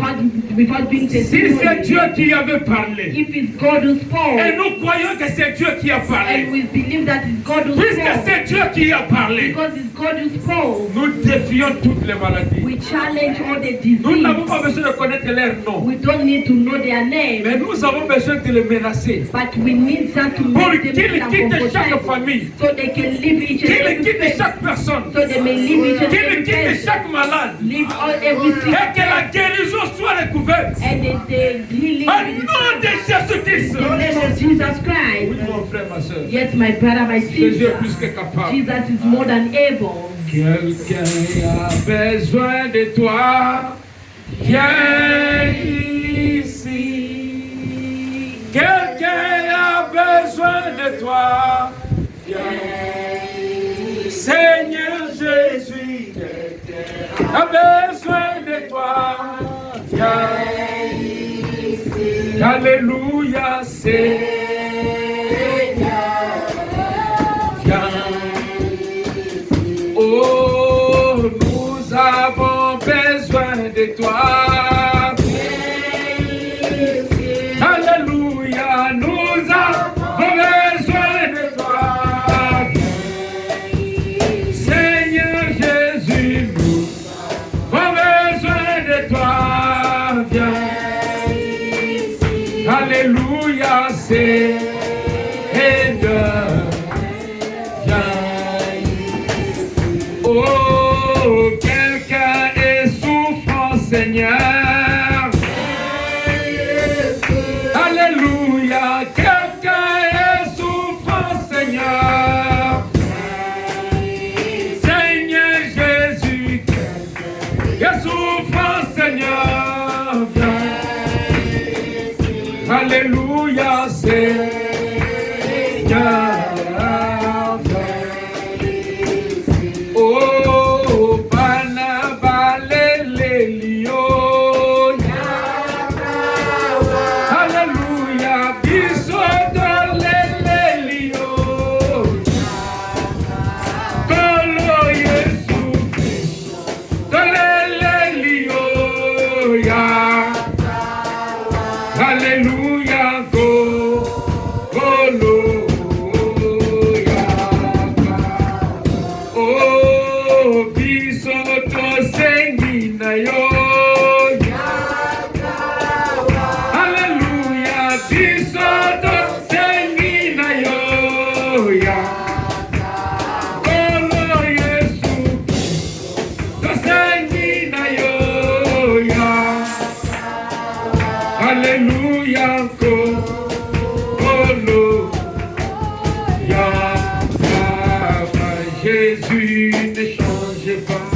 without being Si c'est Dieu testimony. qui avait parlé, If it's God who et spoke, nous croyons que c'est Dieu qui a and parlé, we believe that it's God who puisque spoke, c'est Dieu qui a parlé, because it's God who spoke, nous défions toutes les maladies. we challenge all the Nous n'avons disease. pas besoin de connaître leur nom, We don't need to know their name, mais nous avons besoin de les menacer but we need just to pour make qu'ils them feel quittent chaque uncomfortable, famille, so they can live each and qu'ils every quittent place, chaque personne, so they may live each and qu'ils every quittent place, chaque malade, live all every sick et que la guérison soit recouverte. and the healing Au in nom de Jésus-Christ. the name of Jesus Christ. Oui, mon frère, ma soeur. Yes, my brother, my Jésus est sister, plus que capable. Jesus is more than able. Quelqu'un a besoin de toi, viens ici. Quelqu'un a besoin de toi, viens. Seigneur Jésus, quelqu'un a besoin de toi, viens ici. Alléluia, Seigneur, viens. Oh, nous avons besoin de toi. Alléluia, nous avons besoin de toi. Seigneur Jésus, nous avons besoin de toi. Viens. Alléluia, Seigneur, viens. Oh, quelqu'un est souffrant, Seigneur. Alléluia, quelqu'un est souffrant, Seigneur. Seigneur Jésus, quelqu'un est souffrant, Seigneur. Viens. Alléluia, Seigneur. Oh, bana balelelio. Alléluia, biso dolelelio. Kolo Yesu, dolelelio, ya. Alléluia, go, golo, ya. Oh, biso to sengi na yo. Alléluia, biso to sengi na yo. Ya. Olo Yesu, to sengi na yo. Ya. Alléluia, go, olo. Ya. Jésus ne change pas,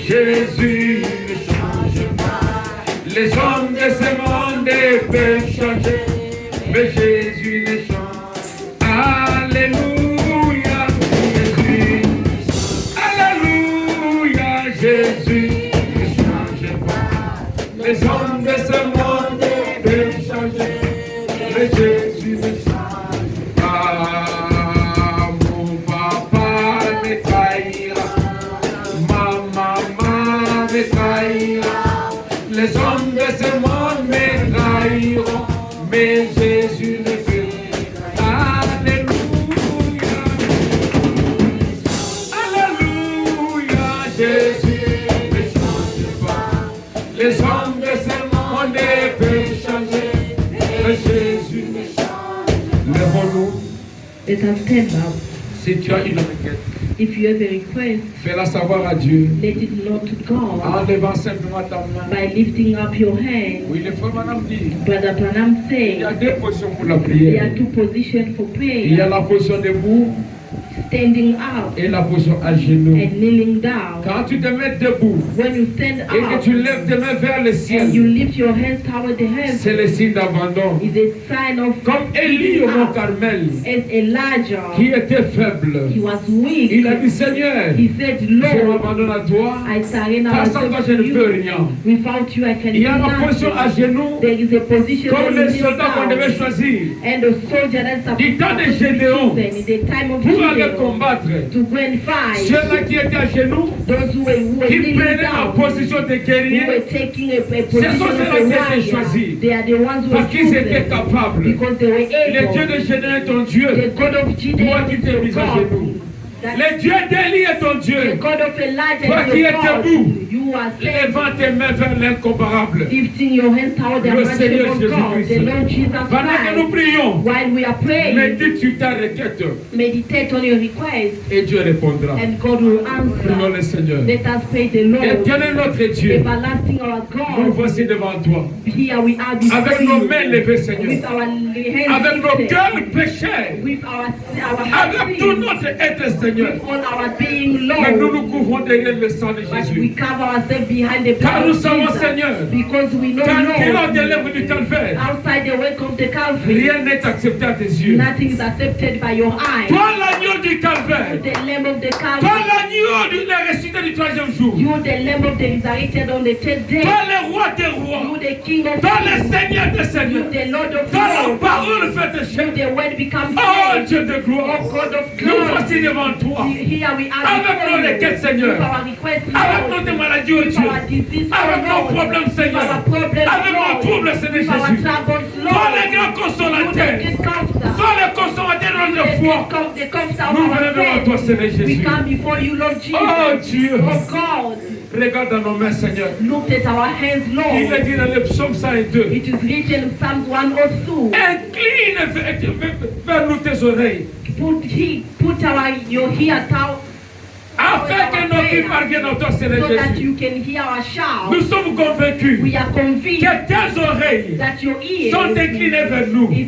Jésus ne change pas. Les hommes de ce monde peuvent changer, mais Jésus ne change pas. Alléluia, Jésus. Alléluia, Jésus ne change pas. Les hommes de ce monde peuvent changer, mais Jésus me change. Ah, mon papa me trahira, ma maman me trahira, les hommes de ce monde me trahiront, mais Jésus me fera. Alléluia, Alléluia, Jésus ne change pas. Les hommes de ce monde peuvent changer, mais Jésus ne change. Lèvons-nous. Let us stand up. Si tu as une requête, If you have a request, fais-la savoir à Dieu let it know to God en levant simplement ta main. by lifting up your hand. Oui, le frère Madame dit, Brother Branham il y a says deux positions pour la there prière. are two positions for Il y a prayer: la position debout standing up et la position à genoux. and kneeling down. Quand tu te mets debout When you stand et que up tu lèves tes mains vers le and you ciel, lift your hands toward the heavens, c'est le signe d'abandon. is a sign of Comme Élie au mont Carmel, as Elijah. qui était faible, He was weak. il a dit Seigneur, He said, je Lord, m'abandonne à toi, I surrender car sans toi myself je to ne peux you. rien. Without you, I can Il y a do la position à nothing. genoux, There is a position comme that les is soldats qu'on devait down. choisir And the soldier that's supposed du temps de to be Gédéon, chosen in the time of pour aller Gideon combattre. to go and fight. Ceux-là qui étaient à genoux, Those who were qui kneeling prenaient la down, position de who guerrier, were taking a Ce position sont of ceux-là a qui étaient warrior. choisis. They are the ones who were parce qu'ils étaient chosen capables. because they were Le Dieu able. de Gédéon est ton Dieu. The God of Gideon Toi qui t'es mis is à your genoux. God. That Le Dieu d'Élie est ton the Dieu. God of Elijah Toi is qui your es God. debout, You are standing, levant tes mains vers l'incomparable. lifting your hands toward the Le Seigneur unreachable God, Jésus-Christ. the Lord Jesus Pendant que nous Christ. prions, While we are praying, médite sur ta requête meditate on your request, et Dieu répondra. and God will Prions le answer. Seigneur. Let us pray the Lord. Éternel notre Dieu, Everlasting our nous God, voici devant toi. here we are before Avec nos you, mains levées, Seigneur. with our hands Avec nos lifted, cœurs péchés. with our Avec tout hearts, notre être, Seigneur. with all our being Mais nous low, nous couvrons derrière le sang de but we Jésus. cover ourselves behind the Car blood nous of savons, Jesus, Seigneur, because we know, qu'en tirant des Lord, lèvres du calvaire, outside the work of the Calvary, rien n'est accepté à tes yeux. nothing is accepted by your eyes. Toi, l'agneau du calvaire, The Lamb of the toi, Calvary, l'agneau de la ressuscité du troisième jour, you the Lamb of the resurrected on the third day, toi, le roi des you rois, the King of toi, le kings, Seigneur des you seigneurs, the Lord of toi, la lords, parole faite you chair. the word becomes Oh, flesh. Dieu de gloire, Oh God of nous glory, voici devant toi, here we are avec before nos you, requêtes, Seigneur, with our requests, avec Lord, notre maladie, oh with Dieu, our disease, avec nos Lord, problèmes, with Seigneur, our problems, avec nos Lord, troubles, Seigneur with our Jésus. troubles, Toi, le Lord, grand you consolateur, the good comforter, toi, le consolateur de notre foi, the comforter of nous our venons devant toi, faith. Seigneur We Jésus. come before you, Lord Jesus. Oh Dieu, Oh God, regarde dans nos mains, Seigneur. look at our hands, Il Lord. est dit dans le psaume 102, It is written in Psalms 102. incline vers nous tes oreilles, Put your ear down afin que nos cris parviennent à toi, Seigneur so that Jésus. you can hear our Nous shout. sommes convaincus We are convinced que tes oreilles that your ears sont inclinées vers nous. is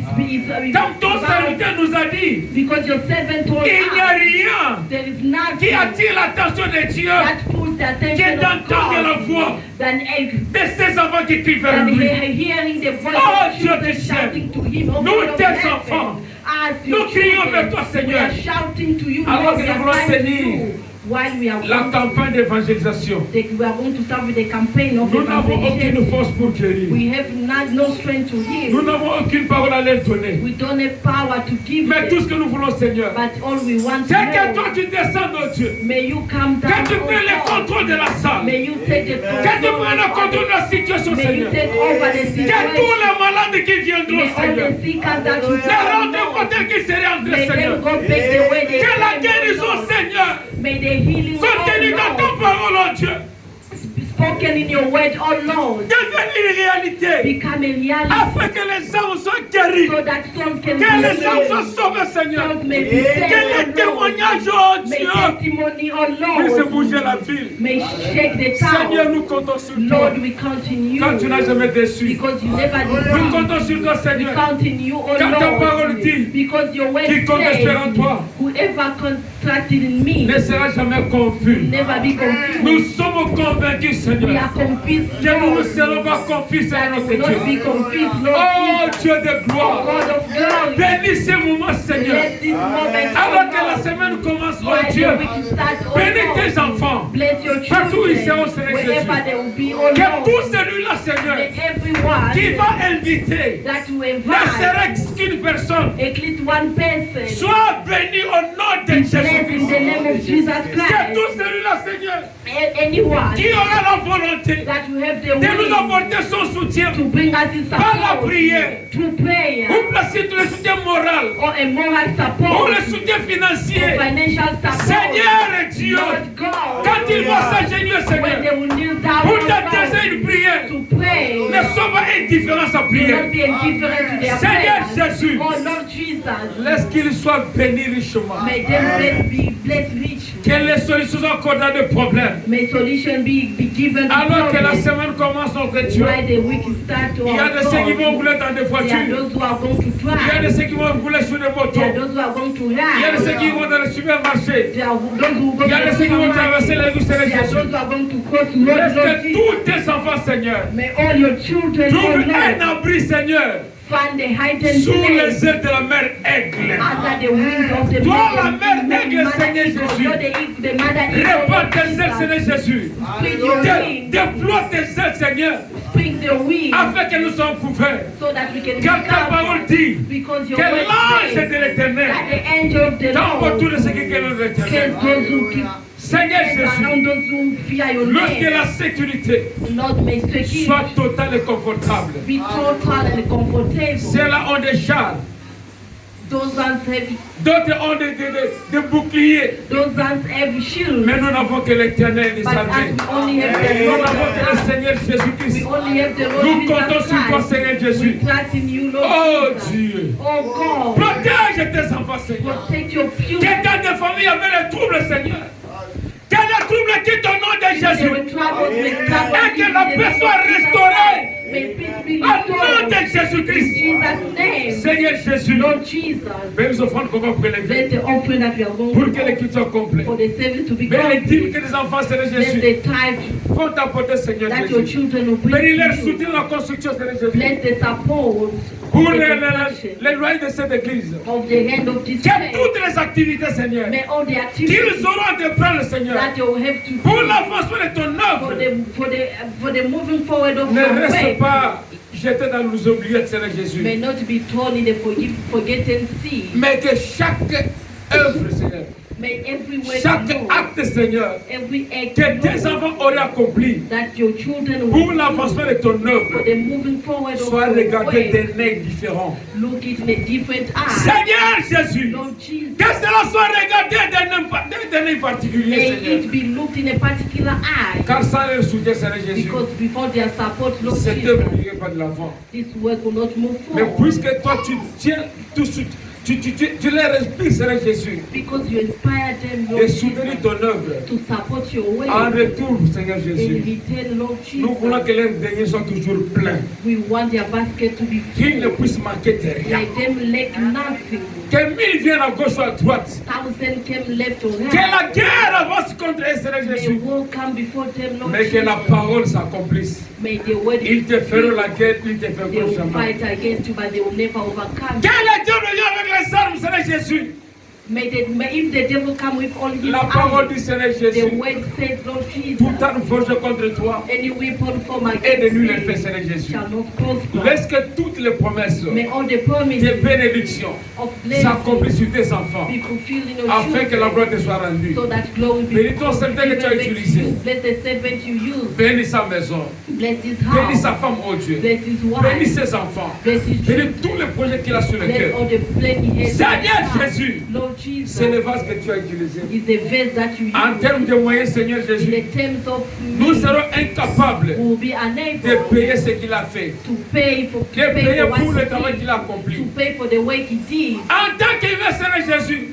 Comme ton serviteur nous a dit, because your servant told il n'y a us rien there is qui nothing attire l'attention de Dieu that pulls the que attention of d'entendre la God voix than de ses enfants qui crient vers than lui. hearing the voice Oh, of Dieu children des cieux. shouting to him. Oh, Nous, God of tes heaven, enfants, as nous your crions children, vers toi, we Seigneur. are shouting to you, Alors Lord, que we nous are voulons crying to tenir you. While we are la campagne d'évangélisation, we are going to start with the campaign of nous n'avons evangelization. aucune force pour guérir. We have no strength to Nous heal. n'avons aucune parole à leur donner. We don't have power to give Mais tout ce them. que nous voulons, Seigneur, But all we want c'est que toi to tu descendes, oh Dieu. may you come Que down, tu prennes le oh God. contrôle de la salle. May you take the Que tu prennes le contrôle de la situation, May you Seigneur. take over the Que tous situation. les malades qui May viendront, all Seigneur, the seekers that you les rendez-vous tels qu'ils seraient entrés, may Seigneur. them go back the way they Que la came, guérison, Lord. Seigneur, May the healing, soit tenue dans oh ta Lord, parole, oh Dieu, spoken in your word, oh Lord, devienne une réalité. become a reality Afin que les âmes soient guéries. so that souls can Que be les âmes saved. soient sauvées, Seigneur. Souls may be Que saved, les oh Lord. témoignages, oh May Dieu, testimony, oh puissent Lord, bouger la ville. may shake the Seigneur, town. nous comptons sur toi. Lord, we count in Quand tu n'as you jamais déçu. because you never Nous deceived. comptons sur toi, We Seigneur. count in you, oh Quand ta parole Lord, dit, because your word quiconque espère en says, toi whoever trusted in me ne sera jamais will confus. never be Nous confused. sommes convaincus, Seigneur. We are confused, Que nous ne Lord. serons pas confus, Seigneur That notre will not be Dieu. confused, Lord Oh Jesus. Dieu de Oh gloire. God of glory. Bénis ces moments, Seigneur. Bless this moment, Alors que oh la God. semaine commence, oh While Dieu. the week starts, oh Bénis God. tes enfants. Bless your Partout où ils seront, children. Seigneur Wherever Jésus. they will be, oh Que Lord. tout celui-là, Seigneur, May everyone qui va inviter, that you ne invite, serait-ce qu'une personne, at least one person, soit béni au nom de be blessed in Jésus-Christ. the name of Jesus Que Christ. tout celui-là, Seigneur, Anyone qui aura la volonté that will have the de nous will apporter son soutien, to bring us in par la support prière, through prayer ou placer tout le soutien moral, or a moral ou support le soutien or financier, financial support. Seigneur et Dieu, Lord God, quand il va s'ingénier, when Seigneur, they will kneel down pour on t'adresser une prière, to pray, ne sois pas indifférent à sa do prière. not be indifferent to their Seigneur prayers. Jésus, Oh Lord Jesus, laisse qu'il soit béni richement. may them be blessed richly. Que les solutions accordent à des problèmes. May solution be given to Alors que la problems. semaine commence, notre Dieu, While the week start to il y a de ceux qui vont rouler dans des there are voitures. those who are going to Il y a de drive. ceux qui vont rouler sur des There are motos. those who are going to Il y a de ceux qui ride. vont dans les supermarchés. There are those who go Il y a to de the ceux qui vont traverser supermarket. les rues, Seigneur There are Jésus. those who are going to cross road, Laisse Lord que Jesus. tous tes enfants, Seigneur, May all your children, oh trouvent un Lord, abri, Seigneur, find the hidden sous place les ailes de la mère Aigle. under the wings of the Toi, la mother mère aigle, Seigneur eagle. Jésus. You're the mother eagle Répands of tes ailes, Seigneur Jesus. Jésus. Spread your wings, Déploie tes ailes, Seigneur, spread your wings, afin que nous soyons couverts. so that we can be Car ta parole covered. dit Because your que word l'ange says de l'Éternel that the angel of the tombe autour de Lord ceux qui craignent l'Éternel. kills those who keep Seigneur Jésus, around those who fear your lorsque name. la sécurité Lord, may security soit totale et confortable. be total and comfortable. Ceux-là ont des chars, Those ones have d'autres ont des boucliers. those ones have shields. Mais nous n'avons que l'Éternel des But as armées. we only have the Nous Lord n'avons que le Jesus Seigneur Christ, Jésus-Christ. we only have the Lord Nous comptons Jesus sur toi, Christ. Seigneur Jésus. We trust in you, Lord Oh Jesus. Dieu, Oh God, protège tes enfants, Seigneur. protect your pure. Que dans des familles avec les troubles, Seigneur. Que les troubles quittent au nom de There Jésus. were troubles with trouble. Et que la paix soit restaurée. May peace be Au nom de restored. In Jésus-Christ. Jesus' name. Seigneur Jésus, Lord Jesus, bénis les offrandes qu'on va prélever bless the offering that we are going pour to que l'équipe soit complète. for the service to be Bénis les dîmes complete. que les enfants, Seigneur Bless Jésus, the tithe vont t'apporter, Seigneur that your Jésus. children will bring Bénis leur to you. soutien dans la construction, Seigneur Jésus. Bless the support Pour of the les construction loyers de cette église. of the hand of this Que church. toutes les activités, Seigneur, May all the activities qu'ils auront à entreprendre, Seigneur, that they will have to pour do l'avancement de ton for œuvre, the moving forward of ne your reste way pas jeté dans les oubliettes, Seigneur Jésus. may not be torn in the forgotten sea. Mais que chaque œuvre, Seigneur, May every word chaque you know, acte, Seigneur, every act que you tes know, enfants auraient accompli that your children pour will l'avancement do de ton for œuvre, the moving forward of soit your regardé way. d'un œil différent. Look it in a different eye. Seigneur Jésus, Lord Jesus, que cela soit regardé d'un œil particulier, may Seigneur. it be looked in a particular eye. Car sans le soutien, Seigneur Jésus, Because before their support, Lord cette œuvre Jesus, n'irait pas de l'avant. this work will not move Mais forward. puisque toi, tu tiens tout de suite, tu les respires, Seigneur Jésus, Because you inspire them, Lord de Jesus, soutenir ton œuvre. to support your way. En retour, Seigneur In Jésus, return, Lord nous voulons que Jesus, leurs deniers soient toujours pleins. we want their basket to be Qu'ils ne full. puissent manquer de rien. Let them lack nothing. Que mille viennent à gauche ou à droite. Thousand came left or Que right. la guerre avance contre eux, Seigneur May Jésus. war come before them, Lord Mais que la Jesus. parole s'accomplisse. May the word Ils te feront la guerre, ils te they feront will jamais. fight against you, but they will never overcome. Quel est Dieu de Dieu avec les armes, Seigneur Jésus? If the devil come with all his La parole arms, du Seigneur the Jésus. word says, Lord Jesus, Tout arme forgée contre toi. any weapon formed Et de against nous les fait, me Seigneur Jésus. shall not prosper. Laisse que toutes les promesses May all the de promises bénédiction of s'accomplissent blessing sur tes enfants. be fulfilled in your Afin que la children, gloire te soit rendue. so that glory be Bénis ton serviteur que tu as given back to utilisé. you. Bless the servant you use. Bénis sa maison. Bless his Bénis house. sa femme, oh Dieu. Bless his Bénis wife. ses enfants. Bless his Bénis children. tous les projets qu'il a sur le Bless cœur. all the plan he has. Seigneur in his heart. Jésus, Lord Jesus, c'est le vase que tu as utilisé. is the verse that you En use. termes de moyens, Seigneur In Jésus, the terms of nous means, serons incapables we will be de unable payer ce qu'il a fait. to pay for De payer what pour le he travail did, qu'il a accompli. to pay for the work he did. En tant qu'humain, Seigneur Jésus,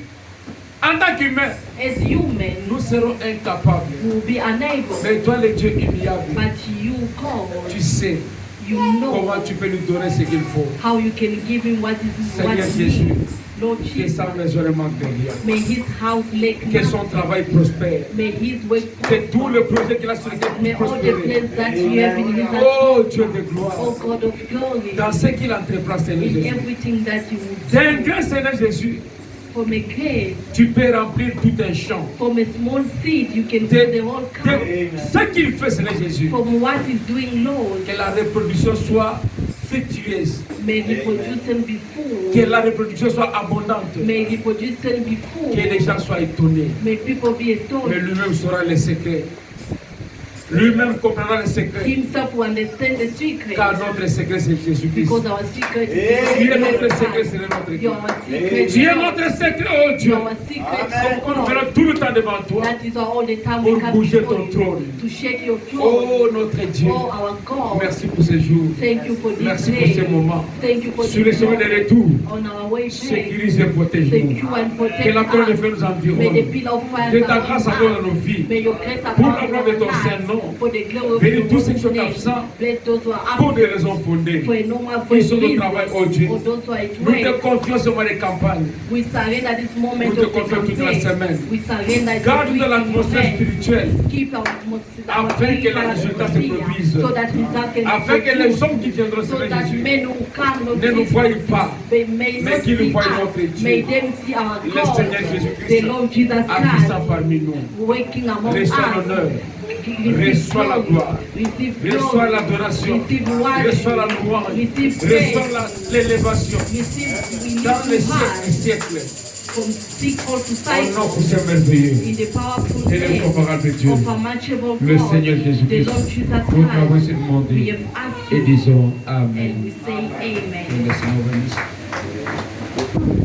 en tant qu'humain, As human, nous serons incapables. we will be unable. Mais toi, le Dieu humiliable, But you, God, tu sais, You know comment tu peux lui donner ce qu'il faut. how you can give him what Seigneur he Jésus, needs. Lord que Jesus, sa maison ne manque de rien. may his house lack Que son nothing. travail prospère. May his work Que tous prosper. les projets qu'il a sur lesquels May il all the prospère. plans that you have in his heart, Oh Dieu de gloire. oh God of glory, Dans ce qu'il entreprend, Seigneur in Jésus. everything that you C'est un will do. grand Seigneur Jésus. From a cave, Tu peux remplir tout un champ. from a small seed, you can De- fill the whole cow. Ce qu'il fait, Seigneur Jésus. From what he's doing, Lord, Que la reproduction soit fructueuse. may he produce and be Que full. la reproduction soit abondante. May he produce and be Que full. les gens soient étonnés. May people be Mais astonished. lui-même saura les secrets. Lui-même comprendra les secrets. Himself will understand the secret. Car notre secret, c'est Jésus-Christ. Because our secret Tu es notre is secret, c'est notre You Dieu. are our secret. Tu es notre secret, oh You Dieu. are our secret. On Lord. verra tout le temps devant toi. That is all the time Pour we come bouger before ton you, trône. to shake your Oh throne. notre Dieu. Oh our God. Merci pour ce jour. Thank you for this Merci pour day. ces moments. Thank you for Sur le this chemin de moment. retour, On our way back. sécurise et protège-nous. Secure and Que protect la colonne de feu us. nous May environne. the pillar of fire Que ta surround grâce accorde dans us. nos vies. May your grace Pour abound la in gloire de our ton lives. Saint-Nom. For the glory of Bénis your tous ceux qui sont name. absents Bless those who are pour des absent. raisons fondées. For a normal Ils sont au reason. travail, oh Dieu. For those who are at Nous te work. confions ce mois de campagne. We surrender this moment Nous te of the confions toute la campaign. semaine. We surrender Garde this dans week in l'atmosphère your hands. spirituelle. Keep our atmosphere, Afin que les résultats se produisent. so that results can Afin que les produce, hommes qui viendront so sur that Jésus men who come not ne nous see voient us, pas. they may mais not qu'ils see voient us, notre Dieu. may them see our Le God, Seigneur Jésus-Christ the Lord Jesus agissant Christ, parmi nous. working among Reçois us. l'honneur. Receive Reçois la glory, gloire. receive Reçois glory, l'adoration. receive worship, Reçois la louange. receive praise, Reçois l'élévation. receive Dans les release siècles des high, siècles. from sickle to Au nom cycle, puissant merveilleux. in the powerful Et le name comparable de Dieu. of unmatchable Le God, Seigneur the Jésus-Christ. Lord Jesus Pour nous avoir Christ. se We demander. have asked Et you, disons and Amen. we say amen. Laissez-moi venir.